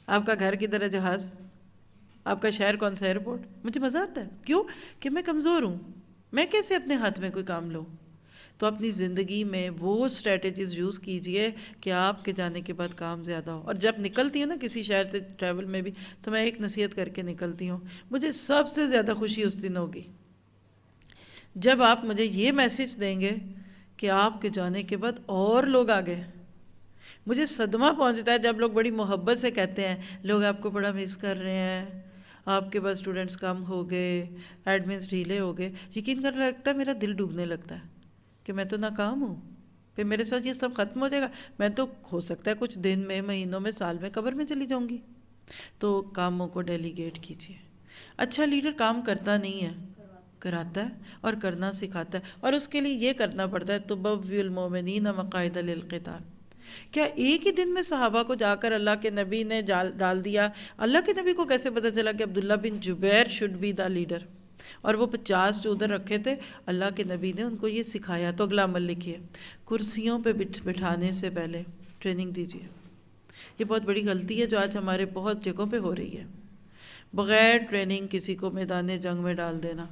آپ کا گھر کدھر ہے؟ جہاز. آپ کا شہر کون سا؟ ایئرپورٹ. مجھے مزہ آتا ہے. کیوں؟ کہ میں کمزور ہوں. میں کیسے اپنے ہاتھ میں کوئی کام لوں؟ تو اپنی زندگی میں وہ اسٹریٹجیز یوز کیجئے کہ آپ کے جانے کے بعد کام زیادہ ہو. اور جب نکلتی ہوں نا کسی شہر سے ٹریول میں بھی، تو میں ایک نصیحت کر کے نکلتی ہوں، مجھے سب سے زیادہ خوشی اس دن ہوگی جب آپ مجھے یہ میسج دیں گے کہ آپ کے جانے کے بعد اور لوگ آ گئے. مجھے صدمہ پہنچتا ہے جب لوگ بڑی محبت سے کہتے ہیں لوگ آپ کو بڑا مس کر رہے ہیں، آپ کے پاس اسٹوڈنٹس کم ہو گئے، ایڈمنس ڈھیلے ہو گئے. یقین کرنے لگتا ہے میرا دل ڈوبنے لگتا ہے کہ میں تو ناکام ہوں، پھر میرے ساتھ یہ سب ختم ہو جائے گا، میں تو ہو سکتا ہے کچھ دن میں، مہینوں میں، سال میں قبر میں چلی جاؤں گی. تو کاموں کو ڈیلیگیٹ کیجیے. اچھا لیڈر کام کرتا نہیں ہے، کراتا ہے اور کرنا سکھاتا ہے، اور اس کے لیے یہ کرنا پڑتا ہے تبوّئ المؤمنین مقاعد للقتال. کیا ایک ہی دن میں صحابہ کو جا کر اللہ کے نبی نے ڈال دیا؟ اللہ کے نبی کو کیسے پتہ چلا کہ عبداللہ بن جبیر شوڈ بی دا لیڈر؟ اور وہ 50 جو ادھر رکھے تھے، اللہ کے نبی نے ان کو یہ سکھایا. تو اگلا عمل لکھیے، کرسیوں پہ بٹھانے سے پہلے ٹریننگ دیجیے. یہ بہت بڑی غلطی ہے جو آج ہمارے بہت جگہوں پہ ہو رہی ہے. بغیر ٹریننگ کسی کو میدان جنگ میں ڈال دینا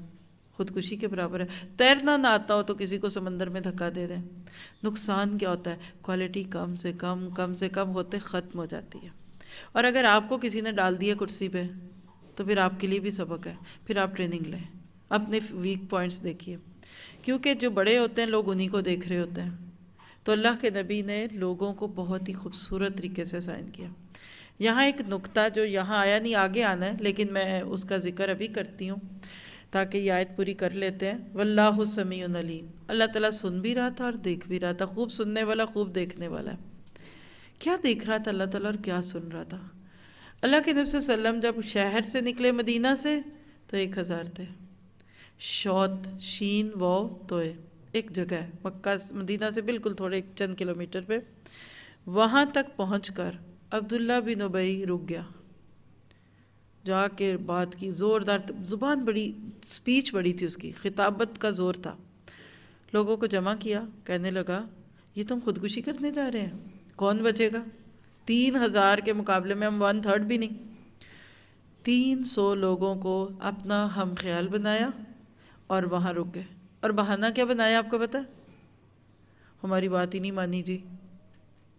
خودکشی کے برابر ہے. تیرنا نہ آتا ہو تو کسی کو سمندر میں دھکا دے دیں. نقصان کیا ہوتا ہے؟ کوالٹی کم سے کم ہوتے ختم ہو جاتی ہے. اور اگر آپ کو کسی نے ڈال دیا کرسی پہ تو پھر آپ کے لیے بھی سبق ہے، پھر آپ ٹریننگ لیں، اپنے ویک پوائنٹس دیکھیے، کیونکہ جو بڑے ہوتے ہیں لوگ انہی کو دیکھ رہے ہوتے ہیں. تو اللہ کے نبی نے لوگوں کو بہت ہی خوبصورت طریقے سے سائن کیا. یہاں ایک نقطہ جو یہاں آیا نہیں، آگے آنا ہے، لیکن میں اس کا ذکر ابھی کرتی ہوں تاکہ یہ آیت پوری کر لیتے ہیں. واللہ سمیع علیم. اللہ تعالیٰ سن بھی رہا تھا اور دیکھ بھی رہا تھا. خوب سننے والا، خوب دیکھنے والا ہے. کیا دیکھ رہا تھا اللہ تعالیٰ اور کیا سن رہا تھا؟ اللہ کے نبی صلی اللہ علیہ وسلم جب شہر سے نکلے مدینہ سے تو 1000 تھے. شوت، شین، واو، توئے، ایک جگہ ہے مکہ مدینہ سے بالکل تھوڑے چند کلومیٹر پہ. وہاں تک پہنچ کر عبداللہ بن ابی رک گیا، جا کے بات کی زوردار. زبان بڑی، سپیچ بڑی تھی اس کی، خطابت کا زور تھا. لوگوں کو جمع کیا، کہنے لگا یہ تو ہم خودکشی کرنے جا رہے ہیں، کون بچے گا؟ 3000 کے مقابلے میں ہم 1/3 بھی نہیں. 300 لوگوں کو اپنا ہم خیال بنایا اور وہاں رک گئے. اور بہانہ کیا بنایا آپ کو پتہ؟ ہماری بات ہی نہیں مانی جی،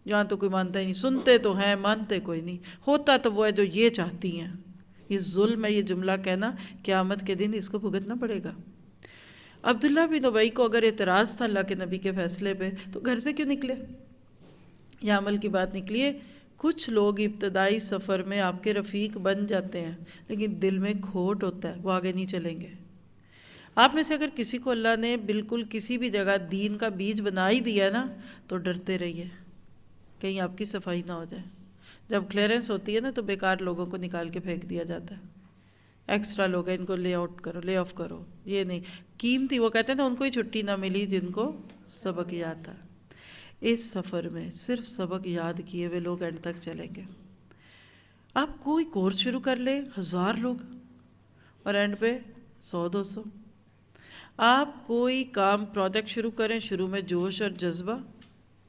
یہاں تو کوئی مانتا ہی نہیں، سنتے تو ہیں مانتے کوئی نہیں، ہوتا تو وہ ہے جو یہ چاہتی ہیں. یہ ظلم ہے، یہ جملہ کہنا قیامت کے دن اس کو بھگتنا پڑے گا. عبداللہ بن ابی کو اگر اعتراض تھا اللہ کے نبی کے فیصلے پہ تو گھر سے کیوں نکلے؟ یہ عمل کی بات نکلی ہے. کچھ لوگ ابتدائی سفر میں آپ کے رفیق بن جاتے ہیں لیکن دل میں کھوٹ ہوتا ہے، وہ آگے نہیں چلیں گے. آپ میں سے اگر کسی کو اللہ نے بالکل کسی بھی جگہ دین کا بیج بنا ہی دیا نا تو ڈرتے رہیے کہیں آپ کی صفائی نہ ہو جائے. جب کلیئرنس ہوتی ہے نا تو بیکار لوگوں کو نکال کے پھینک دیا جاتا ہے. ایکسٹرا لوگ ہیں ان کو لے آؤٹ کرو، لے آف کرو. یہ نہیں، قیمتی، وہ کہتے ہیں نا ان کو ہی چھٹی نہ ملی جن کو سبق یاد تھا. اس سفر میں صرف سبق یاد کیے ہوئے لوگ اینڈ تک چلیں گے. آپ کوئی کورس شروع کر لیں، 1000 لوگ، اور اینڈ پہ 100-200. آپ کوئی کام پروجیکٹ شروع کریں، شروع میں جوش اور جذبہ،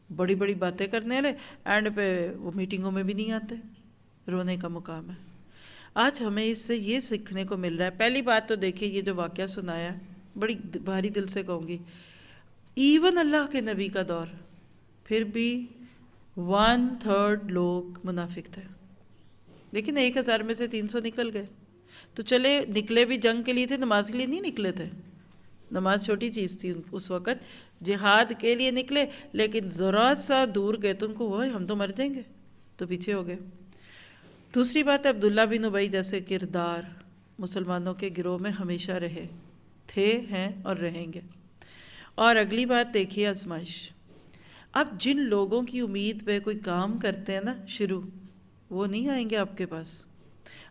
بڑی بڑی باتیں کرنے والے، اینڈ پہ وہ میٹنگوں میں بھی نہیں آتے، رونے کا مقام ہے. آج ہمیں اس سے یہ سیکھنے کو مل رہا ہے. پہلی بات تو دیکھیے یہ جو واقعہ سنایا بڑی بھاری دل سے کہوں گی، ایون اللہ کے نبی کا دور پھر بھی 1/3 لوگ منافق تھے. لیکن 1000 میں سے 300 نکل گئے. تو چلے نکلے بھی جنگ کے لیے تھے، نماز کے لیے نہیں نکلے تھے. نماز چھوٹی چیز تھی اس وقت، جہاد کے لیے نکلے، لیکن ذرا سا دور گئے تو ان کو وہ ہم تو مر جائیں گے، تو پیچھے ہو گئے. دوسری بات ہے عبداللہ بن ابی جیسے کردار مسلمانوں کے گروہ میں ہمیشہ رہے تھے، ہیں اور رہیں گے. اور اگلی بات دیکھیے آزمائش. اب جن لوگوں کی امید پہ کوئی کام کرتے ہیں نا شروع، وہ نہیں آئیں گے آپ کے پاس.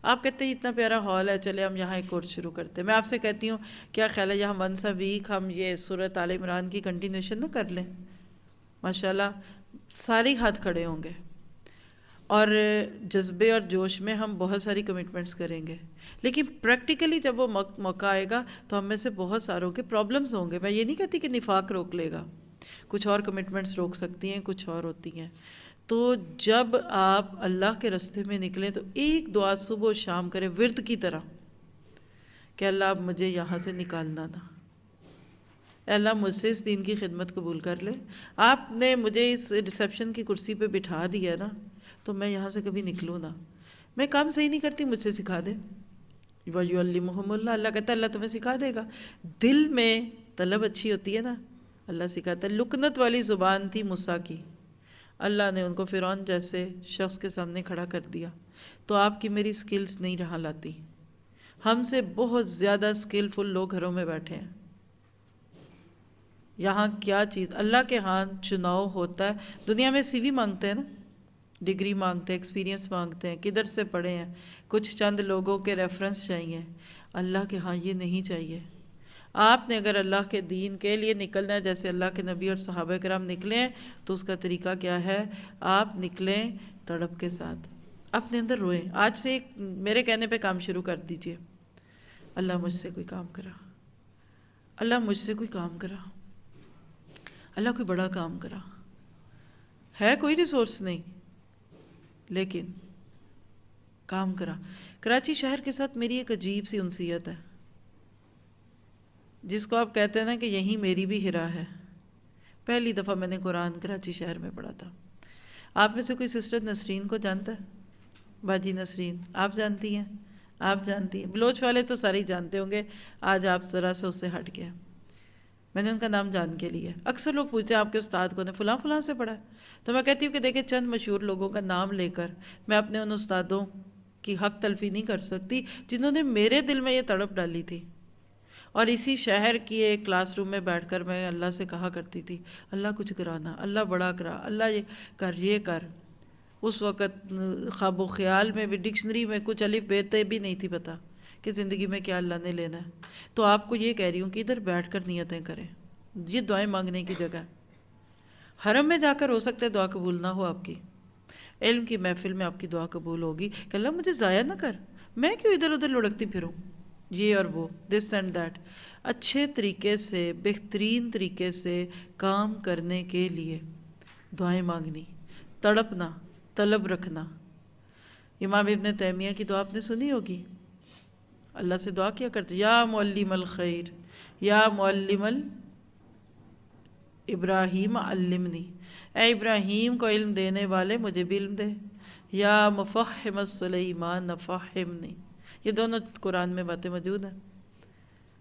آپ کہتے ہیں اتنا پیارا ہال ہے، چلے ہم یہاں ایک کورس شروع کرتے ہیں. میں آپ سے کہتی ہوں کیا خیال ہے یہاں ونس اے ویک ہم یہ سورۃ آل عمران کی کنٹینیوشن نہ کر لیں؟ ماشاءاللہ سارے ہاتھ کھڑے ہوں گے، اور جذبے اور جوش میں ہم بہت ساری کمٹمنٹس کریں گے. لیکن پریکٹیکلی جب وہ موقع آئے گا تو ہم میں سے بہت ساروں کے پرابلمز ہوں گے. میں یہ نہیں کہتی کہ نفاق روک لے گا، کچھ اور کمٹمنٹس روک سکتی ہیں، کچھ اور ہوتی ہیں. تو جب آپ اللہ کے راستے میں نکلیں تو ایک دعا صبح و شام کریں ورد کی طرح کہ اللہ اب مجھے یہاں سے نکالنا نہ. اے اللہ مجھ سے اس دین کی خدمت قبول کر لے. آپ نے مجھے اس ریسیپشن کی کرسی پہ بٹھا دیا نا تو میں یہاں سے کبھی نکلوں نہ. میں کام صحیح نہیں کرتی، مجھ سے سکھا دے. وَيُعَلِّمُهُمُ اللَّهُ، اللہ کہتا ہے اللہ تمہیں سکھا دے گا. دل میں طلب اچھی ہوتی ہے نا، اللہ سکھاتا ہے. لکنت والی زبان تھی موسیٰ کی، اللہ نے ان کو فرعون جیسے شخص کے سامنے کھڑا کر دیا. تو آپ کی میری سکلز نہیں رہا لاتی. ہم سے بہت زیادہ سکلفل لوگ گھروں میں بیٹھے ہیں. یہاں کیا چیز اللہ کے ہاں چناؤ ہوتا ہے. دنیا میں سی وی مانگتے ہیں نا، ڈگری مانگتے ہیں، ایکسپیرینس مانگتے ہیں، کدھر سے پڑھے ہیں، کچھ چند لوگوں کے ریفرنس چاہیے. اللہ کے ہاں یہ نہیں چاہیے. آپ نے اگر اللہ کے دین کے لیے نکلنا ہے جیسے اللہ کے نبی اور صحابہ کرام نکلے ہیں تو اس کا طریقہ کیا ہے؟ آپ نکلیں تڑپ کے ساتھ، اپنے اندر روئیں. آج سے ایک میرے کہنے پہ کام شروع کر دیجئے. اللہ مجھ سے کوئی کام کرا، اللہ مجھ سے کوئی کام کرا، اللہ کوئی بڑا کام کرا. ہے کوئی ریسورس نہیں لیکن کام کرا. کراچی شہر کے ساتھ میری ایک عجیب سی انسیت ہے، جس کو آپ کہتے ہیں نا کہ یہیں میری بھی ہرا ہے. پہلی دفعہ میں نے قرآن کراچی شہر میں پڑھا تھا. آپ میں سے کوئی سسٹر نسرین کو جانتا ہے؟ باجی نسرین آپ جانتی ہیں؟ آپ جانتی ہیں؟ بلوچ والے تو سارے ہی جانتے ہوں گے. آج آپ ذرا سے اس سے ہٹ گیا. میں نے ان کا نام جان کے لیا. اکثر لوگ پوچھتے ہیں آپ کے استاد کو نے فلاں فلاں سے پڑھا ہے، تو میں کہتی ہوں کہ دیکھیں چند مشہور لوگوں کا نام لے کر میں اپنے ان استادوں کی حق تلفی نہیں کر سکتی جنہوں نے میرے دل میں یہ تڑپ ڈالی تھی. اور اسی شہر کی ایک کلاس روم میں بیٹھ کر میں اللہ سے کہا کرتی تھی اللہ کچھ کرانا، اللہ بڑا کرا، اللہ یہ کر یہ کر. اس وقت خواب و خیال میں بھی ڈکشنری میں کچھ الف بے تے بھی نہیں تھی پتہ کہ زندگی میں کیا اللہ نے لینا ہے. تو آپ کو یہ کہہ رہی ہوں کہ ادھر بیٹھ کر نیتیں کریں. یہ دعائیں مانگنے کی جگہ ہے. حرم میں جا کر ہو سکتا ہے دعا قبول نہ ہو آپ کی، علم کی محفل میں آپ کی دعا قبول ہوگی کہ اللہ مجھے ضائع نہ کر، میں کیوں ادھر ادھر لڑکتی پھروں یہ اور وہ دس اینڈ دیٹ. اچھے طریقے سے بہترین طریقے سے کام کرنے کے لیے دعائیں مانگنی، تڑپنا، طلب رکھنا. امام ابن تیمیہ کی دعا آپ نے سنی ہوگی. اللہ سے دعا کیا کرتے یا معلم الخیر یا معلم ابراہیم علمنی، اے ابراہیم کو علم دینے والے مجھے بھی علم دے. یا مفہم سلیمان فہمنی، یہ دونوں قرآن میں باتیں موجود ہیں.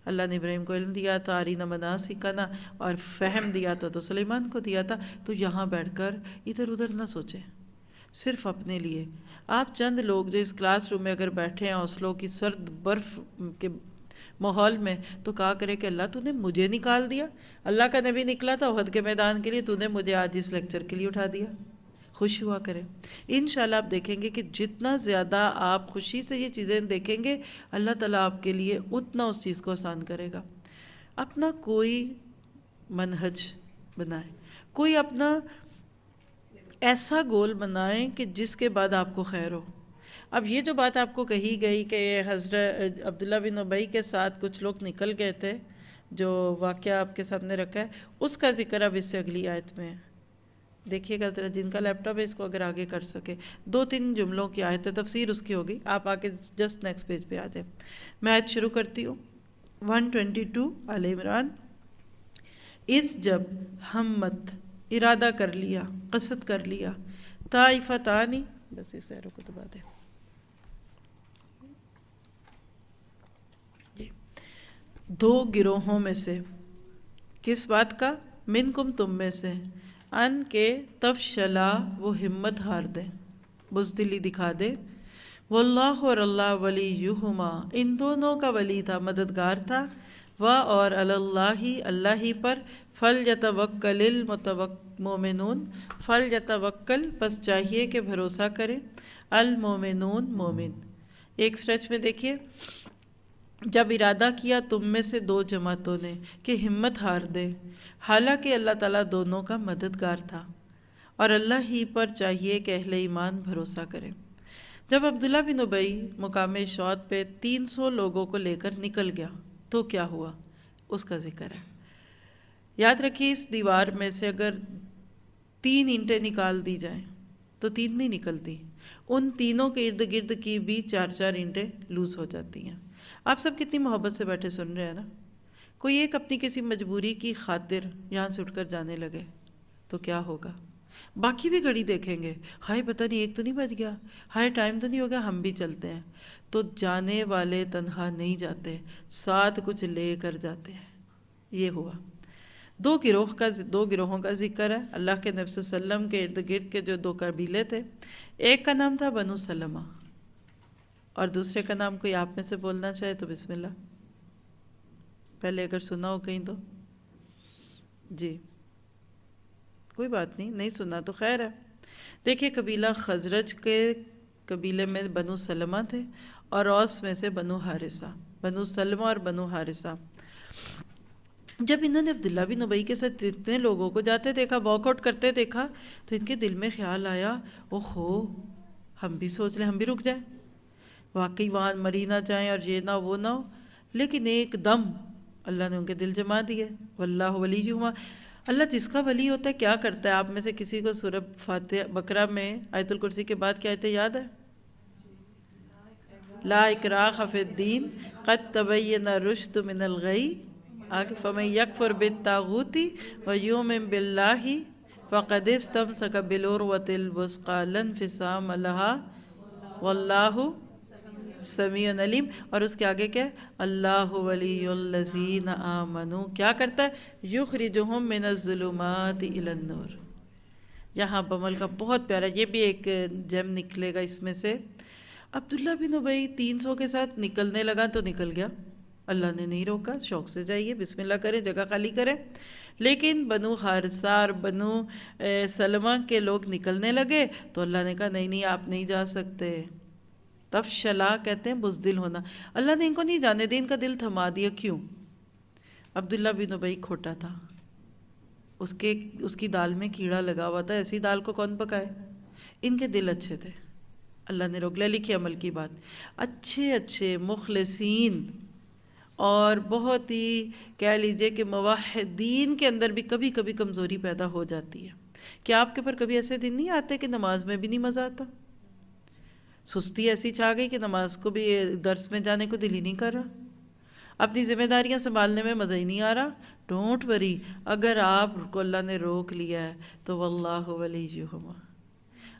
اللہ نے ابراہیم کو علم دیا تھا، ارنا مناسکنا، اور فہم دیا تھا تو سلیمان کو دیا تھا. تو یہاں بیٹھ کر ادھر ادھر نہ سوچیں، صرف اپنے لیے. آپ چند لوگ جو اس کلاس روم میں اگر بیٹھے ہیں اوسلو کی سرد برف کے ماحول میں، تو کہا کرے کہ اللہ تو نے مجھے نکال دیا. اللہ کا نبی نکلا تھا احد کے میدان کے لیے، تو نے مجھے آج اس لیکچر کے لیے اٹھا دیا. خوش ہوا کرے. انشاءاللہ آپ دیکھیں گے کہ جتنا زیادہ آپ خوشی سے یہ چیزیں دیکھیں گے اللہ تعالیٰ آپ کے لیے اتنا اس چیز کو آسان کرے گا. اپنا کوئی منہج بنائیں، کوئی اپنا ایسا گول بنائیں کہ جس کے بعد آپ کو خیر ہو. اب یہ جو بات آپ کو کہی گئی کہ حضرت عبداللہ بن ابی کے ساتھ کچھ لوگ نکل گئے تھے، جو واقعہ آپ کے سامنے رکھا ہے، اس کا ذکر اب اس سے اگلی آیت میں ہے. دیکھیے گا ذرا، جن کا لیپ ٹاپ ہے اس کو اگر آگے کر سکے. 2-3 جملوں کی آیت ہے، تفسیر اس کی ہوگی. آپ آگے جسٹ نیکسٹ پیج پہ آ جائیں. میں آیت شروع کرتی ہوں. 122 آل عمران. اس جب ہمت ارادہ کر لیا، قصد کر لیا، طائفتانی، بس اس ایرو کو دبا دیں جی، 2 گروہوں میں سے، کس بات کا؟ منکم تم میں سے، ان کے تفشلا وہ ہمت ہار دیں، بزدلی دکھا دے. واللہ اور اللہ ولیہما ان دونوں کا ولی تھا، مددگار تھا. اور اللہ اللہ ہی پر فلیتوکل المومنون، فلیتوکل پس چاہیے کہ بھروسہ کرے، المومنون مومن. ایک سٹریچ میں دیکھیے، جب ارادہ کیا تم میں سے 2 جماعتوں نے کہ ہمت ہار دے، حالانکہ اللہ تعالیٰ دونوں کا مددگار تھا، اور اللہ ہی پر چاہیے کہ اہل ایمان بھروسہ کریں. جب عبداللہ بن ابی مقام شہود پہ 300 لوگوں کو لے کر نکل گیا تو کیا ہوا، اس کا ذکر ہے. یاد رکھیے اس دیوار میں سے اگر 3 اینٹیں نکال دی جائیں تو 3 نہیں نکلتی، ان تینوں کے ارد گرد کی بھی 4-4 اینٹیں لوز ہو جاتی ہیں. آپ سب کتنی محبت سے بیٹھے سن رہے ہیں نا. کوئی ایک اپنی کسی مجبوری کی خاطر یہاں سے اٹھ کر جانے لگے تو کیا ہوگا؟ باقی بھی گھڑی دیکھیں گے، ہائے پتہ نہیں ایک تو نہیں بج گیا، ہائے ٹائم تو نہیں ہو گیا، ہم بھی چلتے ہیں۔ تو جانے والے تنہا نہیں جاتے، ساتھ کچھ لے کر جاتے ہیں۔ یہ ہوا۔ دو گروہوں کا ذکر ہے۔ اللہ کے نبی صلی اللہ علیہ وسلم کے ارد گرد کے جو دو قبیلے تھے، ایک کا نام تھا بنو سلمہ، اور دوسرے کا نام کوئی آپ میں سے بولنا چاہے تو بسم اللہ، پہلے اگر سنا ہو کہیں تو جی، کوئی بات نہیں، نہیں سنا تو خیر ہے۔ دیکھیں، قبیلہ خزرج کے قبیلے میں بنو سلمہ تھے، اور اوس میں سے بنو حارثہ، بنو سلمہ اور بنو حارثہ۔ جب انہوں نے عبداللہ بن ابی کے ساتھ اتنے لوگوں کو جاتے دیکھا، واک آؤٹ کرتے دیکھا، تو ان کے دل میں خیال آیا، اوہو، ہم بھی سوچ لیں، ہم بھی رک جائیں، واقعی وہاں مری نہ جائیں اور یہ نہ وہ نہ ہو۔ لیکن ایک دم اللہ نے ان کے دل جما دیے۔ واللہ ولیہما، اللہ جس کا ولی ہوتا ہے کیا کرتا ہے؟ آپ میں سے کسی کو سورہ فاتحہ بقرہ میں آیت الکرسی کے بعد کیا آیتیں یاد ہے؟ لا اکراہ فی الدین قد تبین الرشد من الغی، آگے فمن یکفر بالطاغوت ویؤمن باللہ فقد استمسک بالعروۃ الوثقی لا انفصام لها واللہ سمیع علیم۔ اور اس کے آگے کیا ہے؟ اللہ ولی الذین آمنوا، کیا کرتا ہے؟ یخرجہم من الظلمات الی النور۔ یہاں بمل کا بہت پیارا، یہ بھی ایک جیم نکلے گا اس میں سے۔ عبداللہ بن ابی 300 کے ساتھ نکلنے لگا تو نکل گیا، اللہ نے نہیں روکا، شوق سے جائیے، بسم اللہ کریں، جگہ خالی کریں۔ لیکن بنو حارثہ اور بنو سلمہ کے لوگ نکلنے لگے تو اللہ نے کہا نہیں نہیں، آپ نہیں جا سکتے۔ تفشلا کہتے ہیں بزدل ہونا، اللہ نے ان کو نہیں جانے دی، ان کا دل تھما دیا۔ کیوں؟ عبداللہ بن ابی کھوٹا تھا، اس کی دال میں کیڑا لگا ہوا تھا، ایسی دال کو کون پکائے؟ ان کے دل اچھے تھے، اللہ نے روک لیا۔ لکھی عمل کی بات، اچھے مخلصین اور بہت ہی کہہ لیجئے کہ موحدین کے اندر بھی کبھی کبھی کمزوری پیدا ہو جاتی ہے۔ کیا آپ کے پر کبھی ایسے دن نہیں آتے کہ نماز میں بھی نہیں مزہ آتا؟ سستی ایسی چھا گئی کہ نماز کو بھی، درس میں جانے کو دل ہی نہیں کر رہا، اپنی ذمہ داریاں سنبھالنے میں مزہ ہی نہیں آ رہا۔ ڈونٹ وری، اگر آپ کو اللہ نے روک لیا ہے تو واللہ ولیہما،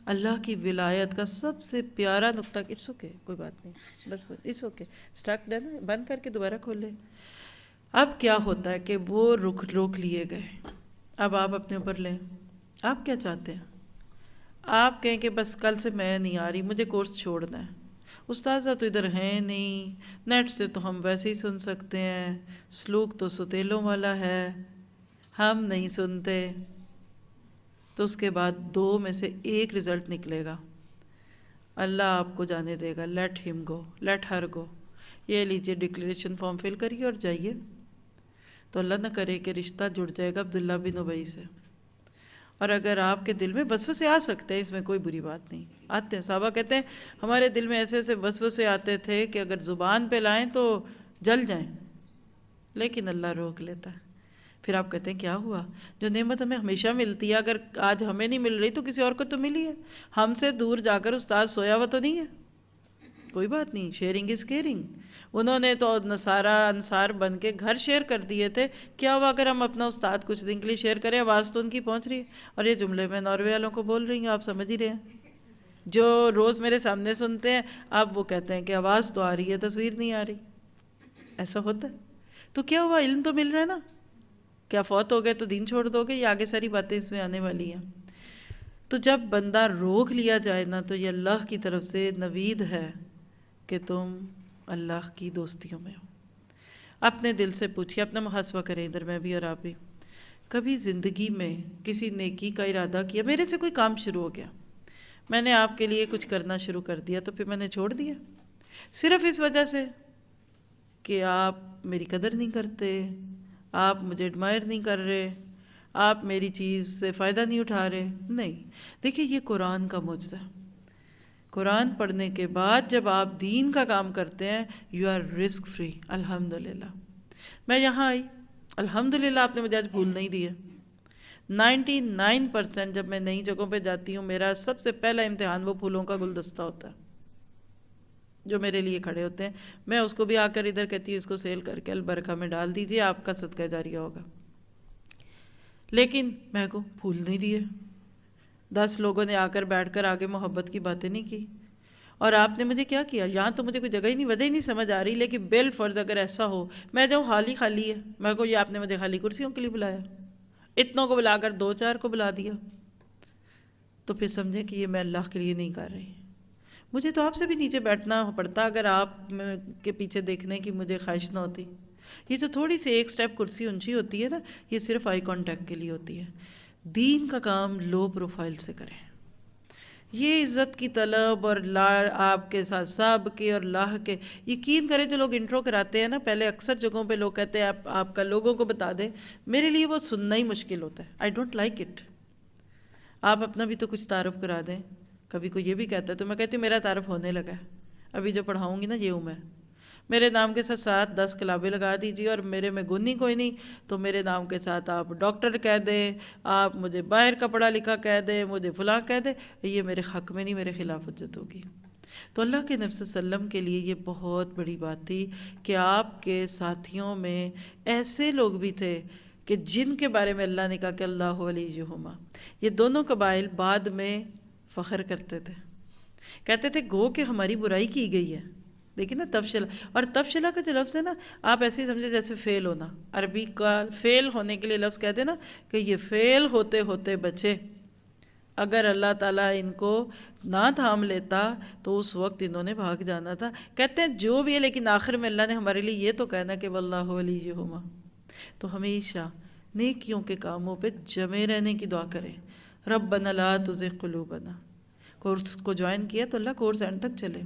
اللہ کی ولایت کا سب سے پیارا نقطہ، اٹس اوکے، کوئی بات نہیں، بس اٹس اوکے، اسٹارٹ ہے نا، بند کر کے دوبارہ کھول لیں۔ اب کیا ہوتا ہے کہ وہ روک لیے گئے، اب آپ اپنے اوپر لیں، آپ کیا چاہتے ہیں؟ آپ کہیں کہ بس کل سے میں نہیں آ رہی، مجھے کورس چھوڑنا ہے، استاذہ تو ادھر ہیں نہیں، نیٹ سے تو ہم ویسے ہی سن سکتے ہیں، سلوک تو ستیلوں والا ہے، ہم نہیں سنتے۔ تو اس کے بعد دو میں سے ایک رزلٹ نکلے گا، اللہ آپ کو جانے دے گا، لیٹ ہم گو، لیٹ ہر گو، یہ لیجئے ڈکلیریشن فارم فل کریے اور جائیے۔ تو اللہ نہ کرے کہ رشتہ جڑ جائے گا عبداللہ بن ابی سے۔ اور اگر آپ کے دل میں وسوسے آ سکتے ہیں، اس میں کوئی بری بات نہیں، آتے ہیں، صحابہ کہتے ہیں ہمارے دل میں ایسے ایسے وسوسے آتے تھے کہ اگر زبان پہ لائیں تو جل جائیں، لیکن اللہ روک لیتا ہے۔ پھر آپ کہتے ہیں کیا ہوا؟ جو نعمت ہمیں ہمیشہ ملتی ہے، اگر آج ہمیں نہیں مل رہی تو کسی اور کو تو ملی ہے، ہم سے دور جا کر استاد سویا ہوا تو نہیں ہے، کوئی بات نہیں، شیئرنگ از کیئرنگ۔ انہوں نے تو نصارہ انصار بن کے گھر شیئر کر دیے تھے، کیا ہوا اگر ہم اپنا استاد کچھ دن کے لیے شیئر کریں، آواز تو ان کی پہنچ رہی ہے۔ اور یہ جملے میں ناروے والوں کو بول رہی ہوں، آپ سمجھ ہی رہے ہیں، جو روز میرے سامنے سنتے ہیں، اب وہ کہتے ہیں کہ آواز تو آ رہی ہے، تصویر نہیں آ رہی۔ ایسا ہوتا ہے تو کیا ہوا؟ علم تو مل رہا ہے نا، کیا فوت ہو گئے تو دین چھوڑ دو گے؟ یہ آگے ساری باتیں اس میں آنے والی ہیں۔ تو جب بندہ روک لیا جائے نا، تو یہ اللہ کی طرف سے نوید ہے کہ تم اللہ کی دوستیوں میں ہو۔ اپنے دل سے پوچھیے، اپنا محاسبہ کریں، ادھر میں بھی اور آپ بھی، کبھی زندگی میں کسی نیکی کا ارادہ کیا، میرے سے کوئی کام شروع ہو گیا، میں نے آپ کے لیے کچھ کرنا شروع کر دیا، تو پھر میں نے چھوڑ دیا صرف اس وجہ سے کہ آپ میری قدر نہیں کرتے، آپ مجھے ایڈمائر نہیں کر رہے، آپ میری چیز سے فائدہ نہیں اٹھا رہے؟ نہیں، دیکھیے یہ قرآن کا معجزہ ہے۔ قرآن پڑھنے کے بعد جب آپ دین کا کام کرتے ہیں، یو آر رسک فری۔ الحمدللہ میں یہاں آئی، الحمدللہ آپ نے مجھے آج بھول نہیں دیا۔ 99% جب میں نئی جگہوں پہ جاتی ہوں، میرا سب سے پہلا امتحان وہ پھولوں کا گلدستہ ہوتا ہے، جو میرے لیے کھڑے ہوتے ہیں، میں اس کو بھی آ کر ادھر کہتی ہوں اس کو سیل کر کے البرکہ میں ڈال دیجئے، آپ کا صدقہ جاریہ ہوگا۔ لیکن میں کو پھول نہیں دیے، 10 لوگوں نے آ کر بیٹھ کر آگے محبت کی باتیں نہیں کی، اور آپ نے مجھے کیا کیا، یہاں تو مجھے کوئی جگہ ہی نہیں، وجہ ہی نہیں سمجھ آ رہی، لیکن بالفرض اگر ایسا ہو میں جاؤں خالی خالی ہے، میں کو یہ آپ نے مجھے خالی کرسیوں کے لیے بلایا، اتنوں کو بلا کر 2-4 کو بلا دیا، تو پھر سمجھیں کہ یہ میں اللہ کے لیے نہیں کر رہی۔ مجھے تو آپ سے بھی نیچے بیٹھنا پڑتا اگر آپ کے پیچھے دیکھنے کی مجھے خواہش نہ ہوتی۔ یہ جو تھوڑی سی ایک سٹیپ کرسی اونچی ہوتی ہے نا، یہ صرف آئی کانٹیکٹ کے لیے ہوتی ہے۔ دین کا کام لو پروفائل سے کریں۔ یہ عزت کی طلب اور آپ کے ساتھ سب کے اور لاہ کے، یقین کریں جو لوگ انٹرو کراتے ہیں نا، پہلے اکثر جگہوں پہ لوگ کہتے ہیں آپ کا لوگوں کو بتا دیں، میرے لیے وہ سننا ہی مشکل ہوتا ہے، آئی ڈونٹ لائک اٹ۔ آپ اپنا بھی تو کچھ تعارف کرا دیں۔ کبھی کوئی یہ بھی کہتا ہے تو میں کہتی ہوں میرا تعارف ہونے لگا ہے، ابھی جو پڑھاؤں گی نا یہ ہوں میں، میرے نام کے ساتھ 7-10 کلابیں لگا دیجیے، اور میرے میں گن ہی کوئی نہیں تو میرے نام کے ساتھ آپ ڈاکٹر کہہ دیں، آپ مجھے باہر کا پڑھا لکھا کہہ دیں، مجھے فلاں کہہ دیں، یہ میرے حق میں نہیں، میرے خلاف حجت ہوگی۔ تو اللہ کے نبی صلی اللہ علیہ وسلم کے لیے یہ بہت بڑی بات تھی کہ آپ کے ساتھیوں میں ایسے لوگ بھی تھے کہ جن کے بارے میں اللہ نے کہا کہ اللہ ولیہما، یہ دونوں قبائل بعد میں فخر کرتے تھے، کہتے تھے گو کہ ہماری برائی کی گئی ہے۔ دیکھیں نا تفشلہ، اور تفشلہ کا جو لفظ ہے نا، آپ ایسے ہی سمجھے جیسے فیل ہونا، عربی کا فیل ہونے کے لیے لفظ کہتے ہیں نا کہ یہ فیل ہوتے ہوتے بچے، اگر اللہ تعالیٰ ان کو نہ تھام لیتا تو اس وقت انہوں نے بھاگ جانا تھا۔ کہتے ہیں جو بھی ہے، لیکن آخر میں اللہ نے ہمارے لیے یہ تو کہنا کہ واللہ ولیہما۔ تو ہمیشہ نیکیوں کے کاموں پہ جمے رہنے کی دعا کریں۔ ربنا لا تزغ قلوبنا، کورس کو جوائن کیا تو اللہ کورس اینڈ تک چلے۔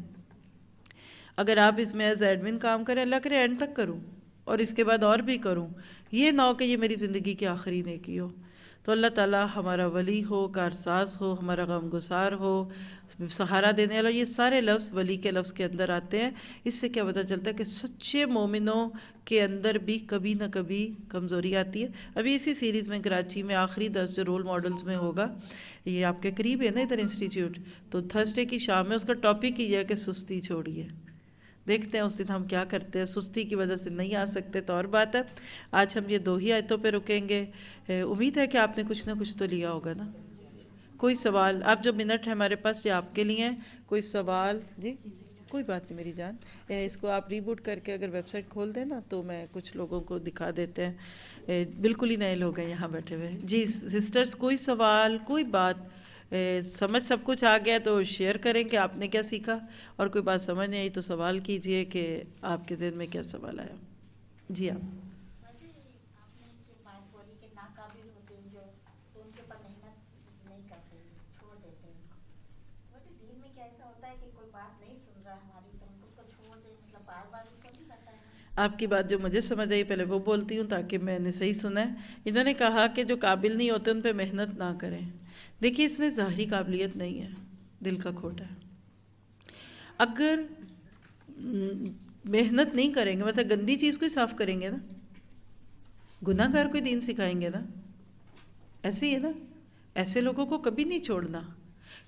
اگر آپ اس میں ایز ایڈمن کام کریں، اللہ کرے اینڈ تک کروں اور اس کے بعد اور بھی کروں، یہ نہ ہو کہ یہ میری زندگی کی آخری نیکی ہو۔ تو اللہ تعالیٰ ہمارا ولی ہو، کارساز ہو، ہمارا غم گسار ہو، سہارا دینے والا، یہ سارے لفظ ولی کے لفظ کے اندر آتے ہیں۔ اس سے کیا پتہ چلتا ہے کہ سچے مومنوں کے اندر بھی کبھی نہ کبھی کمزوری آتی ہے۔ ابھی اسی سیریز میں کراچی میں آخری درس جو رول ماڈلز میں ہوگا، یہ آپ کے قریب ہے نا ادھر انسٹیٹیوٹ، تو تھرسڈے کی شام میں اس کا ٹاپک ہی ہے کہ سستی چھوڑیے۔ دیکھتے ہیں اس دن ہم کیا کرتے ہیں، سستی کی وجہ سے نہیں آ سکتے تو اور بات ہے۔ آج ہم یہ 2 ہی آیتوں پہ رکیں گے۔ امید ہے کہ آپ نے کچھ نہ کچھ تو لیا ہوگا نا۔ کوئی سوال؟ آپ جو منٹ ہے ہمارے پاس یہ آپ کے لیے ہیں، کوئی سوال؟ جی کوئی بات نہیں میری جان، اس کو آپ ریبوٹ کر کے اگر ویب سائٹ کھول دیں نا تو میں کچھ لوگوں کو دکھا دیتے ہیں، بالکل ہی نئے لوگ ہیں یہاں بیٹھے ہوئے۔ جی سسٹرز، کوئی سوال، کوئی بات؟ سمجھ سب کچھ آ گیا تو شیئر کریں کہ آپ نے کیا سیکھا، اور کوئی بات سمجھ نہیں آئی تو سوال کیجئے کہ آپ کے ذہن میں کیا سوال آیا۔ جی آپ ویسے آپ نے جو بات بولی کہ ناقابل ہوتے ہیں جو، تو ان کے اوپر محنت نہیں کرتے، چھوڑ دیتے ہیں ان کو۔ ویسے دین میں کیا ایسا ہوتا ہے کہ کوئی بات نہیں سن رہا ہے ہماری تو ہم اس کو چھوڑ دیں، مطلب بار بار اس کو نہیں کرتا ہے؟ آپ کی بات جو مجھے سمجھ آئی پہلے وہ بولتی ہوں تاکہ میں نے صحیح سنا ہے۔ انہوں نے کہا کہ جو قابل نہیں ہوتے ان پہ محنت نہ کریں۔ دیکھیے اس میں ظاہری قابلیت نہیں ہے، دل کا کھوٹا ہے۔ اگر محنت نہیں کریں گے، مطلب گندی چیز کو ہی صاف کریں گے نا، گناہ گار کو دین سکھائیں گے نا، ایسے ہی ہے نا۔ ایسے لوگوں کو کبھی نہیں چھوڑنا۔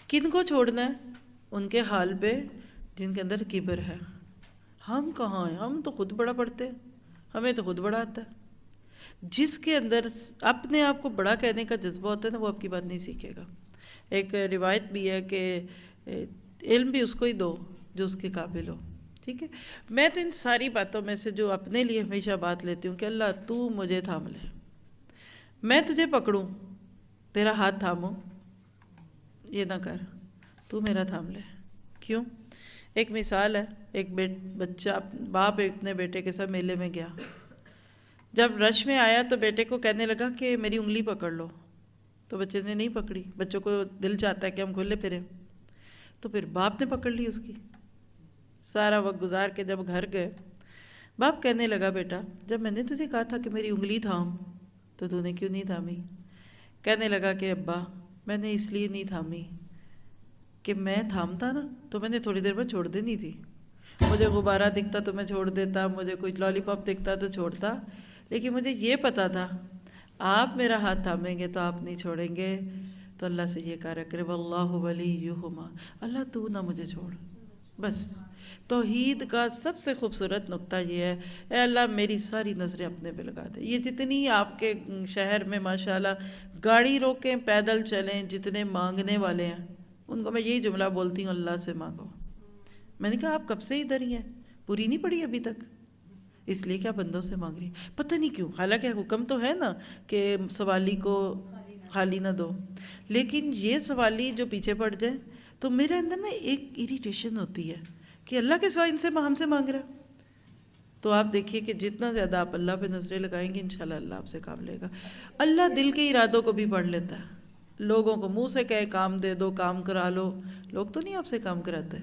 کن کو چھوڑنا ہے؟ ان کے حال پہ جن کے اندر کبر ہے۔ ہم کہاں ہیں، ہم تو خود بڑا پڑھتے ہیں، ہمیں تو خود بڑا آتا ہے۔ جس کے اندر اپنے آپ کو بڑا کہنے کا جذبہ ہوتا ہے نا، وہ آپ کی بات نہیں سیکھے گا۔ ایک روایت بھی ہے کہ علم بھی اس کو ہی دو جو اس کے قابل ہو، ٹھیک ہے۔ میں تو ان ساری باتوں میں سے جو اپنے لیے ہمیشہ بات لیتی ہوں کہ اللہ تو مجھے تھام لے، میں تجھے پکڑوں، تیرا ہاتھ تھاموں، یہ نہ کر، تو میرا تھام لے۔ کیوں؟ ایک مثال ہے، ایک بچہ، باپ اپنے بیٹے کے ساتھ میلے میں گیا، جب رش میں آیا تو بیٹے کو کہنے لگا کہ میری انگلی پکڑ لو، تو بچے نے نہیں پکڑی۔ بچوں کو دل چاہتا ہے کہ ہم کھلے پھریں، تو پھر باپ نے پکڑ لی اس کی۔ سارا وقت گزار کے جب گھر گئے، باپ کہنے لگا بیٹا جب میں نے تجھے کہا تھا کہ میری انگلی تھام تو نے کیوں نہیں تھامی؟ کہنے لگا کہ ابا میں نے اس لیے نہیں تھامی کہ میں تھامتا نا تو میں نے تھوڑی دیر بعد چھوڑ دینی تھی، مجھے غبارہ دکھتا تو میں چھوڑ دیتا، مجھے کوئی لالی پاپ دکھتا تو چھوڑتا، لیکن مجھے یہ پتا تھا آپ میرا ہاتھ تھامیں گے تو آپ نہیں چھوڑیں گے۔ تو اللہ سے یہ کہا کرے واللہ ولیہما، اللہ تو نہ مجھے چھوڑ، بس توحید کا سب سے خوبصورت نقطہ یہ ہے، اے اللہ میری ساری نظریں اپنے پہ لگا دے. یہ جتنی آپ کے شہر میں ماشاءاللہ گاڑی روکیں، پیدل چلیں، جتنے مانگنے والے ہیں ان کو میں یہی جملہ بولتی ہوں، اللہ سے مانگو. میں نے کہا آپ کب سے ادھر ہی ہیں، پوری نہیں پڑی ابھی تک؟ اس لیے کیا بندوں سے مانگ رہی ہیں؟ پتہ نہیں کیوں، حالانکہ حکم تو ہے نا کہ سوالی کو خالی نہ دو، لیکن یہ سوالی جو پیچھے پڑ جائے تو میرے اندر نا ایک اریٹیشن ہوتی ہے کہ اللہ کے سوا ان سے ہم سے مانگ رہا ہے. تو آپ دیکھیے کہ جتنا زیادہ آپ اللہ پہ نظریں لگائیں گے انشاءاللہ اللہ آپ سے کام لے گا. اللہ دل کے ارادوں کو بھی پڑھ لیتا ہے. لوگوں کو منہ سے کہے کام دے دو، کام کرا لو، لوگ تو نہیں آپ سے کام کراتے.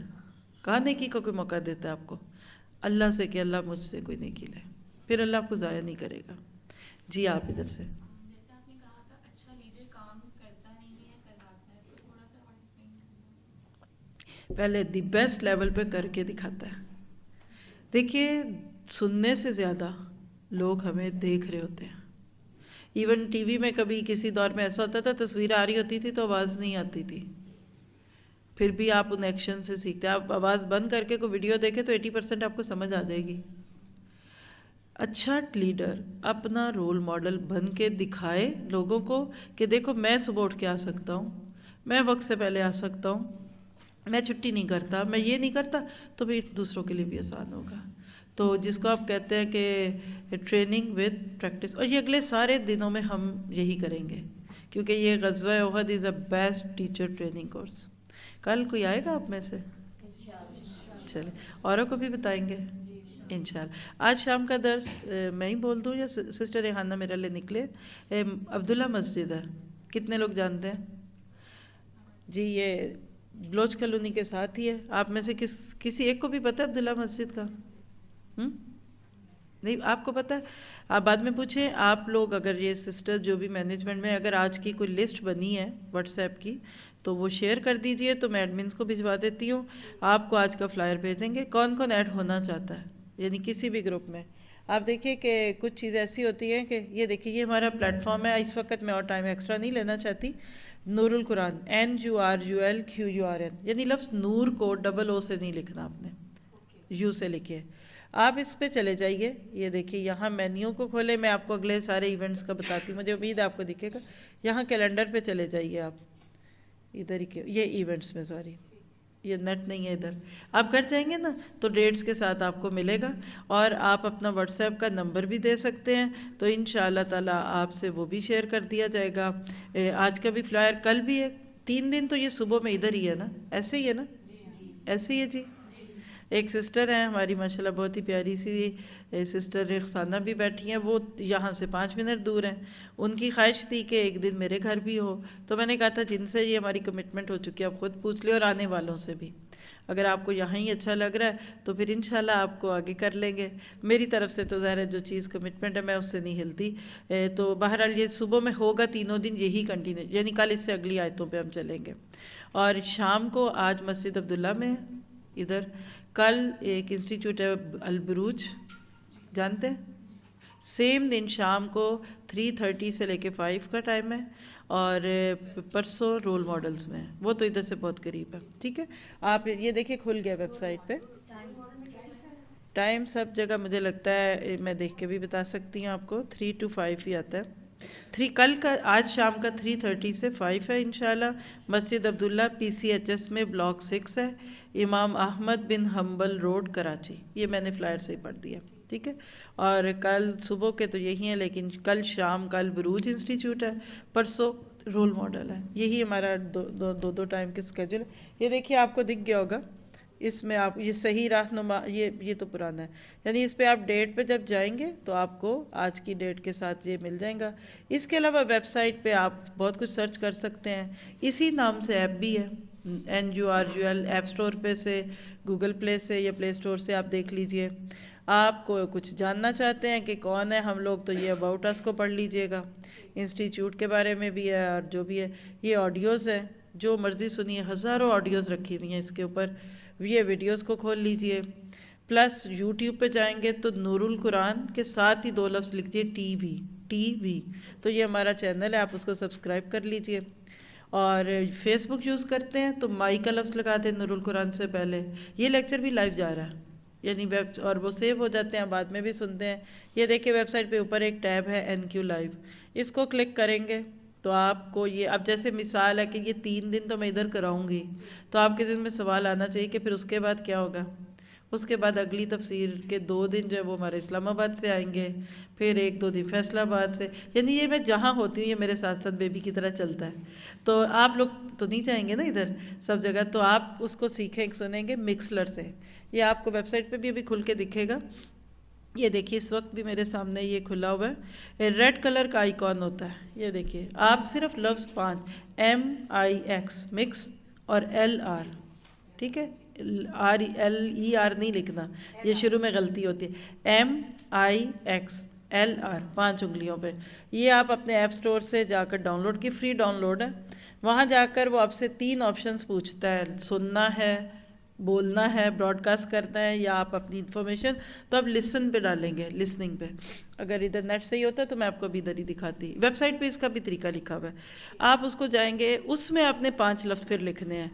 کہاں نیکی کا کوئی موقع دیتا ہے آپ کو؟ اللہ سے کہ اللہ مجھ سے کوئی نیکی لے، پھر اللہ آپ کو ضائع نہیں کرے گا. جی آپ ادھر سے. جیسے آپ نے کہا تھا اچھا لیڈر کام کرتا نہیں ہے، کرواتا ہے، تو تھوڑا سا اور ایکسپلین کرنا. پہلے دی بیسٹ لیول پہ کر کے دکھاتا ہے. دیکھیے سننے سے زیادہ لوگ ہمیں دیکھ رہے ہوتے ہیں. ایون ٹی وی میں کبھی کسی دور میں ایسا ہوتا تھا تصویر آ رہی ہوتی تھی تو آواز نہیں آتی تھی، پھر بھی آپ ان ایکشن سے سیکھتے ہیں. آپ آواز بند کر کے کوئی ویڈیو دیکھیں تو 80% آپ کو سمجھ آ جائے گی. اچھا لیڈر اپنا رول ماڈل بن کے دکھائے لوگوں کو کہ دیکھو میں صبح اٹھ کے آ سکتا ہوں، میں وقت سے پہلے آ سکتا ہوں، میں چھٹی نہیں کرتا، میں یہ نہیں کرتا، تو پھر دوسروں کے لیے بھی آسان ہوگا. تو جس کو آپ کہتے ہیں کہ ٹریننگ وتھ پریکٹس، اور یہ اگلے سارے دنوں میں ہم یہی کریں گے کیونکہ یہ غزوہ احد as a best teacher training course. کل کوئی آئے گا آپ میں سے؟ چلے اوروں کو بھی بتائیں گے انشاءاللہ. آج شام کا درس میں ہی بول دوں یا سسٹر ریحانہ میرے لیے نکلے؟ عبداللہ مسجد ہے، کتنے لوگ جانتے ہیں؟ جی یہ بلوچ کالونی کے ساتھ ہی ہے. آپ میں سے کسی ایک کو بھی پتہ ہے عبداللہ مسجد کا؟ نہیں آپ کو پتہ ہے؟ آپ بعد میں پوچھیں. آپ لوگ اگر یہ سسٹر جو بھی مینجمنٹ میں اگر آج کی کوئی لسٹ بنی ہے واٹس ایپ کی تو وہ شیئر کر دیجئے تو میں ایڈمنس کو بھجوا دیتی ہوں. آپ کو آج کا فلائر بھیج دیں گے. کون کون ایڈ ہونا چاہتا ہے یعنی کسی بھی گروپ میں؟ آپ دیکھیے کہ کچھ چیزیں ایسی ہوتی ہیں کہ یہ دیکھیے یہ ہمارا پلیٹ فارم ہے. اس وقت میں اور ٹائم ایکسٹرا نہیں لینا چاہتی. نور القرآن NURULQURAN یعنی لفظ نور کو ڈبل او سے نہیں لکھنا، آپ نے یو سے لکھے. آپ اس پہ چلے جائیے، یہ دیکھیے یہاں مینیو کو کھولے. میں آپ کو اگلے سارے ایونٹس کا بتاتی ہوں، مجھے امید ہے آپ کو دکھے گا. یہاں کیلنڈر پہ چلے جائیے آپ، ادھر ہی یہ ایونٹس میں، سوری یہ نیٹ نہیں ہے ادھر. آپ کر جائیں گے نا تو ڈیٹس کے ساتھ آپ کو ملے گا، اور آپ اپنا واٹس ایپ کا نمبر بھی دے سکتے ہیں تو ان شاء اللہ تعالیٰ آپ سے وہ بھی شیئر کر دیا جائے گا. آج کا بھی فلائر کل بھی ہے. 3 دن تو یہ صبح میں ادھر ہی ہے نا، ایسے ہی ہے نا؟ ایسے ہی ہے جی. ایک سسٹر ہیں ہماری ماشاءاللہ بہت ہی پیاری سی سسٹر رخسانہ بھی بیٹھی ہیں، وہ یہاں سے 5 منٹ دور ہیں. ان کی خواہش تھی کہ ایک دن میرے گھر بھی ہو، تو میں نے کہا تھا جن سے یہ ہماری کمٹمنٹ ہو چکی ہے آپ خود پوچھ لیں، اور آنے والوں سے بھی. اگر آپ کو یہاں ہی اچھا لگ رہا ہے تو پھر انشاءاللہ آپ کو آگے کر لیں گے. میری طرف سے تو ظاہر ہے جو چیز کمٹمنٹ ہے میں اس سے نہیں ہلتی. تو بہرحال یہ صبح میں ہوگا 3 دن یہی کنٹینیو، یعنی کل اس سے اگلی آیتوں پہ ہم چلیں گے. اور شام کو آج مسجد عبداللہ میں ادھر، کل ایک انسٹیٹیوٹ ہے البروج، جانتے ہیں؟ سیم دن شام کو 3:30 سے لے کے 5 کا ٹائم ہے، اور پرسوں رول ماڈلز میں، وہ تو ادھر سے بہت قریب ہے. ٹھیک ہے آپ یہ دیکھیں کھل گیا ویب سائٹ پہ. ٹائم سب جگہ مجھے لگتا ہے میں دیکھ کے بھی بتا سکتی ہوں آپ کو، 3 to 5 ہی آتا ہے. کل کا آج شام کا 3:30 سے 5 ہے انشاءاللہ. مسجد عبداللہ PCHS میں بلاک 6 ہے، امام احمد بن حنبل روڈ کراچی. یہ میں نے فلائر سے ہی پڑھ دیا. ٹھیک ہے. اور کل صبح کے تو یہی ہیں، لیکن کل شام کل بروج انسٹیٹیوٹ ہے، پرسوں رول ماڈل ہے. یہی ہمارا دو ٹائم کے اسکیجول. یہ دیکھیے آپ کو دکھ گیا ہوگا اس میں، آپ یہ صحیح رہنما، یہ تو پرانا ہے، یعنی اس پہ آپ ڈیٹ پہ جب جائیں گے تو آپ کو آج کی ڈیٹ کے ساتھ یہ مل جائیں گا. اس کے علاوہ ویب سائٹ پہ آپ بہت کچھ سرچ کر سکتے ہیں. اسی نام سے ایپ بھی ہے، NURUL ایپ سٹور پہ سے، گوگل پلے سے یا پلے سٹور سے آپ دیکھ لیجئے. آپ کو کچھ جاننا چاہتے ہیں کہ کون ہے ہم لوگ تو یہ اباؤٹ اس کو پڑھ لیجئے گا. انسٹیٹیوٹ کے بارے میں بھی ہے، اور جو بھی ہے یہ آڈیوز ہیں جو مرضی سنیے. ہزاروں آڈیوز رکھی ہوئی ہیں اس کے اوپر، یہ ویڈیوز کو کھول لیجئے. پلس یوٹیوب پہ جائیں گے تو نور القرآن کے ساتھ ہی 2 لفظ لکھیے ٹی وی، تو یہ ہمارا چینل ہے، آپ اس کو سبسکرائب کر لیجئے. اور فیس بک یوز کرتے ہیں تو مائی کا لفظ لگاتے ہیں نور القرآن سے پہلے. یہ لیکچر بھی لائیو جا رہا ہے یعنی اور وہ سیو ہو جاتے ہیں, بعد میں بھی سنتے ہیں. یہ دیکھیں ویب سائٹ پہ اوپر ایک ٹیب ہے NQ لائیو, اس کو کلک کریں گے تو آپ کو یہ, اب جیسے مثال ہے کہ یہ 3 دن تو میں ادھر کراؤں گی, تو آپ کے ذہن میں سوال آنا چاہیے کہ پھر اس کے بعد کیا ہوگا. اس کے بعد اگلی تفسیر کے 2 دن جو ہے وہ ہمارے اسلام آباد سے آئیں گے, پھر 1-2 دن فیصل آباد سے, یعنی یہ میں جہاں ہوتی ہوں یہ میرے ساتھ ساتھ بیبی کی طرح چلتا ہے. تو آپ لوگ تو نہیں جائیں گے نا ادھر سب جگہ, تو آپ اس کو سیکھیں سنیں گے مکسلر سے. یہ آپ کو ویب سائٹ پہ بھی ابھی کھل کے دکھے گا. یہ دیکھیے اس وقت بھی میرے سامنے یہ کھلا ہوا ہے, ریڈ کلر کا آئیکن ہوتا ہے. یہ دیکھیے آپ صرف لفظ 5 MIX مکس اور LR, ٹھیک ہے, LER نہیں لکھنا, یہ شروع میں غلطی ہوتی ہے. MIX LR 5 انگلیوں پہ. یہ آپ اپنے ایپ سٹور سے جا کر ڈاؤن لوڈ کی, فری ڈاؤن لوڈ ہے. وہاں جا کر وہ آپ سے 3 آپشنز پوچھتا ہے, سننا ہے, بولنا ہے, براڈ کاسٹ کرنا ہے, یا آپ اپنی انفارمیشن. تو آپ لسن پہ ڈالیں گے, لسننگ پہ. اگر ادھر نیٹ صحیح ہوتا ہے تو میں آپ کو ابھی ادھر ہی دکھاتی. ویب سائٹ پہ اس کا بھی طریقہ لکھا ہوا ہے. آپ اس کو جائیں گے, اس میں آپ نے 5 لفظ پھر لکھنے ہیں,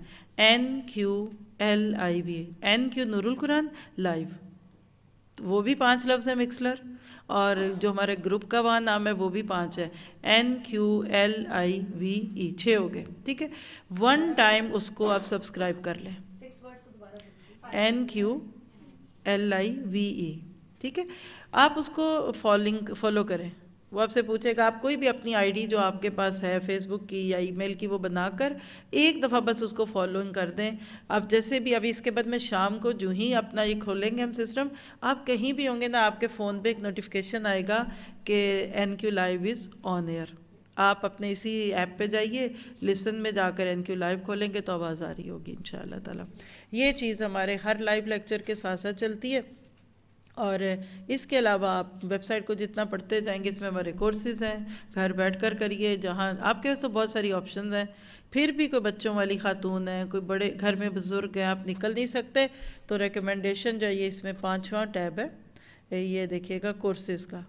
NQLIV. NQ نور القرآن لائیو, وہ بھی 5 لفظ ہیں مکسلر, اور جو ہمارے گروپ کا وہاں نام ہے وہ بھی 5 ہے, NQLIVE, 6 ہو گئے, ٹھیک ہے. 1 ٹائم اس کو آپ سبسکرائب کر لیں, NQLIVE, ٹھیک ہے. آپ اس کو فالو کریں. وہ آپ سے پوچھے گا, آپ کوئی بھی اپنی ID جو آپ کے پاس ہے فیس بک کی یا ای میل کی وہ بنا کر ایک دفعہ بس اس کو فالوئنگ کر دیں. اب جیسے بھی ابھی اس کے بعد میں شام کو جو ہی اپنا یہ کھولیں گے ہم سسٹم, آپ کہیں بھی ہوں گے نا, آپ کے فون پہ ایک نوٹیفیکیشن آئے گا کہ NQ لائیو از آن ایئر. آپ اپنے اسی ایپ پہ جائیے, لسن میں جا کر NQ لائیو کھولیں گے تو آواز آ رہی ہوگی انشاءاللہ تعالی. یہ چیز ہمارے ہر لائیو لیکچر کے ساتھ ساتھ چلتی ہے. اور اس کے علاوہ آپ ویب سائٹ کو جتنا پڑھتے جائیں گے, اس میں ہمارے کورسز ہیں, گھر بیٹھ کر کریے. جہاں آپ کے پاس تو بہت ساری آپشنز ہیں, پھر بھی کوئی بچوں والی خاتون ہے, کوئی بڑے گھر میں بزرگ ہیں, آپ نکل نہیں سکتے, تو ریکمنڈیشن جو ہے یہ اس میں 5واں ٹیب ہے, یہ دیکھیے گا کورسز کا.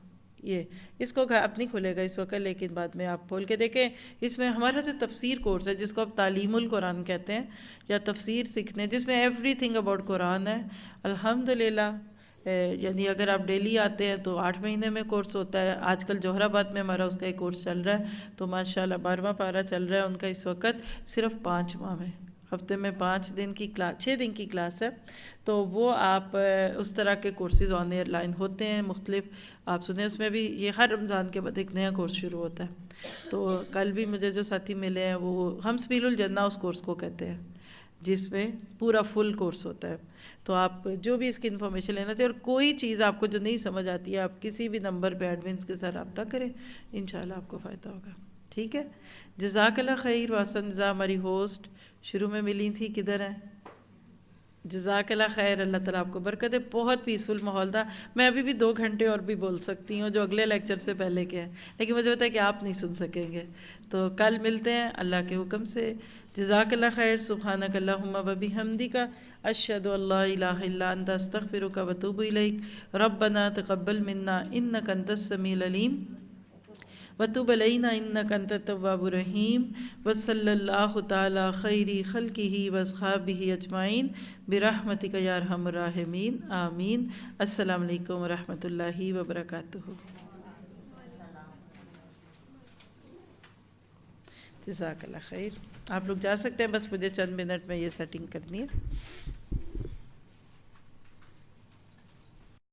یہ اس کو اب نہیں کھلے گا اس وقت, لیکن بعد میں آپ کھول کے دیکھیں. اس میں ہمارا جو تفسیر کورس ہے جس کو آپ تعلیم القرآن کہتے ہیں, یا تفسیر سیکھنے, جس میں ایوری تھنگ اباؤٹ قرآن ہے الحمدللہ. یعنی اگر آپ ڈیلی آتے ہیں تو 8 مہینے میں کورس ہوتا ہے. آج کل جوہر آباد میں ہمارا اس کا ایک کورس چل رہا ہے, تو ماشاءاللہ 12واں پارہ چل رہا ہے ان کا اس وقت, صرف 5 ماہ میں, ہفتے میں 5 دن کی کلاس, 6 دن کی کلاس ہے. تو وہ آپ اس طرح کے کورسز آن ایئر لائن ہوتے ہیں مختلف, آپ سنیں. اس میں بھی یہ ہر رمضان کے بعد ایک نیا کورس شروع ہوتا ہے. تو کل بھی مجھے جو ساتھی ملے ہیں وہ ہم سبیل الجنہ اس کورس کو کہتے ہیں, جس میں پورا فل کورس ہوتا ہے. تو آپ جو بھی اس کی انفارمیشن لینا چاہیے, اور کوئی چیز آپ کو جو نہیں سمجھ آتی ہے آپ کسی بھی نمبر پہ ایڈمنس کے ساتھ رابطہ کریں, انشاءاللہ آپ کو فائدہ ہوگا. ٹھیک ہے, جزاک اللہ خیر. واسن جزا ہماری ہوسٹ شروع میں ملی تھی, کدھر ہیں؟ جزاک اللہ خیر, اللہ تعالیٰ آپ کو برکت ہے. بہت پیسفل ماحول تھا. میں ابھی بھی 2 گھنٹے اور بھی بول سکتی ہوں جو اگلے لیکچر سے پہلے کے ہیں, لیکن مجھے پتا ہے کہ آپ نہیں سن سکیں گے. تو کل ملتے ہیں اللہ کے حکم سے. جزاک اللہ خیر. سبحانک اللہم و بحمدک, اشہد ان لا الہ الا انت, استغفرک و اتوب الیک. ربنا تقبل منا انک انت السمیع العلیم وتب علینا انک انت التواب الرحیم. وصلی اللہ تعالی خیر خلقہ واصحابہ اجمعین برحمتک یا ارحم الراحمین, آمین. السلام علیکم ورحمۃ اللہ وبرکاتہ. جزاک اللہ خیر. آپ لوگ جا سکتے ہیں, بس مجھے چند منٹ میں یہ سیٹنگ کرنی ہے.